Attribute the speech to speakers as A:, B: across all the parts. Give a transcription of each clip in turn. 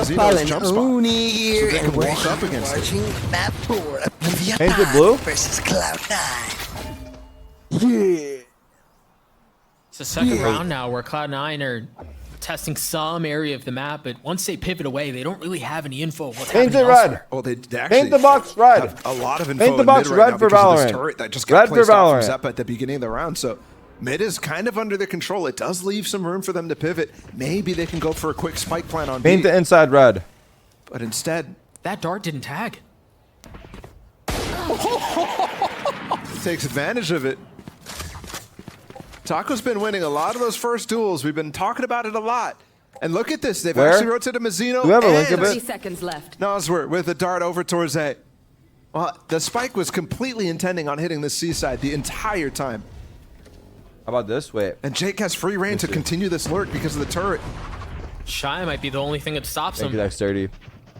A: Mazino's jump spot. So they can walk up against it.
B: Painted blue?
C: Versus Cloud9.
A: Yeah.
D: It's the second round now where Cloud9 are testing some area of the map, but once they pivot away, they don't really have any info of what's
B: Paint
D: happening
B: it red.
D: elsewhere.
A: Well, they actually
B: Paint the box red.
A: have a lot of info
B: Paint the
A: in
B: box
A: mid right
B: red
A: now
B: for
A: because of this
B: Valorant.
A: turret that just got
B: Red for
A: placed off from
B: Valorant.
A: Zeppa at the beginning of the round. So mid is kind of under their control. It does leave some room for them to pivot. Maybe they can go for a quick spike plan on
B: Paint
A: B.
B: the inside red.
A: But instead,
D: That dart didn't tag.
A: takes advantage of it. Taco's been winning a lot of those first duels. We've been talking about it a lot. And look at this. They've
B: Where?
A: actually rotated Mazino.
B: Do we have a link of
A: and
E: 30 seconds left.
A: Nosworth with a dart over towards A. Well, the spike was completely intending on hitting the C side the entire time.
B: How about this? Wait.
A: And Jake has free reign to continue this lurk because of the turret.
D: Shy might be the only thing that stops
B: Thank you,
D: him.
B: Dexterity.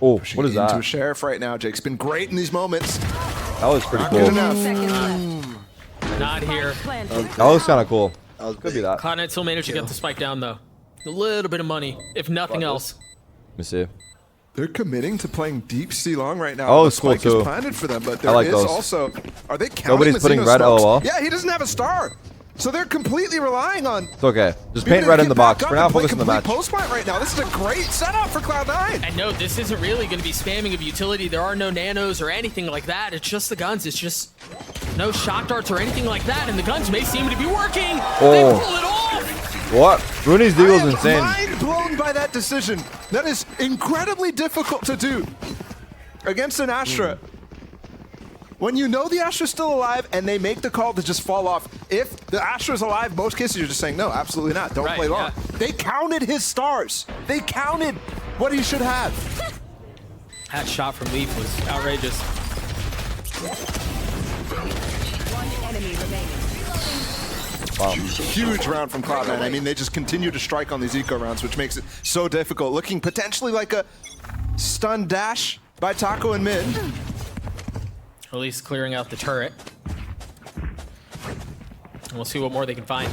B: Oh, what is
A: Into a
B: that?
A: sheriff right now. Jake's been great in these moments.
B: That was pretty
A: Not good
B: cool.
A: enough.
E: Seconds left.
D: Not here.
E: Planted.
B: That looks kind of cool. Could be that. Let
D: Cloud9 still managed to get the spike down, though. A little bit of money, if nothing else.
B: me see.
A: They're committing to playing deep C long right now.
B: Oh,
A: The
B: it's cool
A: spike
B: too.
A: is planted for them, but there
B: like
A: is
B: those.
A: also. Are they counting?
B: Nobody's putting
A: Mazino's
B: red
A: smokes?
B: LOL.
A: Yeah, he doesn't have a star, so they're completely relying on.
B: It's okay. Just
A: being
B: paint
A: able
B: red
A: to
B: in the
A: get back
B: box.
A: up
B: For now,
A: and play
B: focus on the match.
A: complete post plant right now. This is a great setup for Cloud9.
D: And no, this isn't really going to be spamming of utility. There are no nanos or anything like that. It's just the guns. It's just no shock darts or anything like that. And the guns may seem to be working. They
B: Oh.
D: pull it off.
B: What? Rooney's
A: I
B: deagle's
A: am
B: insane.
A: mind blown by that decision. That is incredibly difficult to do against an Astra. When you know the Astra's still alive and they make the call to just fall off, if the Astra's alive, most cases you're just saying, no, absolutely not. Don't
D: Right,
A: play long.
D: yeah.
A: They counted his stars. They counted what he should have.
D: That shot from Leaf was outrageous.
E: One enemy remaining.
A: Huge round from Cloud9. I mean, they just continue to strike on these eco rounds, which makes it so difficult. Looking potentially like a stun dash by Taco in mid.
D: Or at least clearing out the turret. And we'll see what more they can find.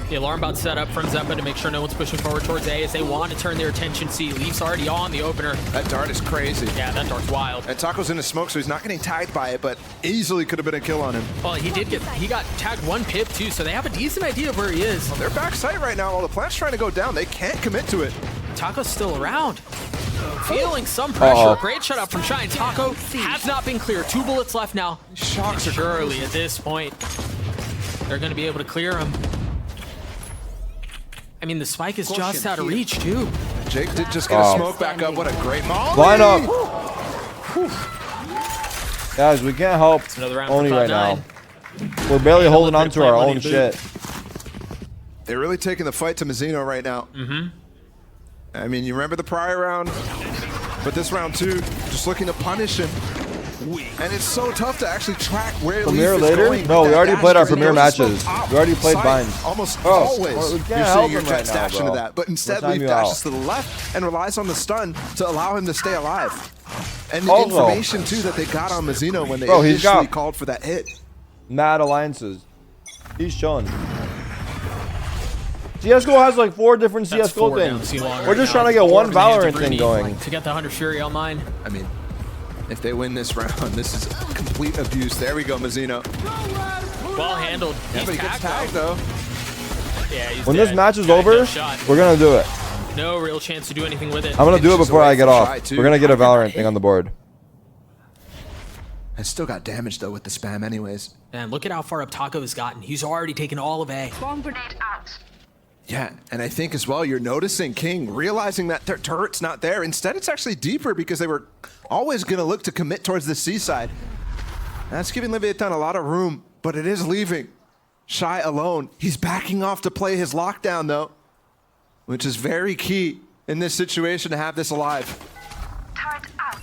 D: The alarm bot set up from Zeppa to make sure no one's pushing forward towards A as they want to turn their attention. See, Leaf's already on the opener.
A: That dart is crazy.
D: Yeah, that dart's wild.
A: And Taco's in the smoke, so he's not getting tagged by it, but easily could have been a kill on him.
D: Well, he got tagged one pip too, so they have a decent idea of where he is.
A: They're back sight right now. While the plant's trying to go down, they can't commit to it.
D: Taco's still around. Feeling some pressure.
B: Uh-oh.
D: Great shut up from Shy. And Taco has not been clear. 2 bullets left now.
A: Shocks are
D: Surely at this point, they're going to be able to clear him. I mean, the spike is just out of reach, too.
A: Jake did just get a smoke back up. What a great molly.
B: Line up. Guys, we can't help
D: Another round for
B: Oni right now.
D: Cloud9.
B: We're barely
D: Yeah,
B: holding
D: they're
B: on to
D: playing
B: our
D: money
B: own
D: boot.
B: shit.
A: They're really taking the fight to Mazino right now. I mean, you remember the prior round, but this round too, just looking to punish him. And it's so tough to actually track where
B: Premiere
A: Leaf is
B: later?
A: going.
B: No, we
A: That
B: already
A: dash
B: played our
A: is
B: premiere
A: goes to
B: matches.
A: top
B: We already played
A: side.
B: binds.
A: Almost
B: Oh,
A: always.
B: well, we
A: You're
B: can't
A: seeing
B: help
A: your
B: him
A: jet
B: right now,
A: dash into
B: bro.
A: that. But instead,
B: What time
A: Leaf
B: you
A: dashes
B: out?
A: to the left and relies on the stun to allow him to stay alive. And the
B: Also-
A: information too that they got on Mazino when they
B: Bro, he's
A: initially
B: got-
A: called for that hit.
B: Mad alliances. He's chilling. CSGO has like 4 different
D: That's
B: CSGO
D: 4 down
B: things.
D: too long
B: We're
D: right
B: just
D: now.
B: trying to get
D: Four
B: one
D: in the hands of
B: Valorant thing
D: Rooney
B: going.
D: to get the Hunter Fury online.
A: I mean, if they win this round, this is complete abuse. There we go, Mazino.
D: Well handled.
A: Yeah,
D: He's
A: but he gets
D: tagged,
A: tagged though.
D: Yeah, he's
B: When
D: dead.
B: this match is
D: Guy
B: over,
D: just shot.
B: we're gonna do it.
D: No real chance to do anything with it.
B: I'm gonna do it
A: Inches
B: before
A: away
B: I get
A: from
B: off.
A: Shy, too.
B: We're gonna get a Valorant thing on the board.
A: And still got damage though with the spam anyways.
D: And look at how far up Taco has gotten. He's already taken all of A.
C: Bomb grenade out.
A: Yeah, and I think as well, you're noticing King realizing that their turret's not there. Instead, it's actually deeper because they were always going to look to commit towards the seaside. That's giving Leviathan a lot of room, but it is leaving. Shy alone. He's backing off to play his lockdown, though, which is very key in this situation to have this alive.
C: Turret out.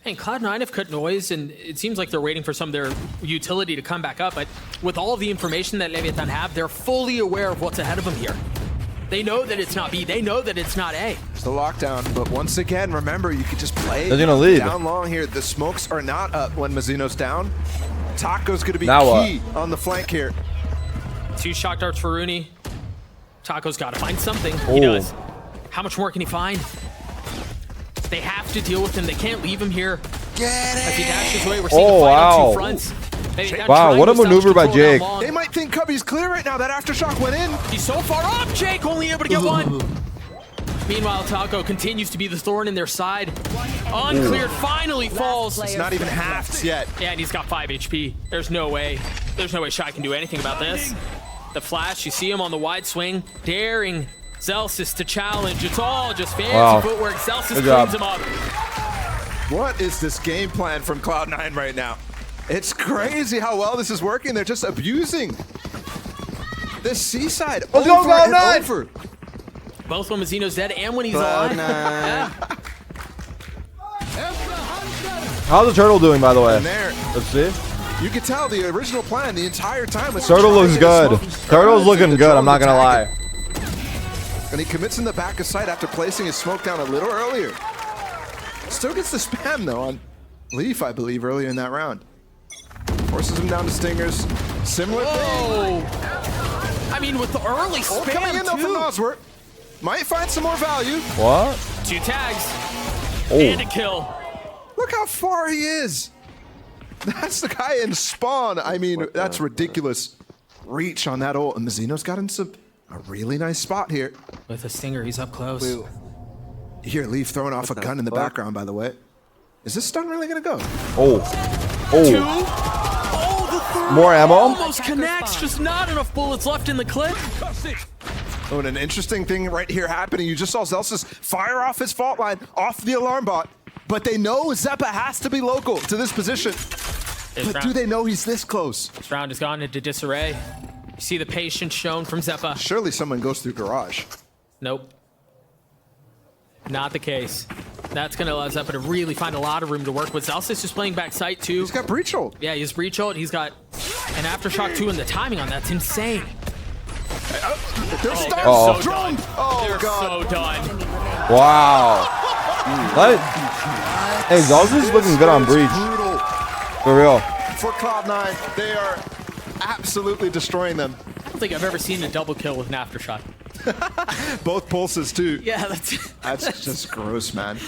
D: And Cloud9 have cut noise, and it seems like they're waiting for some of their utility to come back up. But with all of the information that Leviathan have, they're fully aware of what's ahead of them here. They know that it's not B. They know that it's not A.
A: It's the lockdown, but once again, remember, you could just play
B: They're gonna lead.
A: down long here. The smokes are not up when Mazino's down. Taco's going to be
B: Now what?
A: key on the flank here.
D: 2 shock darts for Rooney. Taco's got to find something.
B: Oh.
D: He does. How much more can he find? They have to deal with him. They can't leave him here.
A: Get
D: As he
A: it!
D: dashes away, we're seeing
B: Oh,
D: a fight on
B: wow.
D: two fronts.
B: Wow, what a maneuver by Jake.
A: They might think Cubby's clear right now. That aftershock went in.
D: He's so far up, Jake, only able to get one. Meanwhile, Taco continues to be the thorn in their side. Uncleared, finally falls.
E: player
A: It's not even halved yet.
D: Yeah, and he's got 5 HP. There's no way Shy can do anything about this. The flash, you see him on the wide swing, daring Zelsis to challenge. It's all just fancy
B: Wow.
D: footwork. Zelsis
B: Good job.
D: cleans him up.
A: What is this game plan from Cloud9 right now? It's crazy how well this is working. They're just abusing this seaside.
B: Let's go,
A: over and
B: Cloud9!
A: over.
D: Both when Mazzino's dead and when he's alive. Yeah.
B: How's the turtle doing, by the way?
A: And there,
B: Let's see.
A: you can tell the original plan the entire time was
B: Turtle
A: try to
B: looks
A: get
B: good.
A: his smoke-
B: Turtle's looking
A: the
B: good. I'm
A: drone
B: not gonna lie.
A: attacking. And he commits in the back of sight after placing his smoke down a little earlier. Still gets the spam though on Leaf, I believe, earlier in that round. Forces him down to stingers. Similar thing.
D: Oh! I mean, with the early
A: Oh, coming in
D: spam,
A: though from
D: too.
A: Nosworth. Might find some more value.
B: What?
D: 2 tags
B: Oh.
D: and a kill.
A: Look how far he is. That's the guy in spawn. I mean, that's ridiculous reach on that ult. And Mazzino's got in a really nice spot here.
D: With a stinger, he's up close.
A: You hear Leaf throwing off a gun in the background, by the way. Is this stun really gonna go?
B: Oh.
D: Two.
B: Oh.
D: Oh, the third
B: More ammo?
D: almost connects. Just not enough bullets left in the clip.
A: Oh, and an interesting thing right here happening. You just saw Zelsis fire off his fault line, off the alarm bot. But they know Zeppa has to be local to this position. But do they know he's this close?
D: This round has gone into disarray. You see the patience shown from Zeppa.
A: Surely someone goes through garage.
D: Nope. Not the case. That's going to allow Zeppa to really find a lot of room to work with. Zelsis is playing back sight too.
A: He's got breach hold.
D: Yeah, he's breach ult. He's got an aftershock too, and the timing on that's insane.
A: They're
D: So
A: droned.
D: done.
A: Oh,
D: They're
A: God.
D: so done.
B: Wow. Hey, Zelsis is looking good on breach.
A: Brutal.
B: For real.
A: For Cloud9, they are absolutely destroying them.
D: I don't think I've ever seen a double kill with an aftershock.
A: Both pulses, too.
D: Yeah, that's
A: That's just gross, man.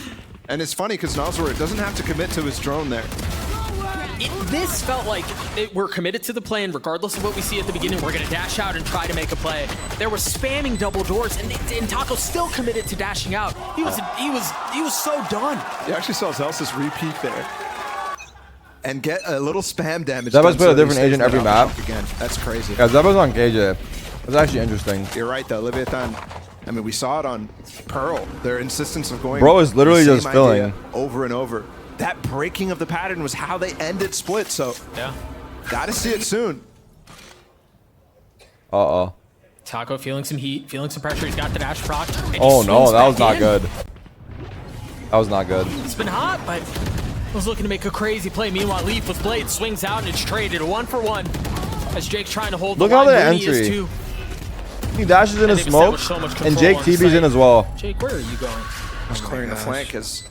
A: And it's funny because Nosworth doesn't have to commit to his drone there.
D: This felt like we're committed to the plan, regardless of what we see at the beginning. We're gonna dash out and try to make a play. They were spamming double doors, and Taco still committed to dashing out. He was so done.
A: You actually saw Zelsis repeat there. And get a little spam damage.
B: That must
A: done
B: put a
A: so he
B: different
A: stays
B: agent
A: in
B: every
A: the
B: map.
A: aftershock Again. That's crazy.
B: Yeah, Zeppa's on KJ. That's actually interesting.
A: You're right, though. Leviathan, I mean, we saw it on Pearl. Their insistence of going.
B: Bro is literally
A: the
B: just
A: same
B: filling.
A: idea over and over. That breaking of the pattern was how they ended split, so
D: Yeah.
A: gotta see it soon.
B: Uh-oh.
D: Taco feeling some heat, feeling some pressure. He's got the dash proc. and he
B: Oh,
D: swings
B: no. That
D: back
B: was not
D: in.
B: good. That was not good.
D: It's been hot, but was looking to make a crazy play. Meanwhile, Leaf with Blade swings out and it's traded 1-for-1. As Jake's trying to hold
B: Look
D: the
B: how
D: line.
B: the
D: Mooney is
B: entry.
D: too.
B: He dashes in
D: And
B: his
D: they've
B: smoke,
D: established so much
B: and
D: control
B: Jake
D: on
B: TB's
D: site.
B: in as well.
D: Jake, where are you going?
A: Just clearing the flank as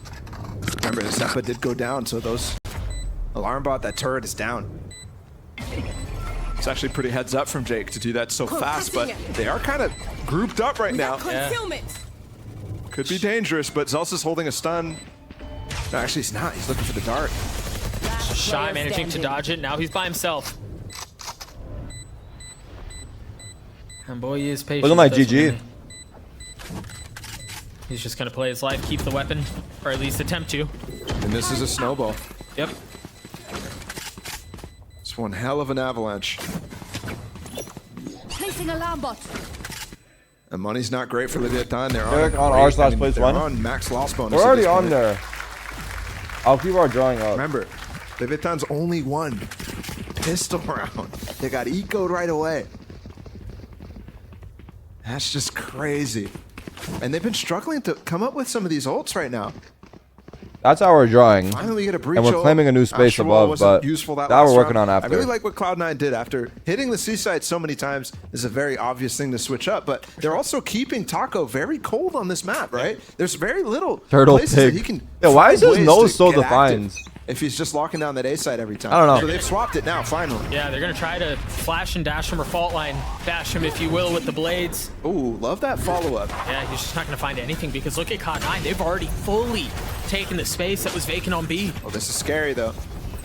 A: remember Zeppa did go down, so those alarm bot, that turret is down. It's actually pretty heads up from Jake to do that so fast, but they are kind of grouped up right now.
E: Concealment.
A: Could be dangerous, but Zelsa's holding a stun. No, actually he's not. He's looking for the dart.
D: Shy managing to dodge it. Now he's by himself. And boy, he is patient.
B: Looking like
D: with this
B: GG.
D: one. He's just gonna play his life, keep the weapon, or at least attempt to.
A: And this is a snowball.
D: Yep.
A: It's one hell of an avalanche.
E: Placing alarm bot.
A: And money's not great for Leviathan. They're
B: Eric
A: on
B: on r slash place
A: they're
B: one.
A: on max loss bonus.
B: We're
A: at
B: already
A: this
B: on
A: point.
B: there. I'll keep our drawing up.
A: Remember, Leviathan's only one pistol round. They got ecoed right away. That's just crazy. And they've been struggling to come up with some of these ults right now.
B: That's how we're drawing.
A: Finally, we get a breach.
B: And we're
A: ult.
B: claiming a new space
A: Astral
B: above,
A: wasn't
B: but
A: useful
B: that
A: last
B: we're working
A: round.
B: on after.
A: I really like what Cloud9 did after hitting the seaside so many times. Is a very obvious thing to switch up, but they're also keeping Taco very cold on this map, right? There's very little
B: Turtle
A: places that
B: pig.
A: he can.
B: Yeah, why is
A: find
B: his
A: ways
B: nose
A: to
B: so
A: get
B: defined?
A: active. if he's just locking down that A side every time.
B: I don't know.
A: So they've swapped it now, finally.
D: Yeah, they're going to try to flash and dash him or fault line dash him, if you will, with the blades.
A: Ooh, love that follow-up.
D: Yeah, he's just not going to find anything because look at Cloud9. They've already fully taken the space that was vacant on B.
A: Oh, this is scary, though.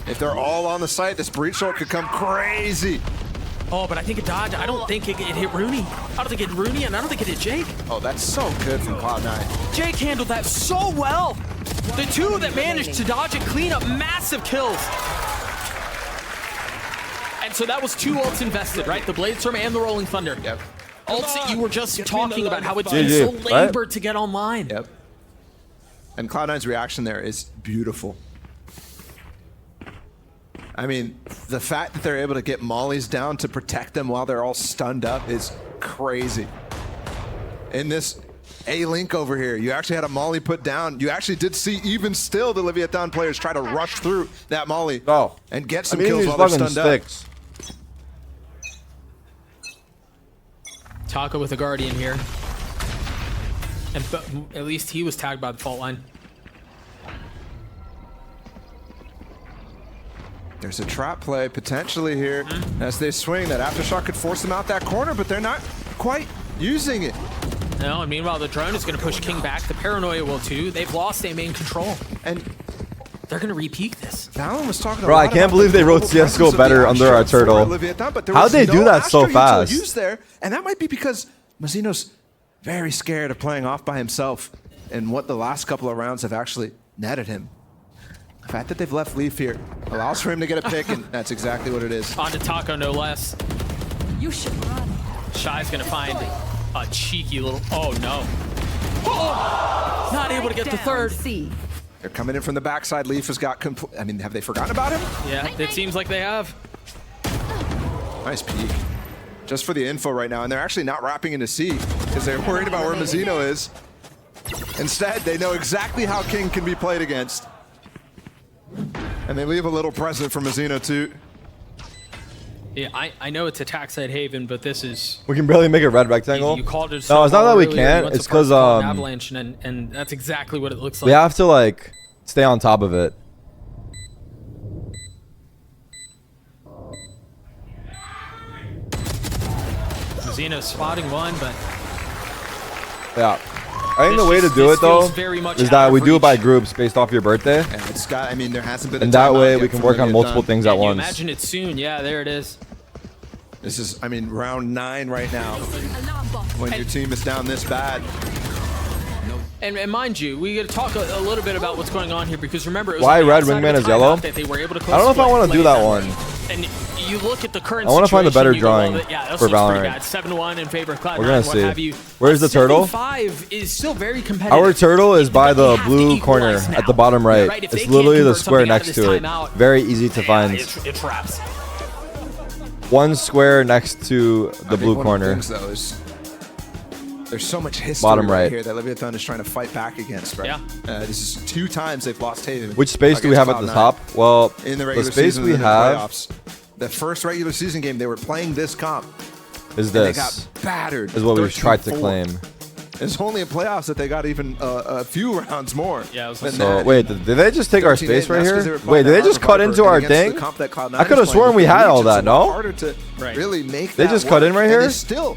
A: If they're all on the site, this breach ult could come crazy.
D: Oh, but I think it dodged. I don't think it hit Rooney. I don't think it hit Rooney, and I don't think it hit Jake.
A: Oh, that's so good from Cloud9.
D: Jake handled that so well. The two that managed to dodge and clean up massive kills. And so that was 2 ults invested, right? The Bladestorm and the Rolling Thunder.
A: Yep.
D: Ults that you were just talking about, how it's
B: GG,
D: been so
B: right?
D: labored to get online.
A: Yep. And Cloud9's reaction there is beautiful. I mean, the fact that they're able to get mollies down to protect them while they're all stunned up is crazy. In this A-Link over here, you actually had a molly put down. You actually did see, even still, the Leviathan players try to rush through that molly and get some kills while they're stunned
B: sticks.
A: up.
D: Taco with a Guardian here. And at least he was tagged by the fault line.
A: There's a trap play potentially here as they swing. That aftershock could force them out that corner, but they're not quite using it.
D: No, and meanwhile, the drone is going to push King back. The Paranoia will too. They've lost their main control.
A: And
D: They're going to re-peak this.
A: Valen was talking
B: Bro, I can't believe they wrote CSGO better under our turtle. How'd they do that so fast?
A: Used there, and that might be because Mazzino's very scared of playing off by himself and what the last couple of rounds have actually netted him. The fact that they've left Leaf here allows for him to get a pick, and that's exactly what it is.
D: On to Taco, no less.
E: You should run.
D: Shy's going to find a cheeky little... Oh, no. Oh! Not able to get the third.
E: C.
A: They're coming in from the backside. Leaf has got... I mean, have they forgotten about him?
D: Yeah, it seems like they have.
A: Nice peek. Just for the info right now, and they're actually not wrapping into C because they're worried about where Mazzino is. Instead, they know exactly how King can be played against. And they leave a little present for Mazzino too.
D: Yeah, I know it's attack side Haven, but this is...
B: We can barely make a red rectangle.
D: You called it
B: No, it's not that we
D: earlier.
B: can't.
D: You went
B: It's
D: so far as
B: because
D: to call it an avalanche, and that's exactly what it looks like.
B: we have to like stay on top of it.
D: Mazzino's spotting one, but
B: Yeah. I think
D: This
B: the way to
D: just-
B: do
D: this
B: it though
D: feels very much
B: is
D: out
B: that
D: of
B: we do it by
D: reach.
B: groups based off your birthday,
A: And it's got, I mean, there hasn't been a
B: and that
A: timeout
B: way
A: yet
B: we can
A: from
B: work on
A: Leviathan.
B: multiple things at
D: can you
B: once.
D: imagine it soon? Yeah, there it is.
A: This is, I mean, round 9 right now.
E: Alarm bot.
A: When your team is down this bad.
D: And mind you, we got to talk a little bit about what's going on here, because remember, it was
B: Why
D: on the
B: red
D: outside of
B: wingman
D: the
B: is yellow?
D: timeout that they were able to
B: I don't know if I want to do that one.
D: And you look at the current
B: I wanna find a better
D: situation, you go, well,
B: drawing
D: yeah, this
B: for
D: looks pretty
B: Valorant.
D: bad. 7-1 in favor of Cloud9,
B: We're gonna
D: what
B: see.
D: have you.
B: Where's the turtle?
D: 7-5 is still very competitive.
B: Our turtle is by
D: But
B: the
D: they have to
B: blue corner
D: equalize
B: at the
D: now.
B: bottom right.
D: Right, if they
B: It's
D: can't
B: literally the
D: convert
B: square
D: something out of
B: next
D: this
B: to it.
D: timeout,
B: Very easy to find.
D: It traps.
B: One square next to the
A: I think
B: blue
A: one of
B: corner.
A: things, though, is there's so much history
B: Bottom right.
A: here that Leviathan is trying to fight back against, right?
D: Yeah.
A: This is 2 times they've lost Haven.
B: Which space do we have
A: against
B: at the
A: Cloud9.
B: top? Well,
A: In the
B: the
A: regular
B: space
A: season
B: we
A: and in the
B: have
A: playoffs. The first regular season game, they were playing this comp.
B: is
A: And they
B: this.
A: got battered.
B: Is what we've tried to
A: 13-4.
B: claim.
A: It's only in playoffs that they got even a few rounds more.
D: Yeah, it was
A: than
D: like-
B: So
A: that.
B: wait, did they just take our
A: 13-8,
B: space right
A: that's 'cause they
B: here?
A: were playing
B: Wait, did
A: that
B: they just
A: Arbor
B: cut
A: Viper,
B: into
A: and
B: our
A: against the
B: thing?
A: comp that Cloud9
B: I could have
A: is
B: sworn
A: playing
B: we
A: with
B: had
A: the
B: all
A: Legions,
B: that,
A: it's a lot
B: no?
A: harder to
D: Right.
A: really make
B: They
A: that
B: just cut in
A: work,
B: right
A: and
B: here?
A: they still,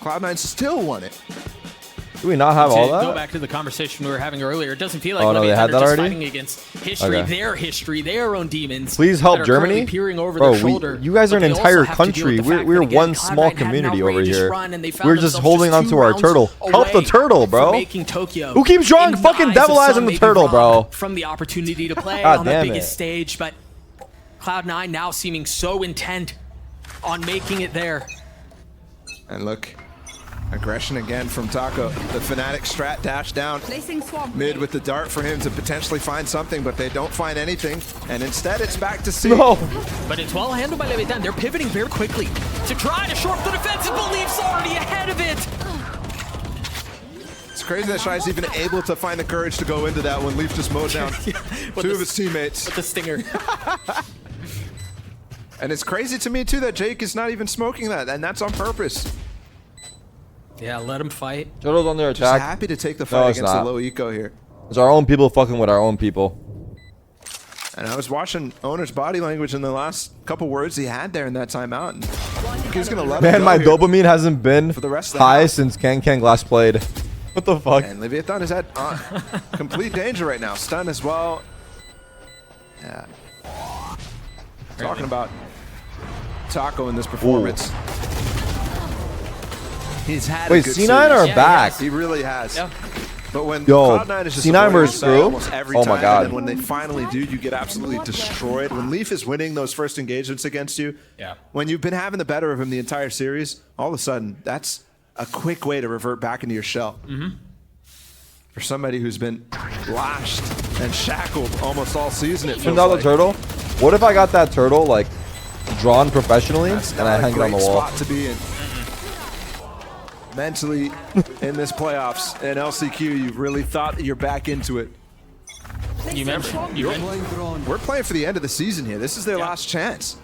A: Cloud9 still won it.
B: Do we not have all
D: To go
B: that?
D: back to the conversation we were having earlier, it doesn't feel like
B: Oh, no, they
D: Leviathan
B: had
D: are
B: that
D: just
B: already?
D: fighting against history,
B: Okay.
D: their own demons.
B: Please help
D: that are currently
B: Germany.
D: peering over
B: Bro,
D: their shoulder.
B: you guys are
D: But
B: an
D: they also
B: entire
D: have to deal
B: country.
D: with the fact
B: We're
D: that, again,
B: one
D: Cloud9
B: small
D: had an
B: community over
D: outrageous
B: here.
D: run, and they found
B: We're just
D: themselves
B: holding
D: just
B: onto
D: 2
B: our
D: rounds
B: turtle. Help the
D: away
B: turtle,
D: from
B: bro.
D: making Tokyo
B: Who keeps drawing
D: in the
B: fucking
D: eyes
B: devil
D: of
B: eyes
D: some
B: on the
D: maybe
B: turtle,
D: robbed
B: bro?
D: From the opportunity to play
B: God
D: on the
B: damn
D: biggest
B: it.
D: stage, but Cloud9 now seeming so intent on making it there.
A: And look, aggression again from Taco. The Fnatic strat dash down
E: Placing swamp.
A: mid with the dart for him to potentially find something, but they don't find anything. And instead, it's back to C.
B: No.
D: But it's well handled by Leviathan. They're pivoting very quickly to try to short the defensive, but Leaf's already ahead of it.
A: It's crazy that Shy's even able to find the courage to go into that when Leaf just mowed down
D: With
A: 2
D: the-
A: of his teammates.
D: The stinger.
A: And it's crazy to me, too, that Jake is not even smoking that, and that's on purpose.
D: Yeah, let him fight.
B: Turtle's on their
A: Just
B: attack.
A: happy to take the
B: No,
A: fight
B: it's
A: against
B: not.
A: the low eco here.
B: It's our own people fucking with our own people.
A: And I was watching Owner's body language in the last couple words he had there in that timeout. And he's going to let him
B: Man,
A: go
B: my
A: here.
B: dopamine hasn't been
A: For the rest of the
B: high
A: half.
B: since Kang last played. What the fuck?
A: And Leviathan is at complete danger right now. Stun as well. Yeah. Talking about Taco in this performance. He's had
B: Wait,
A: a good
B: C9
A: series.
B: are
D: Yeah,
B: back?
A: He really has.
D: Yeah.
A: But when
B: Yo,
A: Cloud9 is just
B: C9
A: avoiding
B: versus
A: sight
B: Screw?
A: almost every
B: Oh
A: time,
B: my God.
A: and then when they finally do, you get absolutely destroyed. When Leaf is winning those first engagements against you,
D: Yeah.
A: when you've been having the better of him the entire series, all of a sudden, that's a quick way to revert back into your shell. For somebody who's been lashed and shackled almost all season, it feels
B: Turns out the
A: like.
B: turtle. What if I got that turtle like drawn professionally
A: That's
B: and I
A: not a
B: hang it on the
A: great
B: wall?
A: spot to be in. Mentally, in this playoffs and LCQ, you really thought that you're back into it.
D: You mentioned.
A: We're playing for the end of the season here. This is their last chance.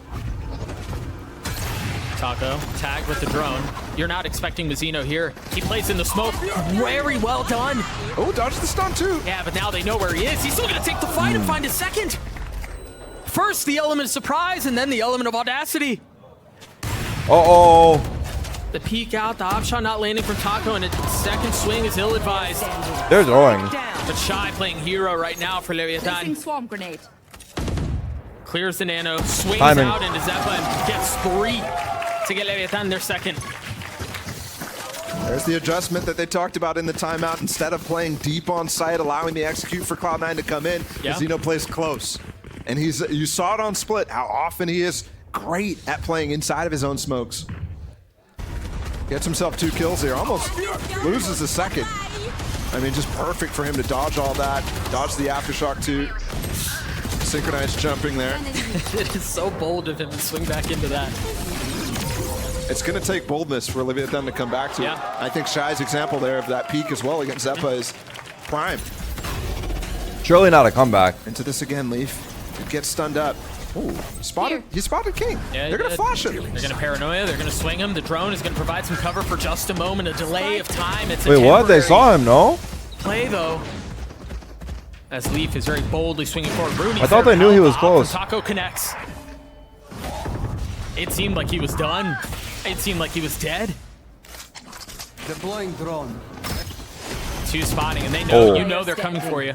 D: Taco tagged with the drone. You're not expecting Mazzino here. He plays in the smoke. Very well done.
A: Oh, dodged the stun too.
D: Yeah, but now they know where he is. He's still gonna take the fight and find a second. First, the element of surprise, and then the element of audacity.
B: Uh-oh.
D: The peek out, the op shot not landing from Taco, and a second swing is ill-advised.
B: They're throwing.
D: But Shy playing hero right now for
E: Placing
D: Leviathan.
E: swarm grenade.
D: Clears the nano, swings
B: Timing.
D: out into Zeppa and gets 3 to get Leviathan their second.
A: There's the adjustment that they talked about in the timeout. Instead of playing deep on site, allowing the execute for Cloud9 to come in,
D: Yeah.
A: Zeno plays close. And you saw it on Split, how often he is great at playing inside of his own smokes. Gets himself 2 kills here, almost loses the second. I mean, just perfect for him to dodge all that, dodge the aftershock too. Synchronized jumping there.
D: It is so bold of him to swing back into that.
A: It's going to take boldness for Leviathan to come back to
D: Yeah.
A: it. I think Shy's example there of that peak as well against Zeppa is prime.
B: Surely not a comeback.
A: Into this again, Leaf. He gets stunned up. Ooh, he spotted King.
D: Yeah,
A: They're going to flash him.
D: They're going to paranoia. They're going to swing him. The drone is going to provide some cover for just a moment. A delay of time. It's a
B: Wait, what? They
D: temporary
B: saw him, no?
D: play though. As Leaf is very boldly swinging forward. Rooney
B: I thought they knew he was close.
D: Taco connects. It seemed like he was done. It seemed like he was dead.
F: Deploying drone.
D: 2 spotting, and they know
B: Oh.
D: you know they're coming for you.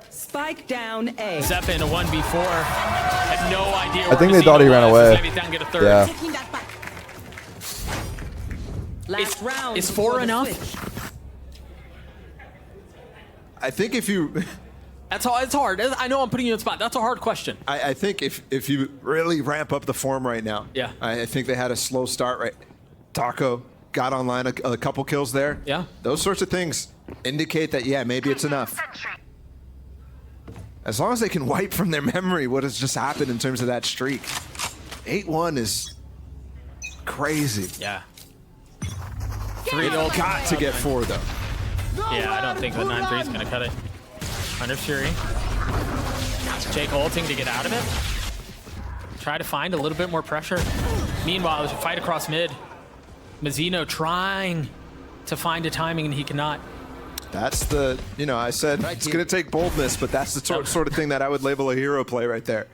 G: Spike down A.
D: Zeppa in a 1v4 had no idea.
B: I think they thought he ran away.
D: Get a third.
B: Yeah.
E: Taking that back.
G: Last round.
D: is
G: before
D: 4
G: the
D: enough?
G: switch.
A: I think if you...
D: That's all. It's hard. I know I'm putting you in the spot. That's a hard question.
A: I think if you really ramp up the form right now,
D: Yeah.
A: I think they had a slow start. Right, Taco got online a couple kills there.
D: Yeah.
A: Those sorts of things indicate that maybe it's enough.
C: Sentry.
A: As long as they can wipe from their memory what has just happened in terms of that streak. 8-1 is crazy.
D: Yeah.
A: They've got to get 4 though.
D: Yeah, I don't think the 9-3 is going to cut it. Hunter's Fury. Jake ulting to get out of it. Try to find a little bit more pressure. Meanwhile, there's a fight across mid. Mazzino trying to find a timing, and he cannot.
A: That's the, I said it's going to take boldness, but that's the sort of thing that I would label a hero play right there.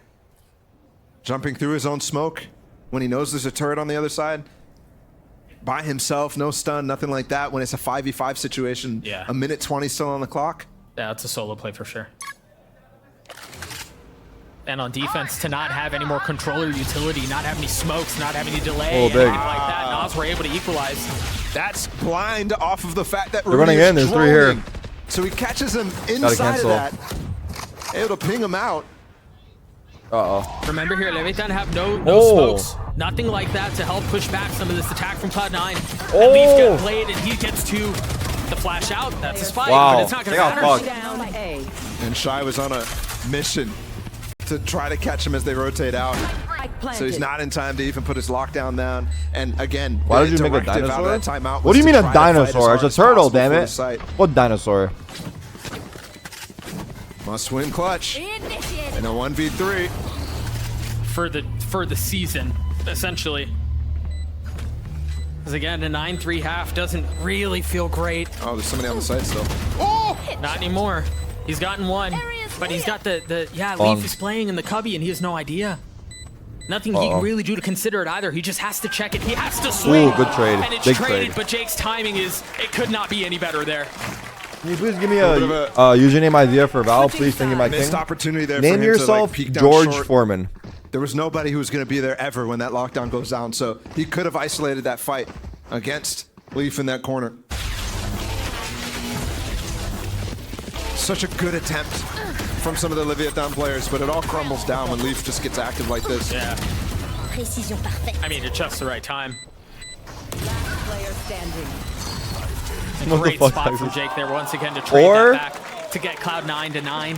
A: Jumping through his own smoke when he knows there's a turret on the other side. By himself, no stun, nothing like that. When it's a 5v5 situation,
D: Yeah.
A: a minute 20 still on the clock.
D: Yeah, it's a solo play for sure. And on defense, to not have any more controller utility, not have any smokes, not have any delay,
B: Oh,
D: anything
B: big.
D: like that, Nas were able to equalize.
A: That's blind off of the fact that
B: They're running in. There's 3 here.
A: droning. So he catches him inside of
B: cancel.
A: that. Able to ping him out.
B: Uh-oh.
D: Remember here, Leviathan have no
B: Oh.
D: smokes, nothing like that to help push back some of this attack from Cloud9.
B: Oh.
D: And Leaf got played, and he gets to the flash out. That's a spike,
B: Wow.
D: but it's not going
B: They
D: to
B: got
D: matter.
B: fucked.
G: Down A.
A: And Shy was on a mission to try to catch him as they rotate out.
G: Spike planted.
A: So he's not in time to even put his lockdown down. And again,
B: Why
A: the
B: did you make a
A: directive out of
B: dinosaur?
A: that timeout
B: What do you
A: was
B: mean
A: to
B: a
A: try to fight as
B: dinosaur?
A: hard
B: It's a
A: as
B: turtle,
A: possible
B: damn
A: for the
B: it.
A: site.
B: What dinosaur?
A: Must win clutch
E: Initiate.
A: in a 1v3.
D: For the season, essentially. Because again, a 9-3 half doesn't really feel great.
A: Oh, there's somebody on the site still. Oh!
D: Not anymore. He's gotten 1.
E: Area's
D: But he's got the
B: Long.
D: Leaf is playing in the cubby and he has no idea. Nothing he can really do to consider it either. He just has to check it. He has to swing.
B: Ooh, good trade.
D: And it's
B: Big
D: traded,
B: trade.
D: but Jake's timing is, it could not be any better there.
B: Can you please give me a username idea for Val? Please, thank you, my king.
A: Missed opportunity there.
B: Name
A: for him
B: yourself
A: to, like, peek down
B: George
A: short.
B: Foreman.
A: There was nobody who was going to be there ever when that lockdown goes down, so he could have isolated that fight against Leaf in that corner. Such a good attempt from some of the Leviathan players, but it all crumbles down when Leaf just gets active like this.
D: Yeah.
C: Précision parfaite.
D: I mean, at just the right time.
G: Player standing.
D: A
B: What the
D: great
B: fuck,
D: spot
B: Tyson?
D: from Jake there once again to trade
B: Or-
D: that back to get Cloud9 to 9.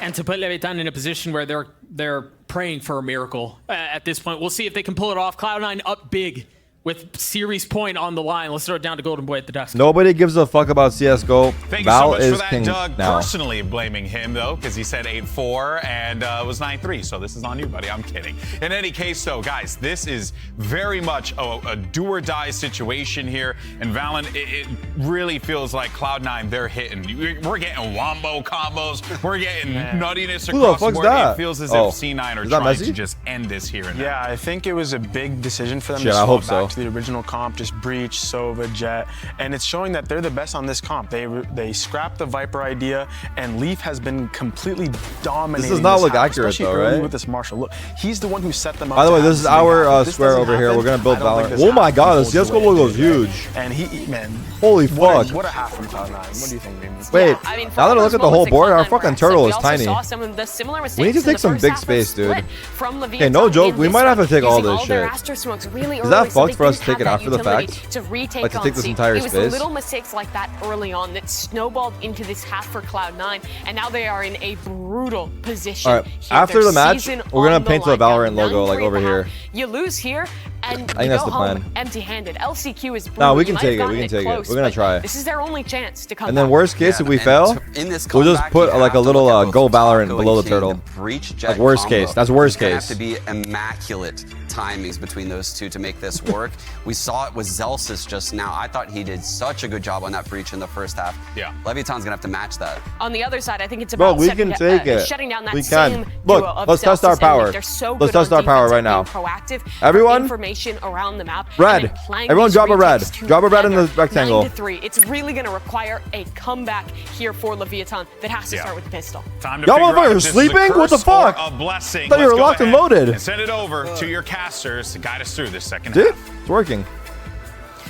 D: And to put Leviathan in a position where they're praying for a miracle at this point. We'll see if they can pull it off. Cloud9 up big with series point on the line. Let's throw it down to Golden Boy at the desk.
B: Nobody gives a fuck about CSGO.
H: Thank
B: Val
H: you so much
B: is
H: for that,
B: king
H: Doug.
B: now.
H: Personally blaming him, though, because he said 8-4 and was 9-3. So this is on you, buddy. I'm kidding. In any case, though, guys, this is very much a do-or-die situation here. And Valen, it really feels like Cloud9, they're hitting. We're getting wombo combos. We're getting nuttiness
B: Who the
H: across the
B: fuck's
H: board.
B: that?
H: It feels as
B: Oh.
H: if C9 are
B: Is that
H: trying
B: Messi?
H: to just end this here and now.
I: Yeah, I think it was a big decision for them
B: Shit,
I: to
B: I
I: swap
B: hope
I: back
B: so.
I: to the original comp, just Breach, Sova, Jet, and it's showing that they're the best on this comp. They scrapped the Viper idea, and Leaf has been completely dominating.
B: This does not look
I: half,
B: accurate,
I: especially
B: though,
I: early
B: right?
I: with this Marshall. Look, he's the one who set them up.
B: By the
I: to
B: way,
I: have
B: this is
I: big half.
B: our
I: If this
B: square
I: doesn't
B: over here.
I: happen,
B: We're gonna build
I: I don't think
B: Valorant.
I: this
B: Oh my
I: half
B: god, the
I: holds the
B: CSGO
I: way
B: logo
I: it
B: is
I: did.
B: huge.
I: And man,
B: Holy
I: what
B: fuck.
I: a half from Cloud9. What do you think, Mimi?
B: Wait,
J: I mean,
B: now that I look at the whole board, our fucking turtle is
J: we also
B: tiny.
J: saw some of the similar mistakes
B: We need to
J: in
B: take
J: the
B: some
J: first
B: big
J: half of
B: space, dude.
J: Split from
B: Okay, no
J: Leviathan
B: joke,
J: in
B: we
J: this
B: might have
J: round,
B: to take all
J: using
B: this
J: their
B: shit.
J: Astra smokes really
B: Is that
J: early, so
B: fucked
J: they
B: for us
J: didn't
B: to take it
J: have
B: after the
J: that utility
B: fact?
J: to retake
B: Like to
J: on
B: take this
J: C.
B: entire
J: It was the
B: space?
J: little mistakes like that early on that snowballed into this half for Cloud9, and now they are in a brutal position.
B: All right,
J: here.
B: after
J: Their
B: the match,
J: season
B: we're gonna
J: on the
B: paint the
J: line. Down
B: Valorant logo, like,
J: 9-3
B: over
J: at the
B: here.
J: half. You lose here, and you
B: think that's
J: go
B: the
J: home
B: plan.
J: empty-handed. LCQ is brutal.
B: Nah, we
J: You
B: can
J: might
B: take
J: have
B: it, we
J: gotten
B: can take it.
J: close,
B: We're gonna
J: but
B: try.
J: This is their only chance to come
B: And then
J: back.
B: worst case, if we fail,
K: in this
B: we'll just
K: comeback,
B: put
K: you
B: like a
K: have to
B: little
K: look at both
B: Go Valorant
K: Taco
B: below
K: and
B: the
K: King,
B: turtle.
K: Breach Jet
B: Like worst
K: combo.
B: case. That's worst
K: It's gonna
B: case.
K: have to be immaculate timings between those two to make this work. We saw it with Zelsis just now. I thought he did such a good job on that Breach in the first half.
H: Yeah.
K: Leviathan's gonna have to match that.
J: On the other side, I think it's
B: Bro,
J: about
B: we can take it.
J: shutting down that
B: We
J: same
B: can. Look,
J: duo of
B: let's test
J: Zelsis
B: our
J: and
B: power.
J: Nick. They're so
B: Let's
J: good
B: test
J: on
B: our power
J: defense
B: right
J: and
B: now.
J: being proactive,
B: Everyone?
J: information around the map.
B: Red.
J: and then playing
B: Everyone
J: these
B: drop a red.
J: retakes
B: Drop a red in the
J: together.
B: rectangle.
J: 9-3. It's really going to require a comeback here for Leviathan that has to start with the pistol.
H: Time to
B: Y'all
H: figure out
B: motherfuckers
H: if this is a
B: sleeping? What the
H: curse or
B: fuck?
H: A blessing.
B: Thought you
H: Let's
B: were
H: go
B: locked and
H: ahead
B: loaded.
H: And send it over to your casters to guide us through this second
B: Dude,
H: half.
B: it's working.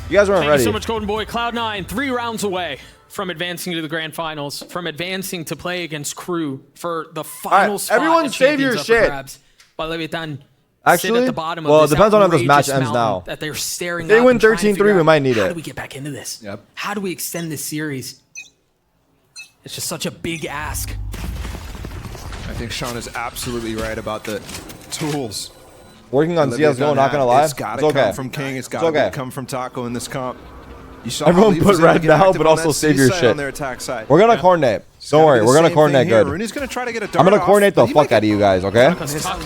B: You guys weren't
D: Thank
B: ready.
D: you so much, Golden Boy. Cloud9, 3 rounds away from advancing to the grand finals, from advancing to play against Crew for the final spot.
B: everyone
D: of
B: save your
D: Champions up for
B: shit.
D: grabs. While Leviathan sit
B: Actually,
D: at the bottom
B: well,
D: of
B: it
D: this
B: depends on how this match
D: outrageous
B: ends
D: mountain
B: now.
D: that they're staring
B: They
D: up
B: win
D: and trying to
B: 13-3,
D: figure
B: we
D: out,
B: might need
D: how
B: it.
D: do we get back into this?
A: Yep.
D: How do we extend this series? It's just such a big ask.
A: I think Sean is absolutely right about the tools.
B: Working on
A: Leviathan
B: CSGO, not gonna lie.
A: It's got
B: It's
A: to
B: okay.
A: come from King. It's got to
B: okay.
A: come from Taco in this comp. You saw
B: Everyone
A: how Leaf
B: put
A: was able to
B: red
A: get
B: now,
A: active
B: but
A: on
B: also
A: that
B: save
A: C
B: your
A: side
B: shit.
A: on their attack side.
B: We're gonna coordinate. Don't
A: Gotta
B: worry,
A: be
B: we're
A: the
B: gonna
A: same
B: coordinate
A: thing here.
B: good.
A: Rooney's gonna try to get a dart
B: I'm gonna
A: off,
B: coordinate
A: but
B: the
A: he
B: fuck
A: might
B: out of you guys, okay?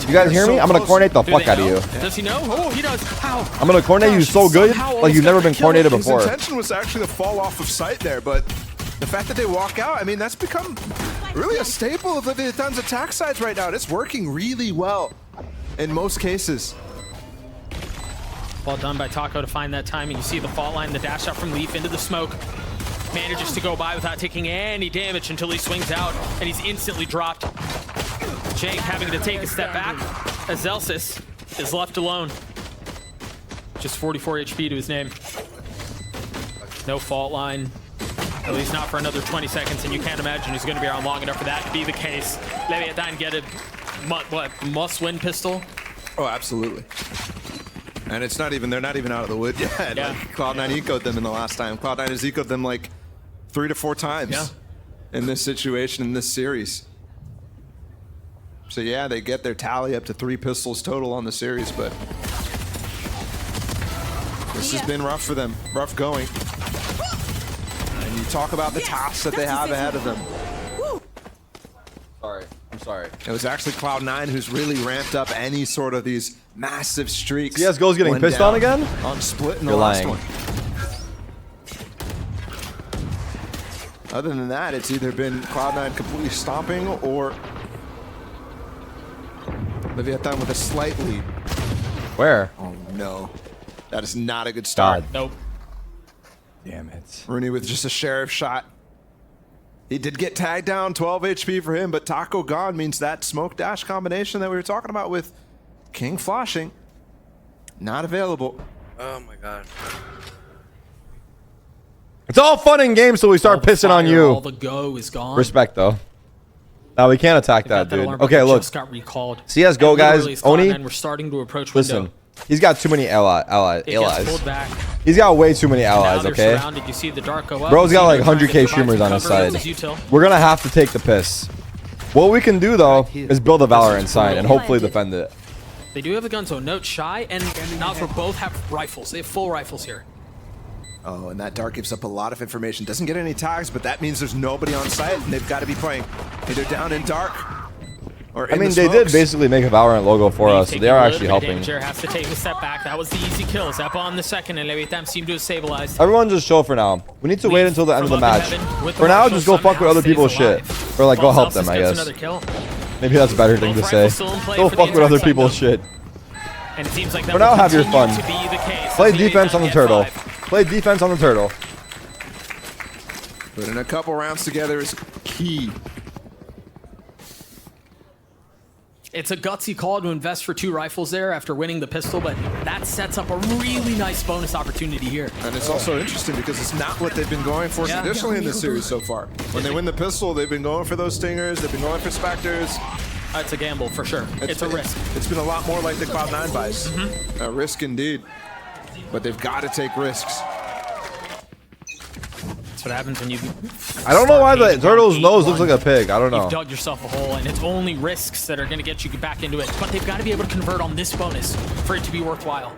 B: You guys hear me? I'm gonna coordinate the
D: Do
B: fuck
D: they
B: out of
D: know?
B: you.
D: Does he know? Oh, he does. How?
B: I'm gonna coordinate you so good, like you've never been coordinated
A: His
B: before.
A: intention was actually to fall off of sight there, but the fact that they walk out, I mean, that's become really a staple of Leviathan's attack sides right now. And it's working really well in most cases.
D: Well done by Taco to find that timing. You see the fault line, the dash out from Leaf into the smoke. Manages to go by without taking any damage until he swings out, and he's instantly dropped. Jake having to take a step back as Zelsis is left alone. Just 44 HP to his name. No fault line, at least not for another 20 seconds, and you can't imagine he's going to be around long enough for that to be the case. Leviathan get a must-win pistol.
A: Oh, absolutely. And it's not even, they're not even out of the wood yet.
D: Yeah.
A: Like, Cloud9 ecoed them in the last time. Cloud9 has ecoed them like 3 to 4 times in this situation, in this series. So yeah, they get their tally up to 3 pistols total on the series, but this has been rough for them, rough going. And you talk about the tasks that they have ahead of them.
B: Sorry, I'm sorry.
A: It was actually Cloud9 who's really ramped up any sort of these massive streaks.
B: CSGO's getting
A: when
B: pissed
A: down
B: on again?
A: On split in the
B: You're
A: last
B: lying.
A: one. Other than that, it's either been Cloud9 completely stomping or Leviathan with a slight lead.
B: Where?
A: Oh no, that is not a good start.
B: God.
D: Nope.
B: Damn it.
A: Rooney with just a sheriff shot. He did get tagged down, 12 HP for him, but Taco gone means that smoke dash combination that we were talking about with King flashing, not available.
L: Oh my god.
B: It's all fun and games till we start pissing on you.
D: All the go is gone.
B: Respect though. Now we can't attack that, dude. Okay, look.
D: Just got recalled.
B: CS:GO guys. Oni.
D: We're starting to approach
B: Listen.
D: window.
B: He's got too many allies.
D: It gets pulled back.
B: He's got way too many allies,
D: Now
B: okay?
D: they're surrounded. You see the dark go up.
B: Bro's got like
D: You see they're
B: 100k
D: trying to
B: streamers on
D: provide
B: his
D: some cover.
B: side.
D: This is util.
B: We're gonna have to take the piss. What we can do though is build a Valorant sign and hopefully defend it.
D: They do have a gun, so note Shy and Nazra both have rifles. They have full rifles here.
A: Oh, and that dark gives up a lot of information. Doesn't get any tags, but that means there's nobody on site, and they've got to be playing either down in dark or in
B: I mean,
A: the
B: they did
A: smokes.
B: basically make a Valorant logo for us, so they are actually helping.
D: Danger has to take a step back. That was the easy kill. Zeppa on the second, and Leviathan seemed to have stabilized.
B: Everyone just chill for now. We need to wait until the end of the match. For now, just go fuck with other people's shit. Or like, go help them, I guess. Maybe that's a better thing to say. Go fuck with other people's shit.
D: And it seems like that
B: For now, have your fun.
D: to be the case.
B: Play defense on the turtle. Play defense on the turtle.
A: Putting a couple rounds together is key.
D: It's a gutsy call to invest for 2 rifles there after winning the pistol, but that sets up a really nice bonus opportunity here.
A: And it's also interesting because it's not what they've been going for traditionally in this series so far. When they win the pistol, they've been going for those stingers, they've been going for Spectres.
D: It's a gamble for sure. It's a risk.
A: It's been a lot more like the Cloud9 buys. A risk indeed. But they've got to take risks.
D: That's what happens when you...
B: I don't know why the turtle's nose looks like a pig. I don't know.
D: You've dug yourself a hole, and it's only risks that are going to get you back into it. But they've got to be able to convert on this bonus for it to be worthwhile.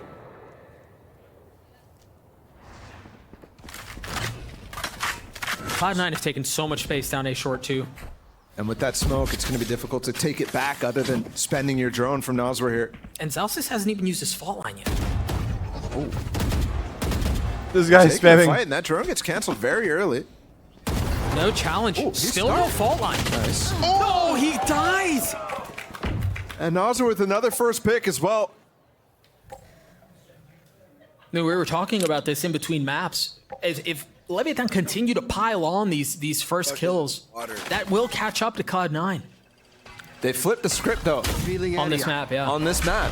D: Cloud9 have taken so much space down A short too.
A: And with that smoke, it's going to be difficult to take it back other than spending your drone from Nazra here.
D: And Zalsis hasn't even used his fault line yet.
A: Oh.
B: This guy's spamming.
A: Fight, and that drone gets canceled very early.
D: No challenge.
A: Oh,
D: Still no fault line.
A: Nice.
D: Oh, he dies!
A: And Nazra with another first pick as well.
D: No, we were talking about this in between maps. If Leviathan continue to pile on these first kills, that will catch up to Cloud9.
A: They flipped the script though.
D: On this map, yeah.
A: On this map.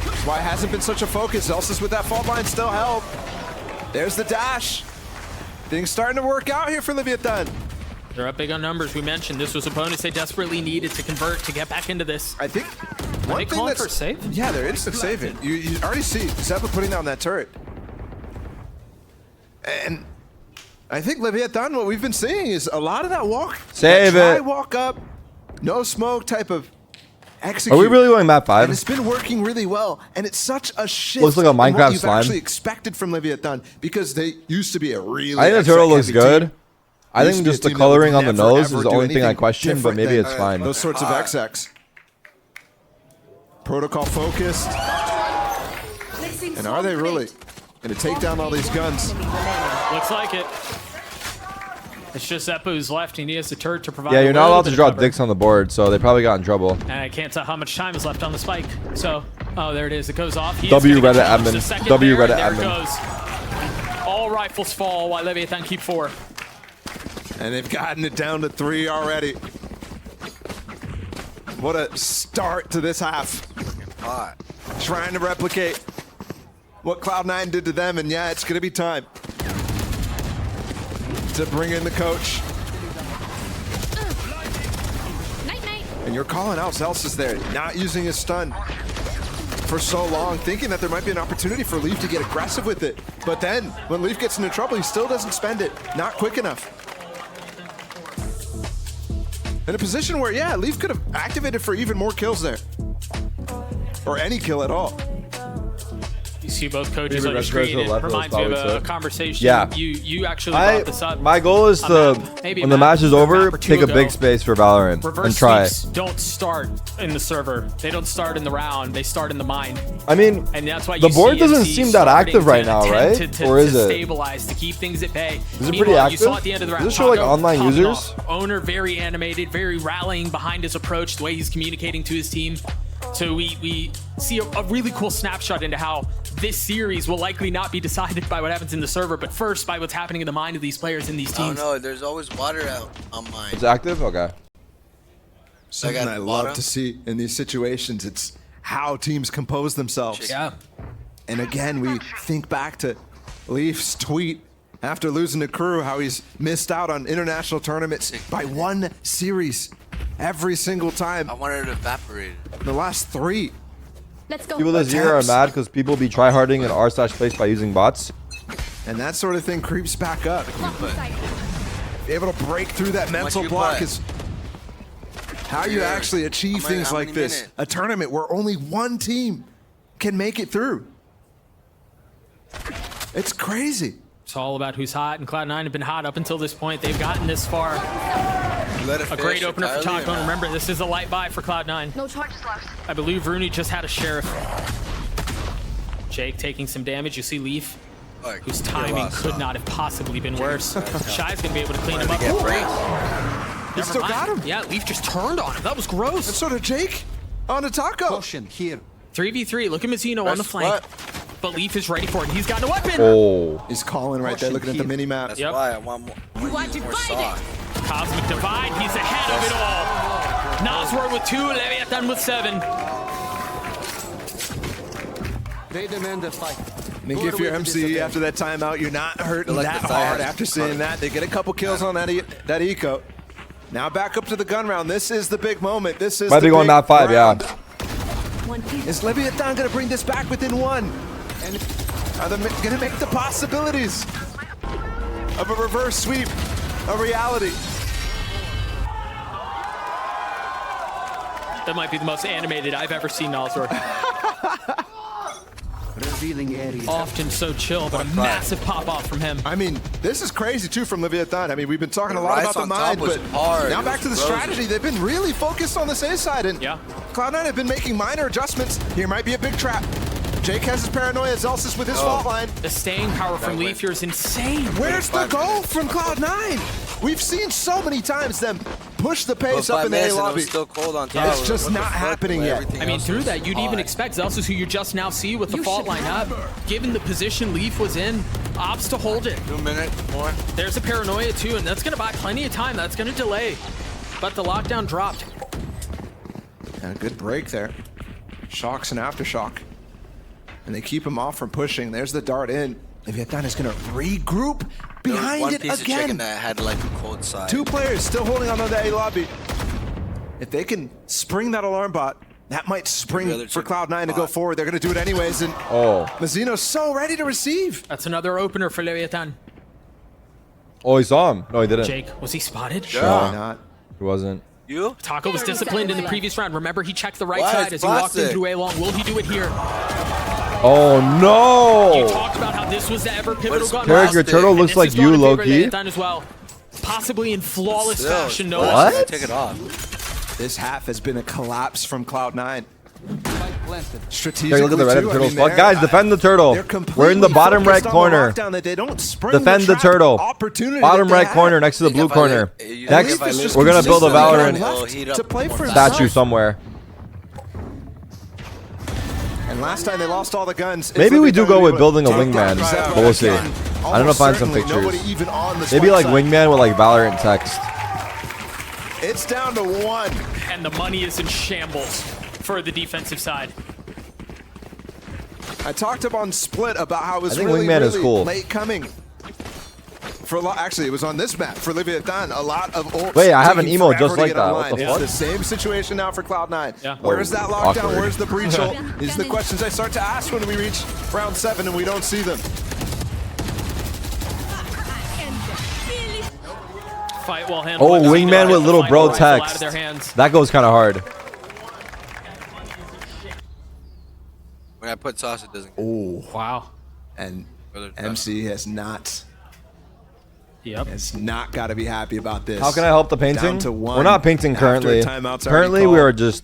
A: That's why it hasn't been such a focus. Elsis with that fault line still help. There's the dash. Things starting to work out here for Leviathan.
D: They're up big on numbers. We mentioned this was a bonus they desperately needed to convert to get back into this.
A: I think
D: Are they calling for save?
A: Yeah, they're instant saving. You already see Zeppa putting down that turret. And I think Leviathan, what we've been seeing is a lot of that walk.
B: Save
A: that
B: it.
A: Walk up, no smoke type of execute.
B: Are we really going map 5?
A: And it's been working really well, and it's such a shift.
B: Looks like a
A: in what
B: Minecraft
A: you've
B: slime.
A: actually expected from Leviathan because they used to be a really.
B: I think the turtle looks
A: heavy
B: good.
A: team.
B: I
A: Used
B: think
A: to be
B: just
A: a
B: the
A: team that would
B: coloring on the
A: never,
B: nose
A: ever
B: is the
A: do
B: only thing I
A: anything
B: question, but
A: different
B: maybe
A: than,
B: it's fine.
A: Those sorts of XX. Protocol focused. And are they really going to take down all these guns?
D: Looks like it. It's just Zeppa who's left, and he has the turret to provide.
B: Yeah, you're not allowed to
D: bit of
B: drop
D: cover.
B: dicks on the board, so they probably got in trouble.
D: And I can't tell how much time is left on the spike. So, oh, there it is. It goes off. He is
B: W
D: gonna get
B: Reddit
D: challenged
B: admin.
D: a second
B: W
D: there,
B: Reddit
D: and there
B: admin.
D: it goes. All rifles fall while Leviathan keep 4.
A: And they've gotten it down to 3 already. What a start to this half. Trying to replicate what Cloud9 did to them, and yeah, it's going to be time to bring in the coach.
J: Night-night.
A: And you're calling out Zelsis there, not using his stun for so long, thinking that there might be an opportunity for Leaf to get aggressive with it. But then, when Leaf gets into trouble, he still doesn't spend it. Not quick enough. In a position where, yeah, Leaf could have activated for even more kills there. Or any kill at all.
D: see both coaches
B: Maybe
D: on your
B: rest guard to
D: screen.
B: the
D: It
B: left,
D: reminds
B: that's
D: me of
B: probably
D: a
B: it.
D: conversation.
B: Yeah.
D: You actually brought this up.
B: My goal is to,
D: maybe
B: when the match is
D: a
B: over,
D: map or two
B: take a
D: ago.
B: big space for Valorant
D: Reverse
B: and try.
D: sweeps don't start in the server. They don't start in the round. They start in the mine.
B: I mean,
D: And that's why
B: the
D: you
B: board
D: see
B: doesn't
D: MC
B: seem that
D: starting
B: active right
D: to
B: now,
D: attempt
B: right?
D: to
B: Or is it?
D: stabilize, to keep things at bay.
B: Is it pretty
D: Meanwhile, You saw
B: active?
D: at the end of the
B: Does
D: round,
B: it show, like,
D: Taco
B: online
D: popping
B: users?
D: off. Owner very animated, very rallying behind his approach, the way he's communicating to his team. So we see a really cool snapshot into how this series will likely not be decided by what happens in the server, but first by what's happening in the mind of these players in these teams.
L: Oh no, there's always water out on mine.
B: It's active? Okay.
A: Something I love to see in these situations. It's how teams compose themselves.
D: Yeah.
A: And again, we think back to Leaf's tweet after losing to Crew, how he's missed out on international tournaments by one series every single time.
L: I wanted it evaporated.
A: The last 3.
C: Let's go.
B: People this year are mad because people be tryharding in r/place by using bots.
A: And that sort of thing creeps back up. Be able to break through that mental block is how you actually achieve things like this. A tournament where only one team can make it through. It's crazy.
D: It's all about who's hot, and Cloud9 have been hot up until this point. They've gotten this far. A great opener for Taco. Remember, this is a light buy for Cloud9.
C: No charges left.
D: I believe Rooney just had a sheriff. Jake taking some damage. You see Leaf, whose timing could not have possibly been worse. Shy's gonna be able to clean him up.
A: He still got him.
D: Yeah, Leaf just turned on him. That was gross.
A: And so did Jake on the Taco.
F: Caution here.
D: 3v3. Look at Mazzino on the flank. But Leaf is ready for it. He's got a weapon.
B: Oh.
A: He's calling right there, looking at the mini map.
L: That's why I want more.
C: You are divided.
D: Cosmic Divide. He's ahead of it all. Nosworth with 2. Leviathan with 7.
F: They demand a fight.
A: I think if you're MCE after that timeout, you're not hurting that hard after seeing that. They get a couple kills on that eco. Now back up to the gun round. This is the big moment. This is
B: Might
A: the
B: be going
A: big
B: map 5,
A: round.
B: yeah.
A: Is Leviathan going to bring this back within 1? And are they going to make the possibilities of a reverse sweep a reality?
D: That might be the most animated I've ever seen Nosworth.
F: Revealing area.
D: Often so chill, but a massive pop off from him.
A: I mean, this is crazy too from Leviathan. I mean, we've been talking a lot about the mind, but now back to the strategy. They've been really focused on the safe side, and Cloud9 have been making minor adjustments. Here might be a big trap. Jake has his paranoia, Zelsis with his fault line.
D: The staying power from Leaf here is insane.
A: Where's the goal from Cloud9? We've seen so many times them push the pace up in the A lobby.
L: Still cold on top.
A: It's just not happening yet.
D: I mean, through that, you'd even expect Zelsis, who you just now see with the fault line up, given the position Leaf was in, opts to hold it.
L: 2 minutes more.
D: There's a paranoia too, and that's going to buy plenty of time. That's going to delay. But the lockdown dropped.
A: And a good break there. Shocks and aftershock. And they keep him off from pushing. There's the dart in. Leviathan is going to regroup behind it
L: One piece of
A: again.
L: chicken that had like a cold side.
A: 2 players still holding on to the A lobby. If they can spring that alarm bot, that might spring for Cloud9 to go forward. They're going to do it anyways. And Mazzino's so ready to receive.
D: That's another opener for Leviathan.
B: Oh, he saw him. No, he didn't.
D: Jake, was he spotted?
A: Yeah. Probably not.
B: He wasn't.
L: You?
D: Taco was disciplined in the previous round. Remember, he checked the right side as he walked in through A-long. Will he do it here?
B: Oh, no.
D: You talked about how this was the ever pivotal gun.
B: Tarek, your turtle looks like you, low-key.
D: As well. Possibly in flawless fashion. No.
A: What?
L: Take it off.
A: This half has been a collapse from Cloud9.
B: Strategically, look at the red turtle spot. Guys, defend the turtle. We're in the bottom right corner. Defend the turtle. Bottom right corner next to the blue corner. Next, we're going to build a Valorant statue somewhere.
A: And last time they lost all the guns.
B: Maybe we do go with building a wingman, but we'll see. I don't know, find some pictures. Maybe like wingman with like Valorant text.
A: It's down to 1.
D: And the money is in shambles for the defensive side.
A: I talked up on Split about how it was
B: I think
A: really,
B: wingman
A: really
B: is cool.
A: late coming. For a lot, actually, it was on this map for Leviathan. A lot of ults.
B: Wait, I have an
A: taking
B: emote
A: forever
B: just
A: to
B: like
A: get
B: that.
A: online.
B: What the
A: It's
B: fuck?
A: the same situation now for Cloud9.
D: Yeah.
A: Where's that lockdown?
B: Awkward.
A: Where's the breach ult? These are the questions I start to ask when we reach round 7 and we don't see them.
D: Fight well handled.
B: Oh, wingman with little bro text. That goes kind of hard.
L: I put sauce, it doesn't.
A: Oh,
D: Wow.
A: and MC has not.
D: Yep.
A: Has not got to be happy about this.
B: How can I help the painting?
A: Down to one
B: We're not painting currently.
A: after a timeout's already
B: Currently, we
A: called.
B: are just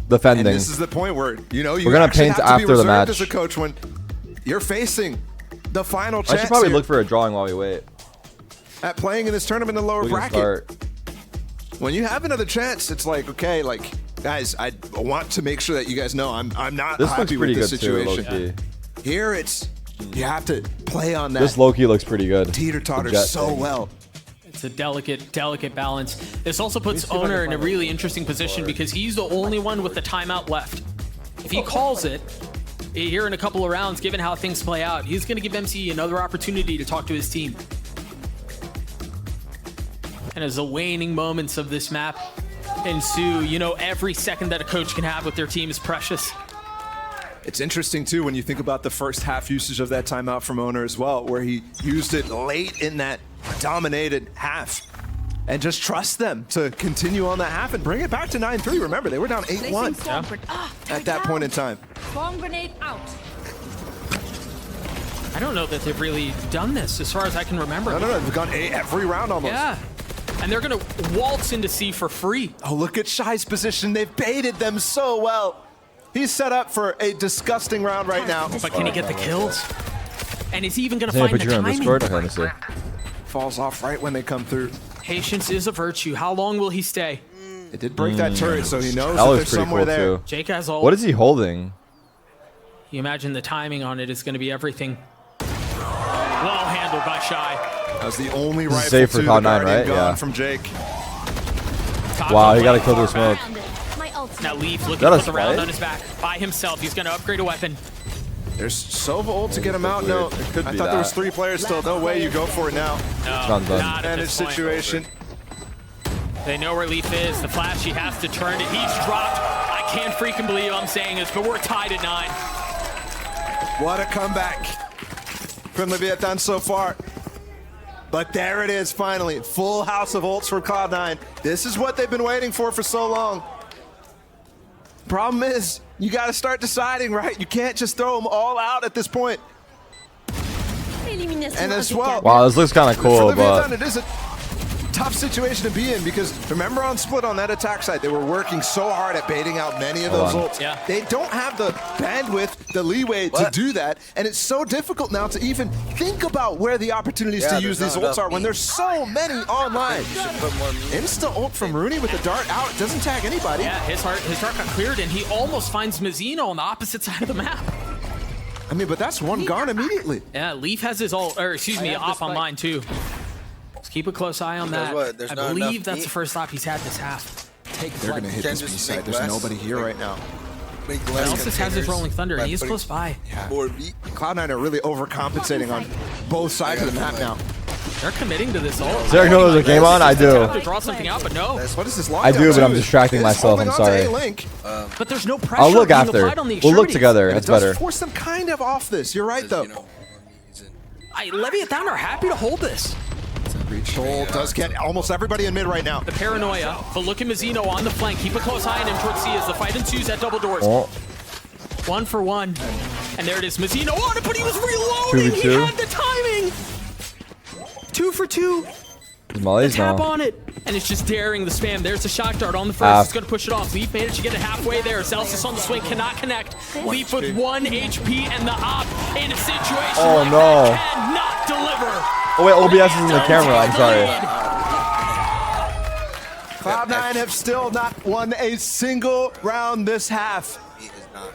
B: defending.
A: And this is the point where, you know, you
B: We're gonna
A: actually
B: paint
A: have to be
B: after the
A: reserved
B: match.
A: as a coach when you're facing the final
B: I
A: chance
B: should probably
A: here
B: look for a drawing while we wait.
A: at playing in this tournament in the lower
B: We can
A: bracket.
B: start.
A: When you have another chance, it's like, okay, like, guys, I want to make sure that you guys know I'm not
B: This looks
A: happy
B: pretty
A: with
B: good
A: this
B: too,
A: situation.
B: low-key.
A: Here, it's you have to play on that.
B: This low-key looks pretty good.
A: Teeter-totter
B: The jet
A: so
B: thing.
A: well.
D: It's a delicate balance. This also puts
B: see if I can
D: Owner in a
B: find
D: really interesting position because he's the only one with the timeout left. If he calls it here in a couple of rounds, given how things play out, he's going to give MC another opportunity to talk to his team. And as the waning moments of this map ensue, you know, every second that a coach can have with their team is precious.
A: It's interesting, too, when you think about the first half usage of that timeout from Owner as well, where he used it late in that dominated half. And just trust them to continue on that half and bring it back to 9-3. Remember, they were down 8-1 at that point in time.
E: Bomb grenade out.
D: I don't know that they've really done this as far as I can remember.
A: No, they've gone A every round almost.
D: Yeah. And they're going to waltz into C for free.
A: Oh, look at Shy's position. They've baited them so well. He's set up for a disgusting round right now.
D: But can he get the kills? And is he even going to
B: Can I
D: find
B: put
D: the
B: you on
D: timing?
B: Discord? Okay, let me see.
A: Falls off right when they come through.
D: Patience is a virtue. How long will he stay?
A: It did break that turret, so he knows
B: That
A: that
B: looks
A: there's
B: pretty
A: somewhere
B: cool
A: there.
B: too.
D: Jake has all.
B: What is he holding?
D: You imagine the timing on it is going to be everything. Well handled by Shy.
A: That was the only
B: This is
A: rifle
B: safe for
A: to the
B: Cloud9,
A: Guardian
B: right?
A: gone
B: Yeah.
A: from Jake.
D: Top
B: Wow,
D: of
B: he got to
D: lane.
B: kill through smoke.
E: My ultimate.
D: Now Leaf looking
B: That
D: to
B: a
D: put the round
B: spike?
D: on his back by himself. He's going to upgrade a weapon.
A: There's Sova ult to get him out. No,
B: It could
A: I
B: be
A: thought there was
B: that.
A: 3 players still. No way you go for it now.
D: No,
B: not done.
D: not at
A: Managed
D: this point.
A: situation.
D: They know where Leaf is. The flash, he has to turn it. He's dropped. I can't freaking believe I'm saying this, but we're tied at 9.
A: What a comeback from Leviathan so far. But there it is, finally. Full house of ults for Cloud9. This is what they've been waiting for so long. Problem is, you got to start deciding, right? You can't just throw them all out at this point. And as well,
B: Wow, this looks kind of
A: for
B: cool,
A: Leviathan,
B: but
A: it is a tough situation to be in because remember on Split on that attack side, they were working so hard at baiting out many of those
B: Hold on.
A: ults.
D: Yeah.
A: They don't have the bandwidth, the leeway to do that, and it's so difficult now to even think about where the opportunities to use these ults are when there's so many online. Insta ult from Rooney with the dart out, it doesn't tag anybody.
D: Yeah, his heart got cleared, and he almost finds Mizzino on the opposite side of the map.
A: I mean, but that's one gone immediately.
D: Yeah, Leaf has his ult, or excuse me, op on mine too. Let's keep a close eye on
L: Because
D: that.
L: what? There's
D: I
L: not
D: believe
L: enough
D: that's
L: meat?
D: the first op he's had this half.
A: They're going to hit this B side. There's nobody here right now.
D: Elsis has his Rolling Thunder, and he's close by.
L: More meat.
A: Cloud9 are really overcompensating on both sides of the map now.
D: They're committing to this ult.
B: Derek know there's a game on? I
D: Have
B: do.
D: to draw something out, but no.
A: What is this
B: I do,
A: lockdown
B: but I'm
A: too?
B: distracting
A: It's
B: myself, I'm
A: holding onto
B: sorry.
A: A-Link.
D: But there's no pressure
B: I'll look
D: being
B: after.
D: applied on the
B: We'll look
D: extremities.
B: together.
A: And
B: It's
A: it does
B: better.
A: force them kind of off this. You're right, though.
D: Leviathan are happy to hold this.
A: Reach hold does get almost everybody in mid right now.
D: The paranoia, but look at Mizzino on the flank. Keep a close eye on him towards C as the fight ensues at double doors.
B: Oh,
D: 1 for 1. And there it is. Mizzino on it, but he was reloading. He
B: 2v2.
D: had the timing. 2 for 2.
B: there's mollies
D: Tap
B: now.
D: on it. And it's just daring the spam. There's the shock dart on the first.
B: Ah.
D: It's going to push it off. Leaf managed to get it halfway there. Celsius on the swing cannot connect. Leaf with 1 HP and the op in a situation
B: Oh,
D: like
B: no.
D: that cannot deliver.
B: Oh wait, OBS is in the camera. I'm sorry.
A: Cloud9 have still not won a single round this half.
L: Meat is not.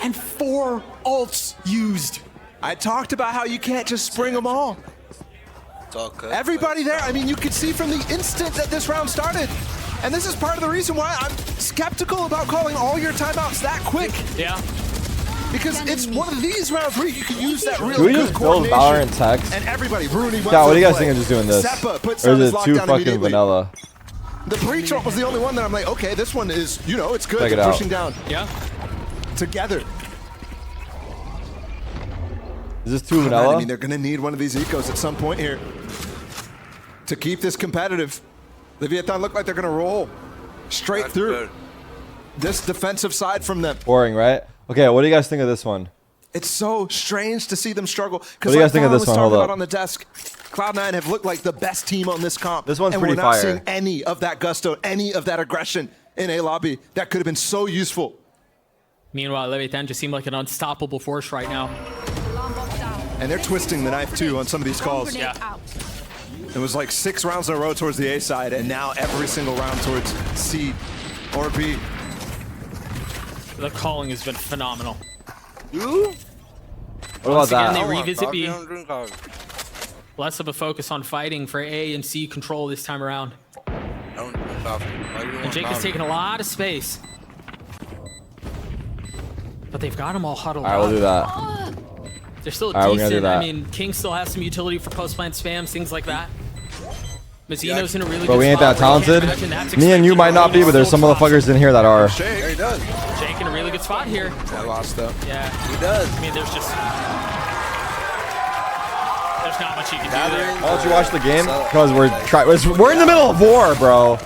D: And 4 ults used.
A: I talked about how you can't just spring them all.
L: It's all cut.
A: Everybody there, I mean, you could see from the instant that this round started. And this is part of the reason why I'm skeptical about calling all your timeouts that quick.
D: Yeah.
A: Because it's one of these rounds where you can use that real
B: Do we
A: good
B: just build
A: coordination.
B: Valorant text?
A: And everybody, Rooney went
B: Yeah,
A: for
B: what do you
A: the
B: guys think
A: play.
B: of just doing this?
A: Seppa puts
B: Or
A: down
B: is
A: his
B: it too
A: lockdown
B: fucking
A: immediately.
B: vanilla?
A: The breach ult was the only one that I'm like, okay, this one is, you know, it's good.
B: Check it
A: They're
B: out.
A: pushing down
D: Yeah.
A: together.
B: Is this too
A: I
B: vanilla?
A: mean, they're going to need one of these ecos at some point here to keep this competitive. Leviathan look like they're going to roll straight through this defensive side from them.
B: Boring, right? Okay, what do you guys think of this one?
A: It's so strange to see them struggle.
B: What do you guys think of this one? Hold up.
A: On the desk, Cloud9 have looked like the best team on this comp.
B: This one's
A: and
B: pretty
A: we're not
B: fire.
A: seeing any of that gusto, any of that aggression in A lobby that could have been so useful.
D: Meanwhile, Leviathan just seemed like an unstoppable force right now.
A: And they're twisting the knife too on some of these calls.
D: Yeah.
A: It was like 6 rounds in a row towards the A side, and now every single round towards C or B.
D: The calling has been phenomenal.
B: What about
D: Once again,
B: that?
D: they revisit B. Less of a focus on fighting for A and C control this time around. And Jake has taken a lot of space. But they've got them all huddled
B: All right,
D: up.
B: we'll do that.
D: They're still
B: All right, we're gonna do
D: decent.
B: that.
D: I mean, King still has some utility for post-plant spams, things like that. Mazzino's in a really
B: But
D: good
B: we ain't that
D: spot where you
B: talented.
D: can't imagine that's
B: Me and you
D: expected
B: might not be, but there's some motherfuckers in here that are.
A: There he does.
D: Jake in a really good spot here.
L: I lost though.
D: Yeah.
L: He does.
D: I mean, there's not much you can do there.
B: Why don't you watch the game? Because we're in the middle of war, bro.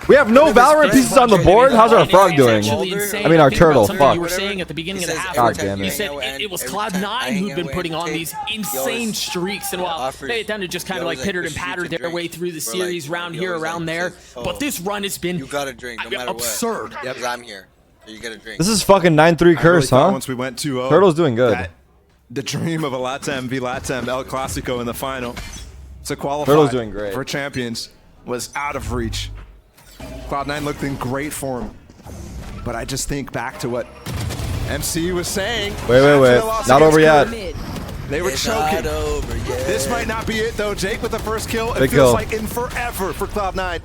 B: We have no Valorant pieces on the board. How's our frog doing? I mean, our turtle. Fuck.
D: You were saying at the beginning of the half.
B: God damn
D: You
B: it.
D: said it was Cloud9 who'd been putting on these insane streaks, and while they had just kind of like pittered and pattered their way through the series, round here, around there. But this run has been absurd.
L: Yep, I'm here. You gotta drink.
B: This is fucking 9-3 curse, huh?
A: Once we went 2-0,
B: Turtle's doing good.
A: The dream of a Latam v Latam El Clasico in the final to qualify
B: Turtle's doing great.
A: for champions was out of reach. Cloud9 looked in great form, but I just think back to what MC was saying.
B: Wait. Not over yet.
A: They were choking. This might not be it though. Jake with the first kill. It
B: Big
A: feels
B: kill.
A: like in forever for Cloud9.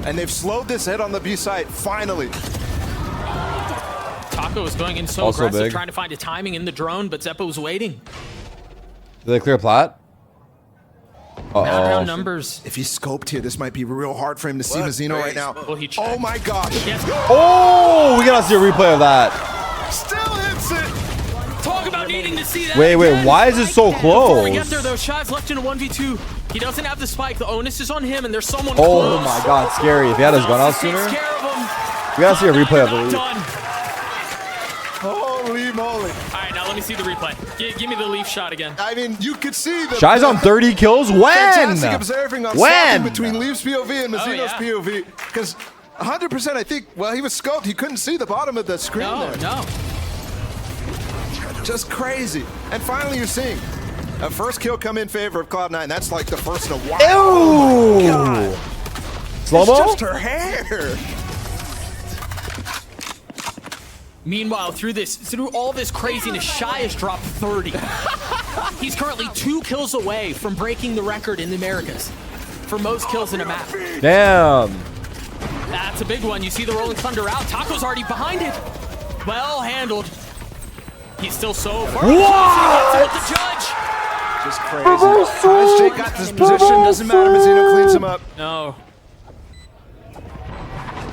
A: And they've slowed this hit on the B side finally.
D: Taco was going in so
B: Also
D: aggressive,
B: big.
D: trying to find a timing in the drone, but Zeppo was waiting.
B: Did they clear plat?
D: Background numbers.
A: If he's scoped here, this might be real hard for him to see Mazzino right now.
D: Well, he
A: Oh my gosh.
D: Yes.
B: Oh, we gotta see a replay of that.
A: Still hits it.
D: Talk about needing to see that.
B: Wait,
D: again.
B: why is it so
D: Before we get
B: close?
D: there, though, Shai's left in a 1v2. He doesn't have the spike. The onus is on him, and there's someone
B: Oh
D: close.
B: my god, scary. If he had his gun out sooner.
D: Takes care of him.
B: We gotta see a replay of the lead.
D: Done.
A: Holy moly.
D: All right, now let me see the replay. Give me the leaf shot again.
A: I mean, you could see the
B: Shai's on 30 kills.
A: fantastic
B: When?
A: observing on
B: When?
A: swapping between Leaf's POV and Mazzino's
D: yeah.
A: POV. Because 100%, I think, well, he was scoped. He couldn't see the bottom of the screen there.
D: No.
A: Just crazy. And finally, you're seeing a first kill come in favor of Cloud9. That's like the first in a while.
B: Ew!
A: God.
B: Slow-mo?
A: It's just her hair.
D: Meanwhile, through all this craziness, Shai has dropped 30. He's currently 2 kills away from breaking the record in the Americas for most kills in a map.
B: Damn.
D: That's a big one. You see the Rolling Thunder out. Taco's already behind it. Well handled. He's still so far.
B: What?
D: He gets it with the judge.
A: Just crazy. As Jake got this position, doesn't matter. Mazzino cleans him up.
D: No.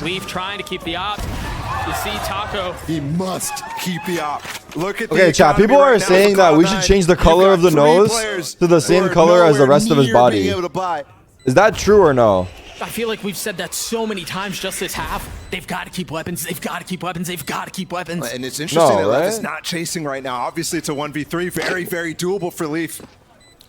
D: Leaf trying to keep the op. You see Taco.
A: He must keep the op. Look at
B: Okay, chat. People are saying that we should change the color of the nose to the same color as the rest of his body. Is that true or no?
D: I feel like we've said that so many times just this half. They've got to keep weapons. They've got to keep weapons. They've got to keep weapons.
A: And it's interesting that
B: right?
A: Lev is not chasing right now. Obviously, it's a 1v3. Very, very doable for Leaf.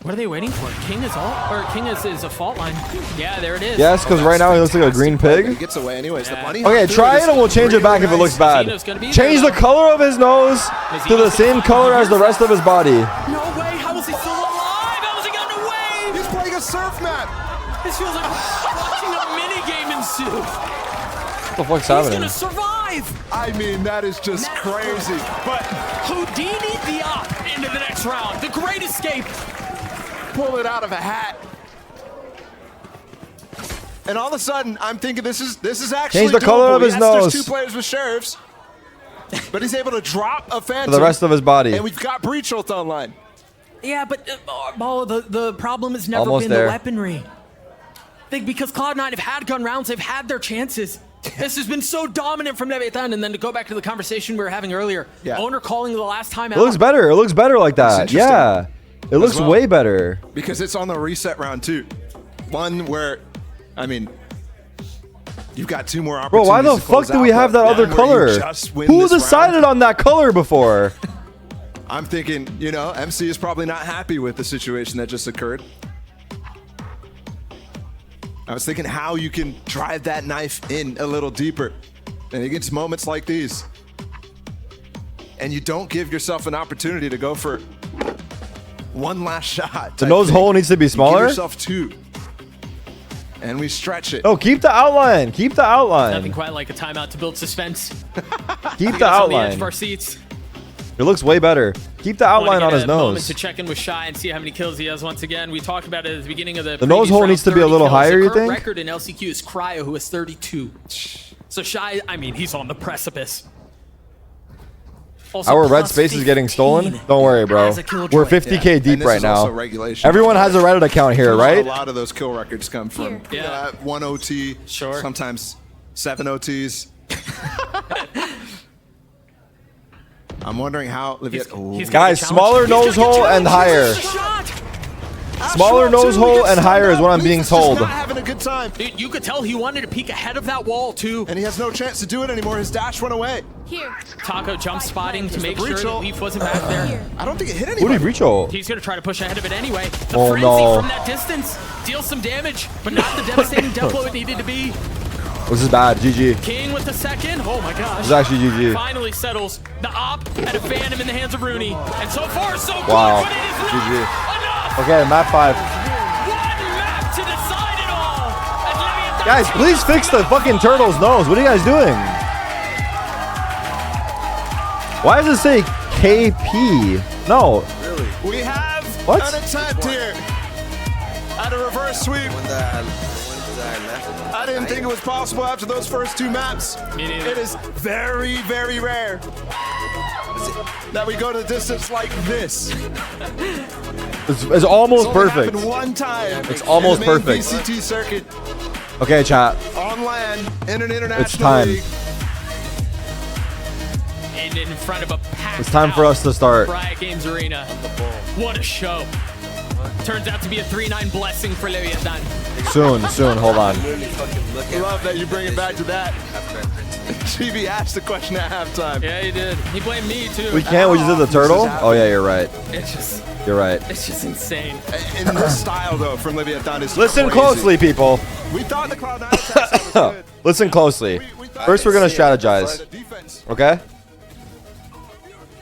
D: What are they waiting for? King is all, or King is a fault line. Yeah, there it is.
B: Yes, because right now he looks like a green
A: He
B: pig.
A: gets away anyways. The bunny
B: Okay, try it and we'll change it back if it looks bad. Change the color of his nose to the same color as the rest of his body.
D: No way. How is he still alive? How is he gotten away?
A: He's playing a surf map.
D: This feels like watching a mini game ensue.
B: What the fuck's
D: He's
B: happening?
D: gonna survive.
A: I mean, that is just crazy. But
D: Houdini the op into the next round. The great escape.
A: pull it out of a hat. And all of a sudden, I'm thinking this is actually
B: Change the color
A: doable.
B: of his
A: Yes,
B: nose.
A: There's 2 players with sheriffs, but he's able to drop a phantom.
B: For the rest of his body.
A: And we've got Breach ult online.
D: Yeah, but the problem has never
B: Almost
D: been
B: there.
D: the weaponry. Because Cloud9 have had gun rounds, they've had their chances. This has been so dominant from Leviathan, and then to go back to the conversation we were having earlier, Owner calling the last time out.
B: It looks better. It looks better like that. Yeah. It looks way better.
A: Because it's on the reset round too. One where, I mean, You've got 2 more
B: Bro,
A: opportunities.
B: why the fuck do we have that other color? Who decided on that color before?
A: I'm thinking, you know, MC is probably not happy with the situation that just occurred. I was thinking how you can drive that knife in a little deeper. And it gets moments like these. And you don't give yourself an opportunity to go for one last shot.
B: The nose hole needs to be smaller?
A: Give yourself 2. And we stretch it.
B: No, keep the outline. Keep the outline.
D: Nothing quite like a timeout to build suspense.
B: Keep the
D: On the edge
B: outline.
D: of our seats.
B: It looks way better. Keep the outline on his
D: Moment
B: nose.
D: to check in with Shy and see how many kills he has once again. We talked about it at the beginning of the
B: nose hole needs to be a little higher, you
D: The current
B: think?
D: record in LCQ is Cryo, who has 32. So Shy, I mean, he's on the precipice. Also,
B: Our red
D: plus
B: space is getting
D: 15
B: stolen? Don't worry, bro.
D: as a killjoy.
B: We're 50K
A: And
B: deep
A: this
B: right
A: is also
B: now.
A: regulation.
B: Everyone has a Reddit account here,
A: A
B: right?
A: lot of those kill records come from
D: Here. Yeah.
A: 1 OT,
D: Sure.
A: sometimes 7 OTs. I'm wondering how.
D: He's
B: Guys, smaller nose hole and higher. Smaller nose hole and higher is what I'm being told.
A: Not having a good time.
D: Dude, you could tell he wanted to peek ahead of that wall, too.
A: And he has no chance to do it anymore. His dash went away.
E: Here.
D: Taco jump spotting to make sure
A: breach
D: that
A: hole.
D: Leaf wasn't back there.
A: I don't think it hit
B: Who
A: anybody.
B: did he breach?
D: He's going to try to push ahead of it anyway. The
B: Oh,
D: frenzy
B: no.
D: from that distance deals some damage, but not the devastating death blow it needed to be.
B: This is bad. GG.
D: King with the second. Oh my gosh.
B: This is actually GG.
D: Finally settles the op and a Phantom in the hands of Rooney. And so far, so good,
B: Wow.
D: but it is not
B: GG.
D: enough.
B: Okay, map 5.
D: One map to decide it all. And Leviathan
B: Guys, please fix the fucking turtle's nose. What are you guys doing? Why does it say KP? No.
A: We have
B: What?
A: an attempt here at a reverse sweep. I didn't think it was possible after those first 2 maps.
D: Me neither.
A: It is very, very rare that we go to the distance like this.
B: It's almost
A: It's only
B: perfect.
A: happened one time.
B: It's almost
A: in the main
B: perfect.
A: VCT circuit
B: Okay, chat.
A: on land in an international
B: It's time.
A: league.
D: And in front of a packed
B: It's time for us to start.
D: Riot Games Arena. What a show. Turns out to be a 3-9 blessing for Leviathan.
B: Soon. Hold on.
A: Love that you bring it back to that. GB asked the question at halftime.
D: Yeah, he did. He blamed me, too.
B: We can't. We just did the turtle. Oh yeah, you're right.
D: It's just,
B: You're right.
D: it's just insane.
A: In this style, though, from Leviathan is
B: Listen
A: crazy.
B: closely, people.
A: We thought the Cloud9 attack was good.
B: Listen closely. First, we're gonna strategize.
A: The defense.
B: Okay.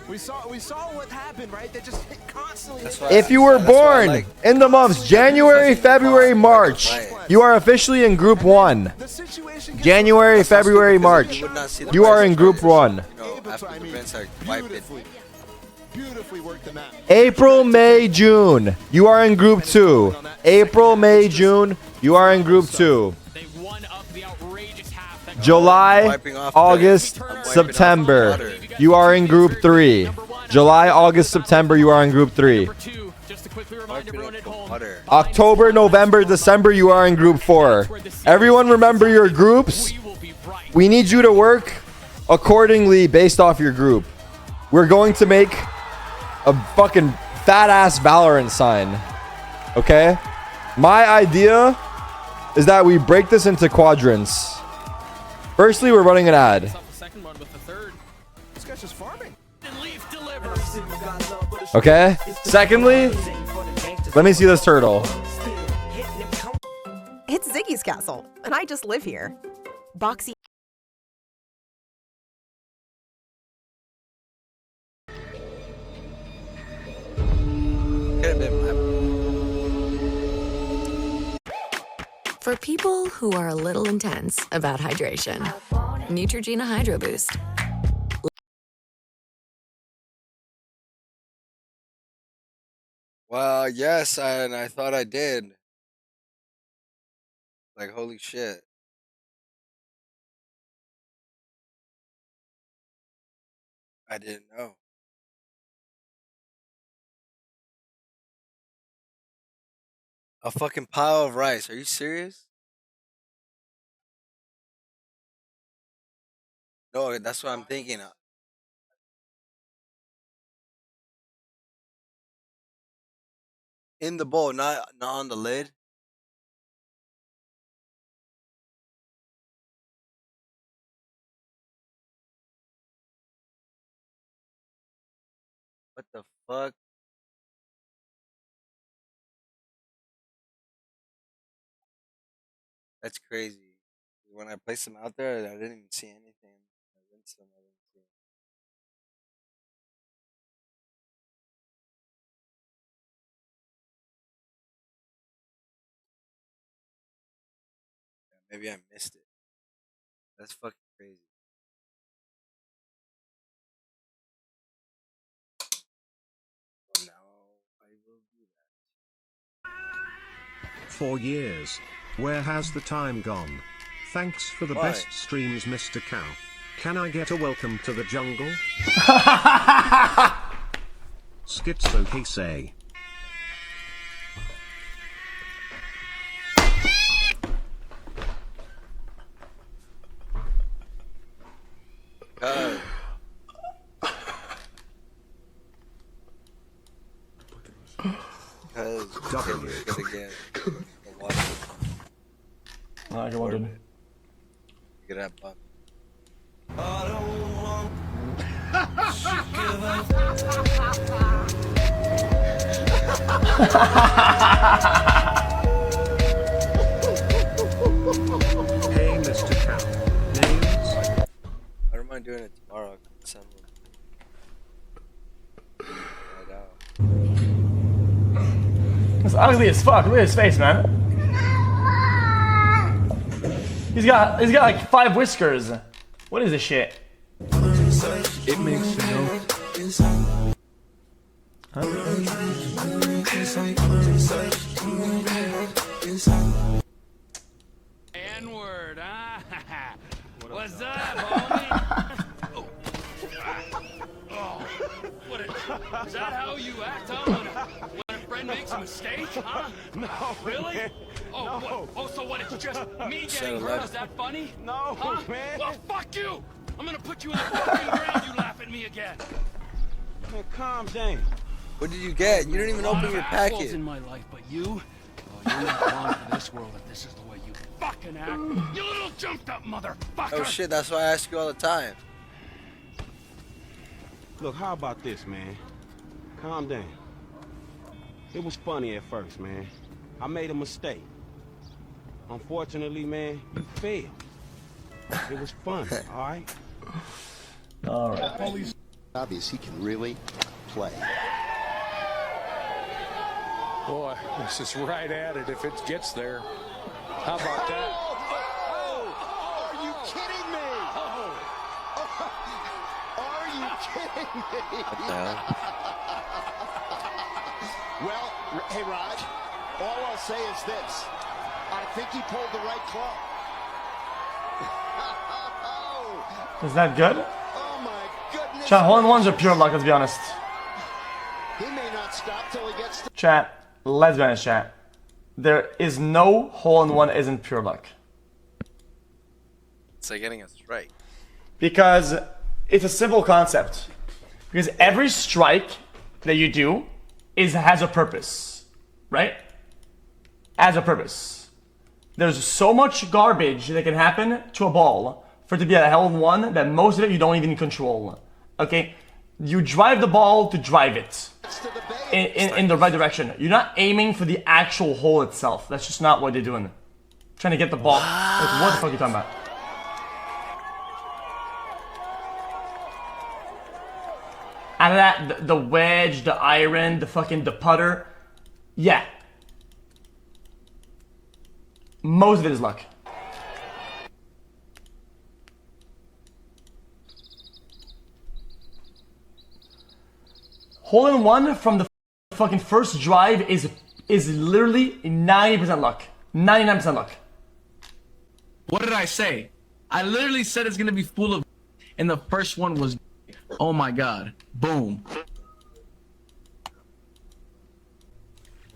A: We saw what happened, right? They just hit constantly.
B: If you were born in the months January, February, March, you are officially in Group 1.
A: The situation gets
B: January, February, March. You are in Group 1.
A: beautifully worked the map.
B: April, May, June. You are in Group 2. April, May, June. You are in Group 2.
D: They won up the outrageous half. That
B: July, August, September. You are in Group 3. July, August, September. You are in Group 3.
D: number 2, just to quickly remind everyone at home.
B: October, November, December. You are in Group 4. Everyone remember your groups.
D: We will be right.
B: We need you to work accordingly based off your group. We're going to make a fucking fat ass Valorant sign. Okay? My idea is that we break this into quadrants. Firstly, we're running an ad.
D: The second one with the third.
A: This guy's just farming.
D: And Leaf delivers.
B: Okay? Secondly, let me see this turtle.
M: It's Ziggy's castle, and I just live here. Boxy.
N: For people who are a little intense about hydration, Neutrogena Hydro Boost.
L: Well, yes, and I thought I did. Like, holy shit. I didn't know. A fucking pile of rice. Are you serious? No, that's what I'm thinking. In the bowl, not on the lid. What the fuck? That's crazy. When I placed them out there, I didn't even see anything. I rinsed them. I didn't see. Yeah, maybe I missed it. That's fucking crazy. Well, now I will do that.
O: 4 years. Where has the time gone? Thanks for the best streams, Mr. Cow. Can I get a welcome to the jungle? Schizo Heisei.
L: W. Gonna get the water.
P: I got one, dude.
L: Get that bump.
O: Hey, Mr. Cow. Names?
L: I don't mind doing it tomorrow.
P: It's ugly as fuck. Look at his face, man. He's got like 5 whiskers. What is this shit?
O: It makes sense.
P: Huh?
Q: N-word, huh? What's up, homie? What is that how you act, huh? When a friend makes a mistake, huh?
I: No.
Q: Really?
I: Man.
Q: Oh,
I: No.
Q: what? Oh, so what? It's just me getting hurt? Is that funny?
I: No,
Q: huh?
I: man.
Q: Well, fuck you! I'm gonna put you in the fucking ground. You laugh at me again.
I: Man, calm down.
L: What did you get? You didn't even open your packet.
Q: In my life, but you, oh, you're not wrong for this world if this is the way you fucking act. You little jumped up motherfucker.
L: Oh shit, that's why I ask you all the time.
R: Look, how about this, man? Calm down. It was funny at first, man. I made a mistake. Unfortunately, man, you failed. It was fun, all right?
P: All right.
S: Obvious he can really play.
T: Boy, this is right at it if it gets there. How about that?
S: Are you kidding me? Are you kidding me?
L: What the hell?
S: Well, hey Raj, all I'll say is this. I think he pulled the right club.
P: Is that good?
S: Oh my goodness.
P: Chat, hole-in-ones are pure luck, let's be honest.
S: He may not stop till he gets to
P: Chat, let's be honest, chat. There is no hole-in-one isn't pure luck.
L: It's like getting a strike.
P: Because it's a simple concept. Because every strike that you do has a purpose, right? Has a purpose. There's so much garbage that can happen to a ball for it to be a hole-in-one that most of it you don't even control. Okay? You drive the ball to drive it in the right direction. You're not aiming for the actual hole itself. That's just not what they're doing. Trying to get the ball. Like, what the fuck are you talking about? Out of that, the wedge, the iron, the putter. Yeah. Most of it is luck. Hole-in-one from the fucking first drive is literally 90% luck. 99% luck.
Q: What did I say? I literally said it's gonna be full of, and the first one was, oh my god, boom.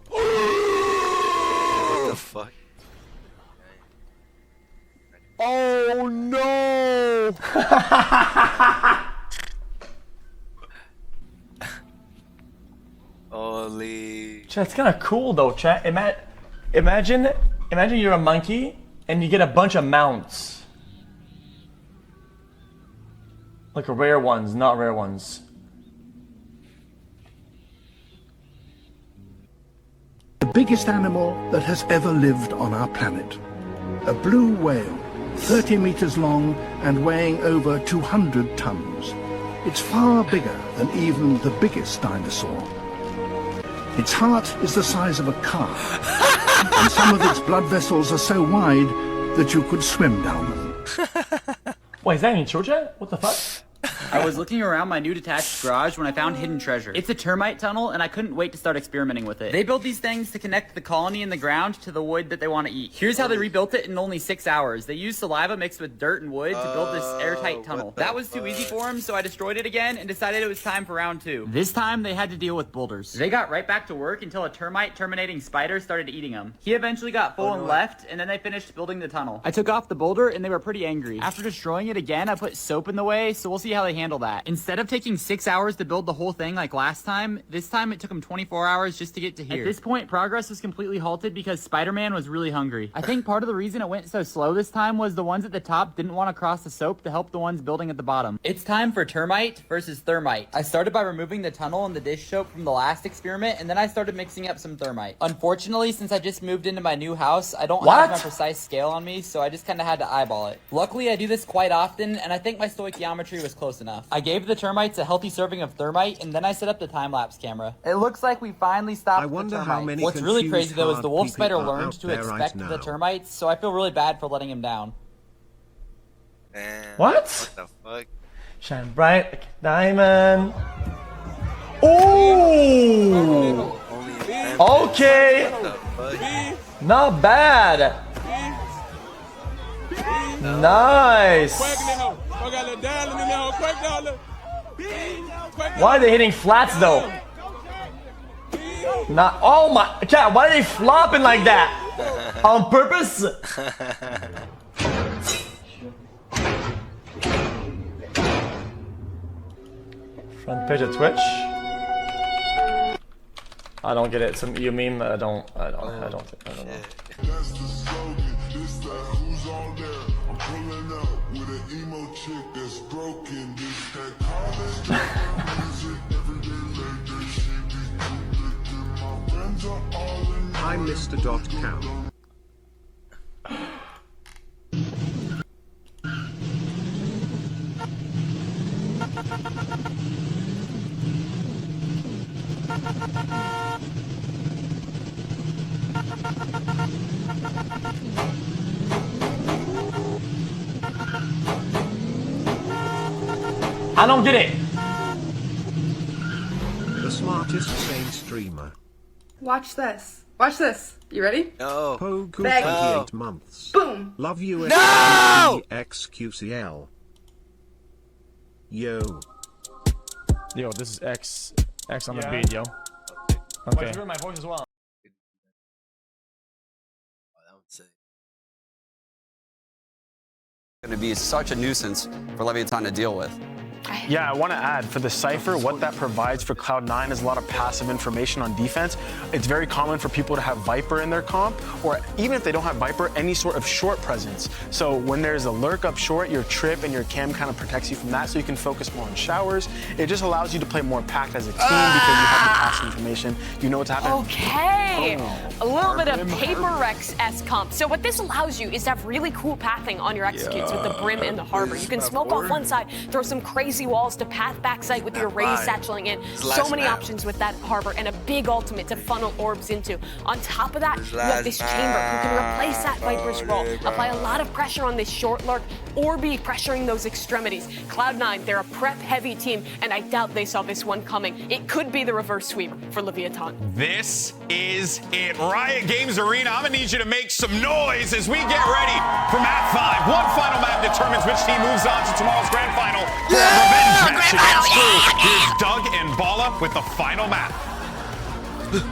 L: What the fuck?
S: Oh no!
L: Holy.
P: Chat, it's kind of cool though, chat. Imagine you're a monkey and you get a bunch of mounts. Like rare ones, not rare ones.
U: biggest animal that has ever lived on our planet. A blue whale, 30 meters long and weighing over 200 tons. It's far bigger than even the biggest dinosaur. Its heart is the size of a car, and some of its blood vessels are so wide that you could swim down them.
P: Wait, is that in Georgia? What the fuck?
V: I was looking around my new detached garage when I found hidden treasure. It's a termite tunnel, and I couldn't wait to start experimenting with it. They built these things to connect the colony in the ground to the wood that they want to eat. Here's how they rebuilt it in only 6 hours. They used saliva mixed with dirt and wood to build this airtight tunnel. That was too easy for them, so I destroyed it again and decided it was time for round 2. This time, they had to deal with boulders. They got right back to work until a termite terminating spider started eating them. He eventually got full and left, and then they finished building the tunnel. I took off the boulder, and they were pretty angry. After destroying it again, I put soap in the way, so we'll see how they handle that. Instead of taking 6 hours to build the whole thing like last time, this time it took them 24 hours just to get to here. At this point, progress was completely halted because Spider-Man was really hungry. I think part of the reason it went so slow this time was the ones at the top didn't want to cross the soap to help the ones building at the bottom. It's time for termite versus thermite. I started by removing the tunnel and the dish soap from the last experiment, and then I started mixing up some thermite. Unfortunately, since I just moved into my new house, I don't have my precise scale on me, so I just kind of had to eyeball it. Luckily, I do this quite often, and I think my stoichiometry was close enough. I gave the termites a healthy serving of thermite, and then I set up the time-lapse camera. It looks like we finally stopped the termites. What's really crazy though is the wolf spider learned to expect the termites, so I feel really bad for letting him down.
L: Damn.
P: What?
L: What the fuck?
P: Shine bright like a diamond. Oh! Okay! Not bad! Nice! Why are they hitting flats though? Not, oh my god, why are they flopping like that? On purpose? Front page of Twitch. I don't get it. Some you meme. I don't know.
O: I'm Mr. Cow.
P: I don't get it.
O: The smartest sane streamer.
W: Watch this. Watch this. You ready?
L: No.
O: Pogu
W: Bang.
O: 28 months.
W: Boom.
O: Love you.
L: No!
O: XQCL. Yo.
I: Yo, this is X on the beat, yo. Okay.
P: Hear my voice as well.
K: Going to be such a nuisance for Leviathan to deal with.
I: Yeah, I want to add, for the Cypher, what that provides for Cloud9 is a lot of passive information on defense. It's very common for people to have Viper in their comp, or even if they don't have Viper, any sort of short presence. So when there's a lurk up short, your trip and your cam kind of protects you from that, so you can focus more on showers. It just allows you to play more packed as a team because you have the passive information. You know what's happening.
J: Okay, a little bit of Paper Rex-esque comp. So what this allows you is to have really cool pathing on your executes with the Brim and the Harbor. You can smoke off one side, throw some crazy walls to path backside with your rays satcheling in. So many options with that Harbor, and a big ultimate to funnel orbs into. On top of that, you have this chamber who can replace that Viper's role, apply a lot of pressure on this short lurk, or be pressuring those extremities. Cloud9, they're a prep-heavy team, and I doubt they saw this one coming. It could be the reverse sweep for Leviathan.
H: This is it. Riot Games Arena, I'm gonna need you to make some noise as we get ready for map 5. One final map determines which team moves on to tomorrow's grand final for a revenge match against Crew. Here's Doug and Bala with the final map.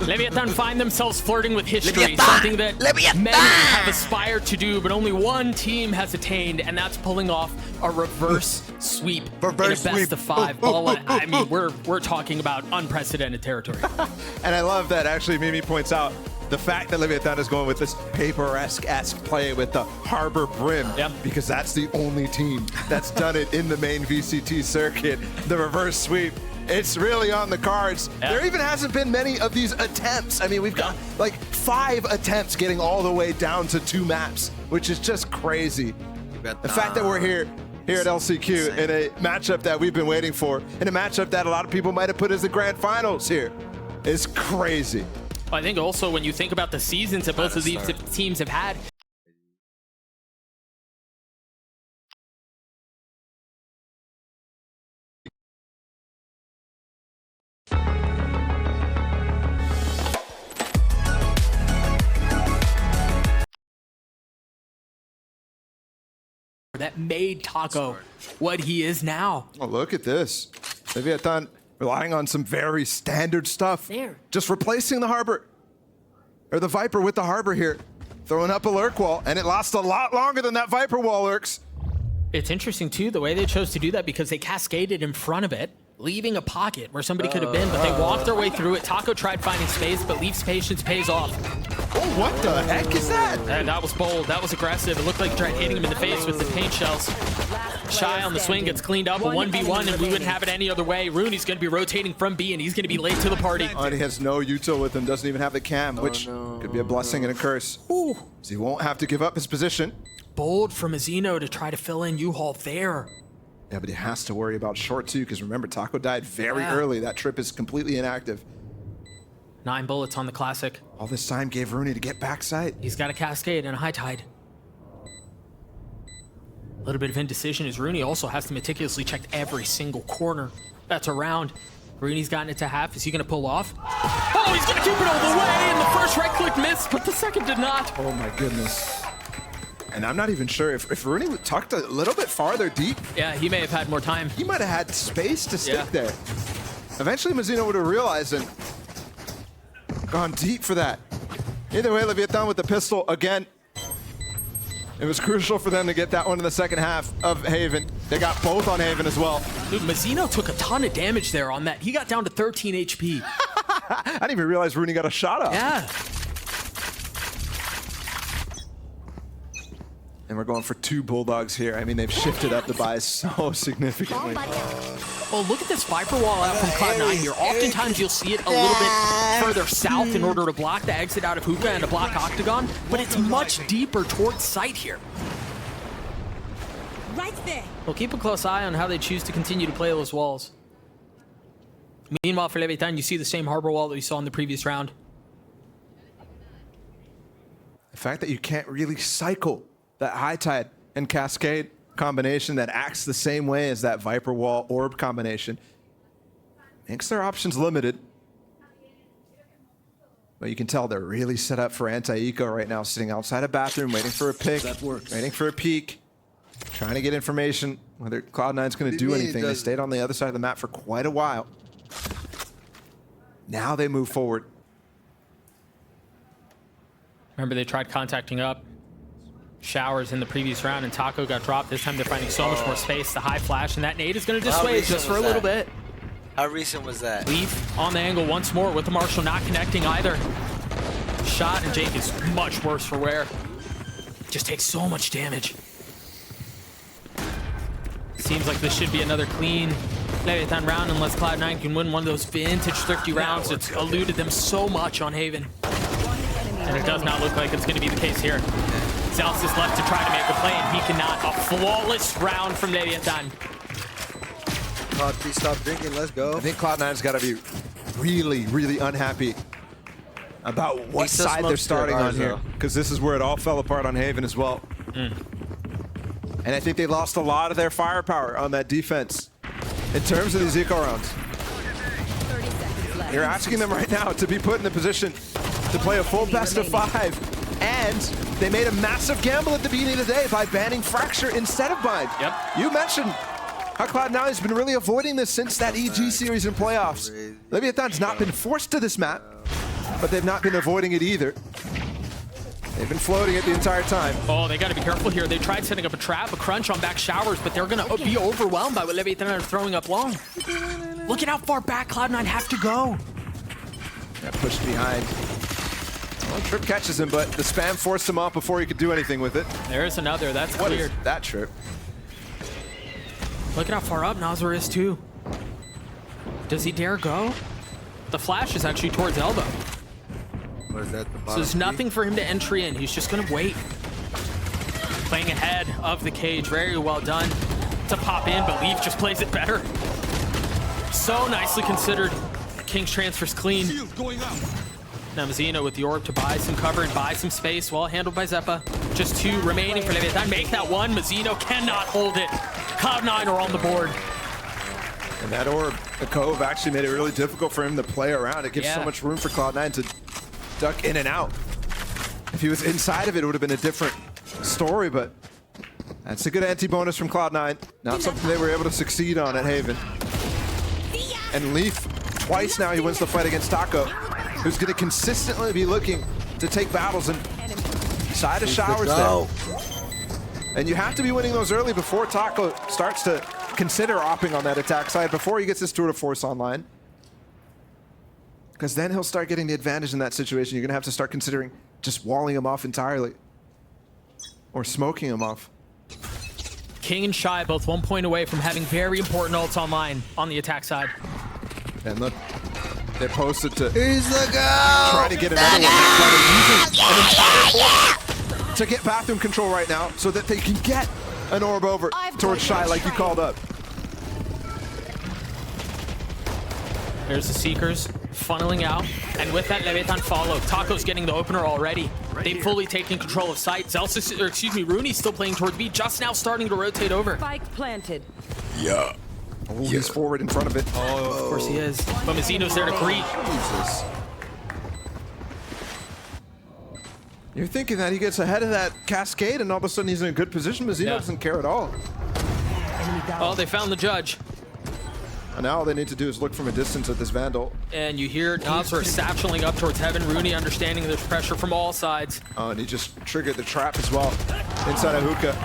D: Leviathan find themselves flirting with history, something that many have aspired to do, but only one team has attained, and that's pulling off a reverse sweep in a best of 5. I mean, we're talking about unprecedented territory.
A: And I love that actually Mimi points out the fact that Leviathan is going with this paper-esque play with the Harbor Brim, because that's the only team that's done it in the main VCT circuit, the reverse sweep. It's really on the cards. There even hasn't been many of these attempts. I mean, we've got like 5 attempts getting all the way down to 2 maps, which is just crazy. The fact that we're here at LCQ in a matchup that we've been waiting for, in a matchup that a lot of people might have put as the grand finals here, is crazy.
D: I think also when you think about the seasons that both of these teams have had, that made Taco what he is now.
A: Oh, look at this. Leviathan relying on some very standard stuff.
D: There.
A: Just replacing the Harbor, or the Viper with the Harbor here. Throwing up a lurk wall, and it lasts a lot longer than that Viper wall lurks.
D: It's interesting too, the way they chose to do that, because they cascaded in front of it, leaving a pocket where somebody could have been, but they walked their way through it. Taco tried finding space, but Leaf's patience pays off.
A: Oh, what the heck is that?
D: That was bold. That was aggressive. It looked like he tried hitting him in the face with the paint shells. Shy on the swing gets cleaned up, a 1v1, and we wouldn't have it any other way. Rooney's going to be rotating from B, and he's going to be late to the party.
A: Oh, and he has no util with him, doesn't even have the cam, which could be a blessing and a curse. Ooh. So he won't have to give up his position.
D: Bold from Azino to try to fill in U-Haul there.
A: Yeah, but he has to worry about short too, because remember, Taco died very early. That trip is completely inactive.
D: 9 bullets on the Classic.
A: All this time gave Rooney to get backside.
D: He's got a cascade and a high tide. A little bit of indecision as Rooney also has to meticulously check every single corner that's around. Rooney's gotten it to half. Is he going to pull off? Oh, he's going to keep it all the way, and the first right click missed, but the second did not.
A: Oh my goodness. And I'm not even sure if Rooney tucked a little bit farther deep.
D: Yeah, he may have had more time.
A: He might have had space to stick there. Eventually, Mazzino would have realized and gone deep for that. Either way, Leviathan with the pistol again. It was crucial for them to get that one in the second half of Haven. They got both on Haven as well.
D: Dude, Mazzino took a ton of damage there on that. He got down to 13 HP.
A: I didn't even realize Rooney got a shot up.
D: Yeah.
A: And we're going for 2 Bulldogs here. I mean, they've shifted up the buys so significantly.
D: Oh, look at this Viper wall out from Cloud9 here. Oftentimes you'll see it a little bit further south in order to block the exit out of Hookah and to block Octagon, but it's much deeper towards site here.
E: Right there.
D: We'll keep a close eye on how they choose to continue to play those walls. Meanwhile, for Leviathan, you see the same Harbor wall that we saw in the previous round.
A: The fact that you can't really cycle that high tide and cascade combination that acts the same way as that Viper wall orb combination makes their options limited. But you can tell they're really set up for anti-eco right now, sitting outside a bathroom, waiting for a pick, waiting for a peek, trying to get information whether Cloud9's going to do anything. They stayed on the other side of the map for quite a while. Now they move forward.
D: Remember, they tried contacting up Showers in the previous round, and Taco got dropped. This time they're finding so much more space. The high flash, and that nade is going to dissuade just for a little bit.
L: How recent was that?
D: Leaf on the angle once more with the Marshall not connecting either. Shot, and Jake is much worse for wear. Just takes so much damage. Seems like this should be another clean Leviathan round unless Cloud9 can win one of those vintage thrifty rounds that's eluded them so much on Haven. And it does not look like it's going to be the case here. Zels is left to try to make a play, and he cannot. A flawless round from Leviathan.
L: Cloud, please stop drinking. Let's go.
A: I think Cloud9's got to be really, really unhappy about what side they're starting on here, because this is where it all fell apart on Haven as well. And I think they lost a lot of their firepower on that defense in terms of these eco rounds. You're asking them right now to be put in the position to play a full best of 5. And they made a massive gamble at the beginning of the day by banning Fracture instead of Bind.
D: Yep.
A: You mentioned how Cloud9 has been really avoiding this since that EG series in playoffs. Leviathan's not been forced to this map, but they've not been avoiding it either. They've been floating it the entire time.
D: Oh, they got to be careful here. They tried setting up a trap, a crunch on back Showers, but they're going to be overwhelmed by what Leviathan are throwing up long. Look at how far back Cloud9 have to go.
A: Got pushed behind. Well, Trip catches him, but the spam forced him off before he could do anything with it.
D: There's another. That's
A: what
D: cleared.
A: Is that Trip?
D: Look at how far up Nazar is, too. Does he dare go? The flash is actually towards Elbow. So there's nothing for him to entry in. He's just going to wait. Playing ahead of the cage. Very well done to pop in, but Leaf just plays it better. So nicely considered. King's transfer's clean. Now Mazzino with the orb to buy some cover and buy some space. Well handled by Zeppa. Just 2 remaining for Leviathan. Make that one. Mazzino cannot hold it. Cloud9 are on the board.
A: And that orb, the Cove, actually made it really difficult for him to play around. It gives so much room for Cloud9 to duck in and out. If he was inside of it, it would have been a different story, but that's a good anti-bonus from Cloud9. Not something they were able to succeed on at Haven. And Leaf, twice now he wins the fight against Taco, who's going to consistently be looking to take battles and side of showers there. And you have to be winning those early before Taco starts to consider opping on that attack side, before he gets his tour de force online. Because then he'll start getting the advantage in that situation. You're going to have to start considering just walling him off entirely. Or smoking him off.
D: King and Shy both 1 point away from having very important ults online on the attack side.
A: And look, they're posted to
L: He's the go!
A: try to get another one. Using an entire orb to get bathroom control right now so that they can get an orb over towards Shy like you called up.
D: There's the Seekers funneling out, and with that Leviathan follow. Taco's getting the opener already. They've fully taken control of site. Zelsis, or excuse me, Rooney's still playing towards B, just now starting to rotate over.
E: Spike planted.
A: Yeah. Oh, he's forward in front of it.
D: Oh, of course he is. But Mazzino's there to greet.
A: Jesus. You're thinking that he gets ahead of that cascade and all of a sudden he's in a good position. Mazzino doesn't care at all.
D: Oh, they found the judge.
A: And now all they need to do is look from a distance at this Vandal.
D: And you hear Nazar satcheling up towards heaven. Rooney understanding there's pressure from all sides.
A: Oh, and he just triggered the trap as well inside of Hookah.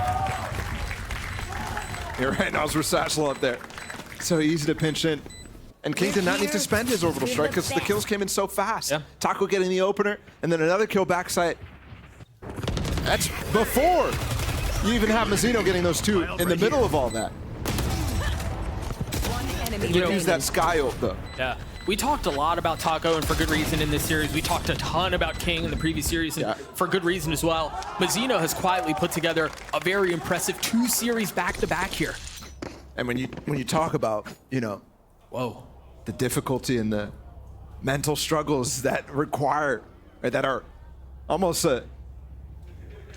A: You're right, Nazar satchel up there. So easy to pinch in. And King did not need to spend his orbital strike because the kills came in so fast.
D: Yeah.
A: Taco getting the opener, and then another kill backside. That's before you even have Mazzino getting those 2 in the middle of all that. You know, use that Sky ult though.
D: Yeah. We talked a lot about Taco, and for good reason in this series. We talked a ton about King in the previous series, and for good reason as well. Mazzino has quietly put together a very impressive 2 series back-to-back here.
A: And when you talk about, you know, the difficulty and the mental struggles that require, or that are almost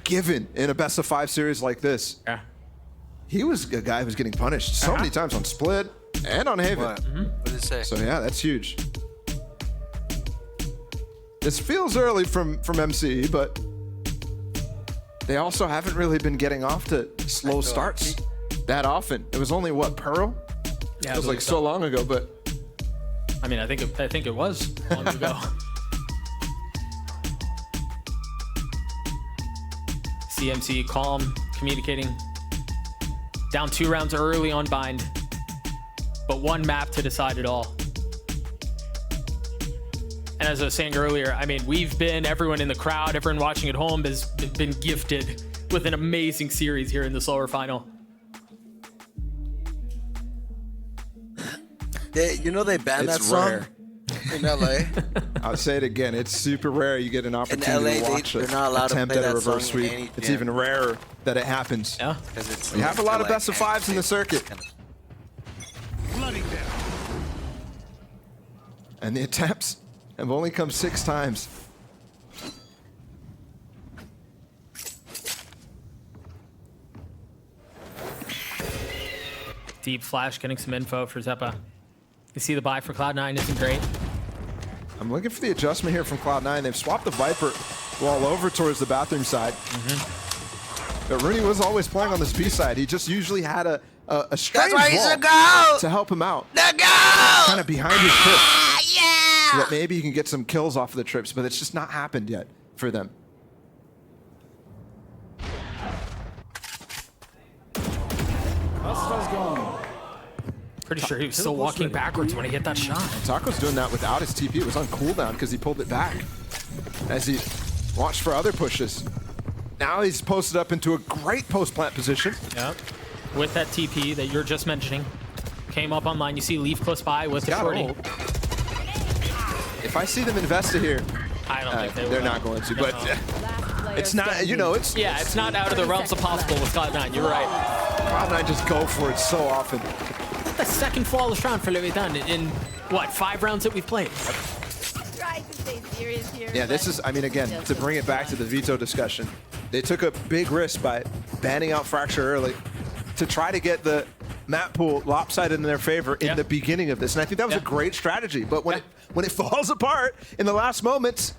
A: given in a best-of-5 series like this.
D: Yeah.
A: He was a guy who was getting punished so many times on Split and on Haven.
L: What did it say?
A: So yeah, that's huge. This feels early from MCE, but they also haven't really been getting off to slow starts that often. It was only what, Pearl?
D: Yeah,
A: it was like so long ago, but
D: I mean, I think it was long ago. CMC calm, communicating. Down 2 rounds early on Bind, but 1 map to decide it all. And as I was saying earlier, I mean, everyone in the crowd, everyone watching at home has been gifted with an amazing series here in the lower final.
L: You know they banned that song in LA.
A: I'll say it again. It's super rare you get an opportunity to watch
L: they're not allowed to
A: attempt
L: play
A: at a
L: that
A: reverse
L: song
A: sweep. It's even rarer that it happens.
D: Yeah,
L: because
A: we have a lot of best of 5s in the circuit. And the attempts have only come 6 times.
D: Deep flash getting some info for Zeppa. You see the buy for Cloud9 isn't great.
A: I'm looking for the adjustment here from Cloud9. They've swapped the Viper wall over towards the bathroom side. But Rooney was always playing on this B side. He just usually had a strange wall to help him out. Kind of behind his trip. So that maybe he can get some kills off of the trips, but it's just not happened yet for them.
D: Pretty sure he was still walking backwards when he hit that shot.
A: Taco's doing that without his TP. It was on cooldown because he pulled it back as he watched for other pushes. Now he's posted up into a great post-plant position.
D: Yep. With that TP that you're just mentioning. Came up online. You see Leaf close by with the shorty.
A: If I see them invested here,
D: I don't think
A: they're not going to, but it's not, you know, it's
D: not out of the realms of possible with Cloud9. You're right.
A: Cloud9 just go for it so often.
D: The second flawless round for Leviathan in what, 5 rounds that we've played.
E: Try to stay serious here.
A: Yeah, this is, I mean, again, to bring it back to the veto discussion, they took a big risk by banning out Fracture early to try to get the map pool lopsided in their favor in the beginning of this. And I think that was a great strategy. But when it falls apart in the last moments,